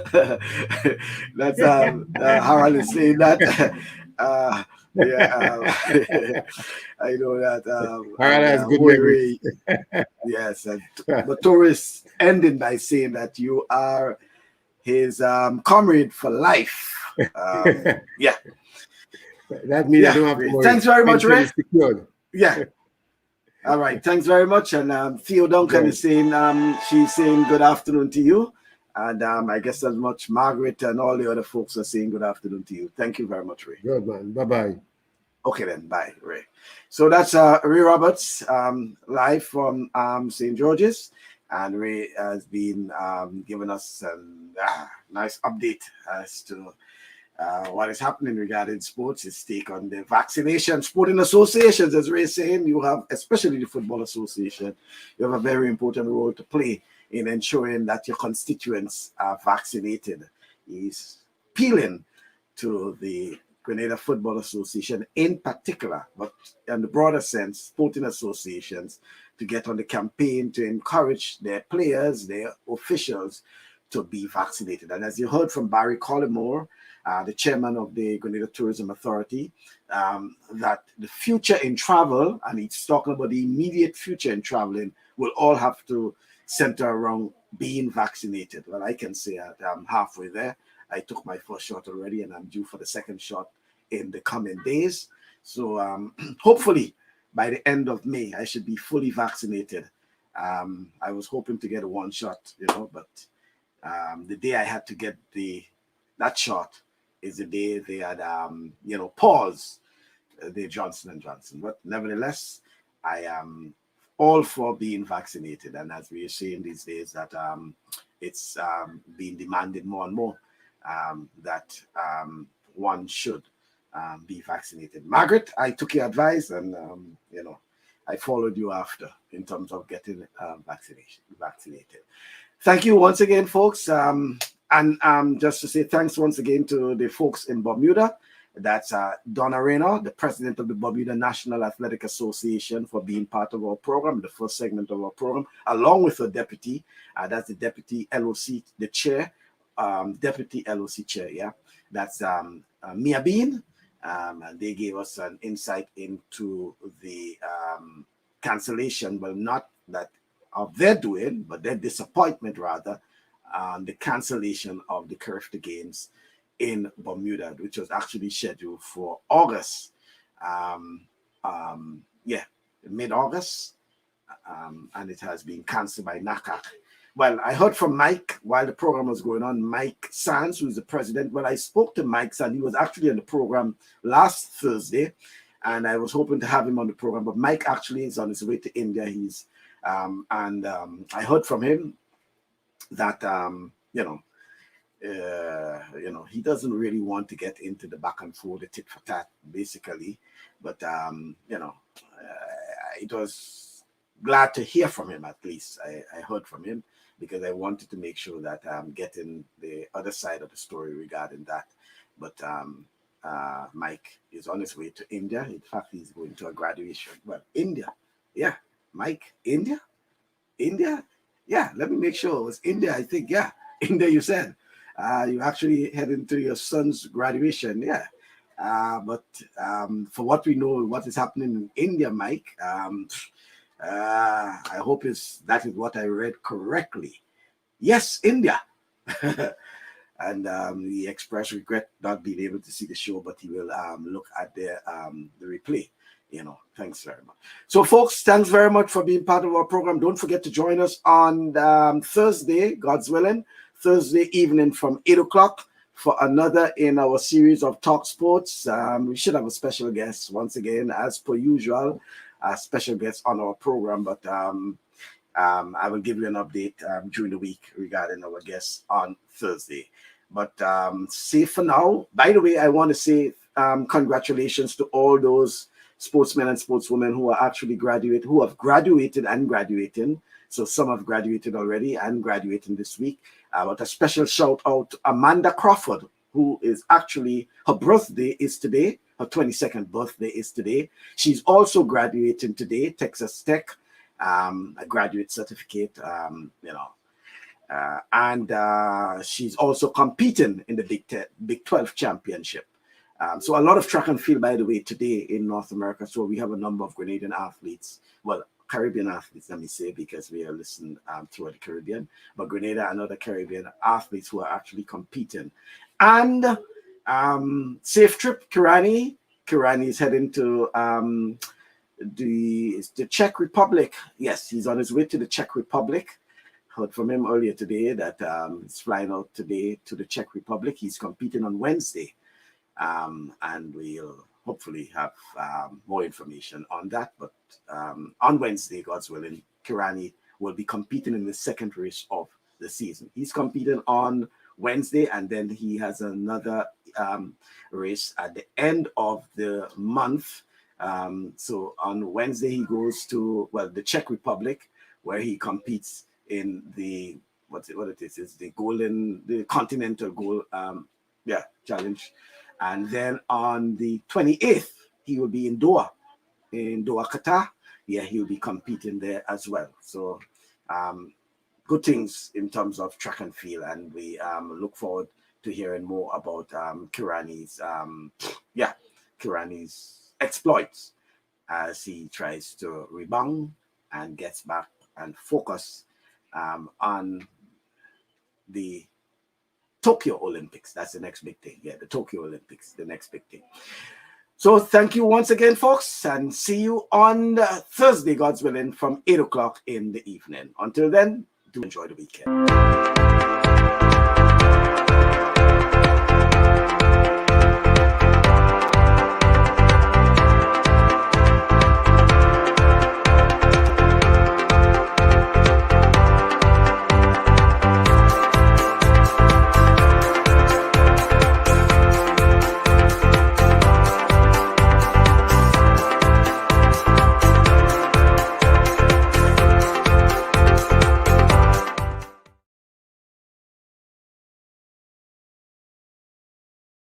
S1: Harold is saying that. I know that.
S6: Harold has good memory.
S1: Yes, but Torres ended by saying that you are his comrade for life. Yeah.
S6: That means I
S1: Yeah,
S6: don't have to
S1: Ray.
S6: worry.
S1: Thanks very much,
S6: Pension
S1: Ray.
S6: is secured.
S1: Yeah. All right. Thanks very much. And Theo Duncan
S6: Yes.
S1: is saying she's saying good afternoon to you. And I guess as much Margaret and all the other folks are saying good afternoon to you. Thank you very much, Ray.
S6: Good, man. Bye-bye.
S1: Okay then, bye, Ray. So that's Ray Roberts live from St. George's, and Ray has been giving us a nice update as to what is happening regarding sports, his take on the vaccination. Sporting associations, as Ray is saying, you have, especially the Football Association, you have a very important role to play in ensuring that your constituents are vaccinated. He's appealing to the Grenada Football Association in particular, but in the broader sense, sporting associations, to get on the campaign to encourage their players, their officials to be vaccinated. And as you heard from Barry Collymore, the chairman of the Grenada Tourism Authority, that the future in travel, and he's talking about the immediate future in traveling, will all have to center around being vaccinated. Well, I can say I'm halfway there. I took my first shot already, and I'm due for the second shot in the coming days. So hopefully by the end of May, I should be fully vaccinated. I was hoping to get a one shot, but the day I had to get that shot is the day they had, paused the Johnson & Johnson. But nevertheless, I am all for being vaccinated. And as we are seeing these days that it's being demanded more and more that one should be vaccinated. Margaret, I took your advice and, I followed you after in terms of getting vaccinated. Thank you once again, folks. And just to say thanks once again to the folks in Bermuda. That's Donna Raynor, the president of the Bermuda National Athletic Association, for being part of our program, the first segment of our program, along with her deputy. That's the deputy LOC, the chair, deputy LOC chair, yeah. That's Mia Bean. And they gave us an insight into the cancellation, well, not that of their doing, but their disappointment rather, the cancellation of the CARIFTA Games in Bermuda, which was actually scheduled for August. Mid-August, and it has been cancelled by NACAC. Well, I heard from Mike while the program was going on, Mike Sands, who is the president. Well, I spoke to Mike Sands. He was actually on the program last Thursday, and I was hoping to have him on the program, but Mike actually is on his way to India. He's I heard from him that he doesn't really want to get into the back and forth, the tit for tat, basically. But it was glad to hear from him. At least I heard from him, because I wanted to make sure that I'm getting the other side of the story regarding that. But Mike is on his way to India. In fact, he's going to a graduation. Well, India. Yeah, Mike, India? Yeah, let me make sure it was India. I think, yeah, India, you said. You actually heading to your son's graduation, yeah. But for what we know, what is happening in India, Mike, I hope that is what I read correctly. Yes, India. And he expressed regret not being able to see the show, but he will look at the replay. Thanks very much. So, folks, thanks very much for being part of our program. Don't forget to join us on Thursday, God's willing, Thursday evening from 8 o'clock for another in our series of Talk Sports. We should have a special guest once again, as per usual, a special guest on our program. But I will give you an update during the week regarding our guests on Thursday. But say for now, by the way, I want to say congratulations to all those sportsmen and sportswomen who are actually who have graduated and graduating. So some have graduated already and graduating this week. But a special shout out to Amanda Crawford, who is actually, her birthday is today. Her 22nd birthday is today. She's also graduating today, Texas Tech, a graduate certificate, and she's also competing in the Big 12 championship. So a lot of track and field, by the way, today in North America. So we have a number of Grenadian athletes, well, Caribbean athletes, let me say, because we are listening throughout the Caribbean, but Grenada and other Caribbean athletes who are actually competing. And safe trip, Kirani. Kirani is heading to the Czech Republic. Yes, he's on his way to the Czech Republic. Heard from him earlier today that he's flying out today to the Czech Republic. He's competing on Wednesday, and we'll hopefully have more information on that. But on Wednesday, God's willing, Kirani will be competing in the second race of the season. He's competing on Wednesday, and then he has another race at the end of the month. So on Wednesday, he goes to the Czech Republic, where he competes in the the Continental Goal Challenge, and then on the 28th he will be in Doha, Qatar. Yeah, he'll be competing there as well. So good things in terms of track and field, and we look forward to hearing more about Kirani's exploits as he tries to rebound and gets back and focus on the Tokyo Olympics. That's the next big thing. Yeah, the Tokyo Olympics, the next big thing. So thank you once again, folks, and see you on Thursday, God's willing, from 8 o'clock in the evening. Until then, do enjoy the weekend.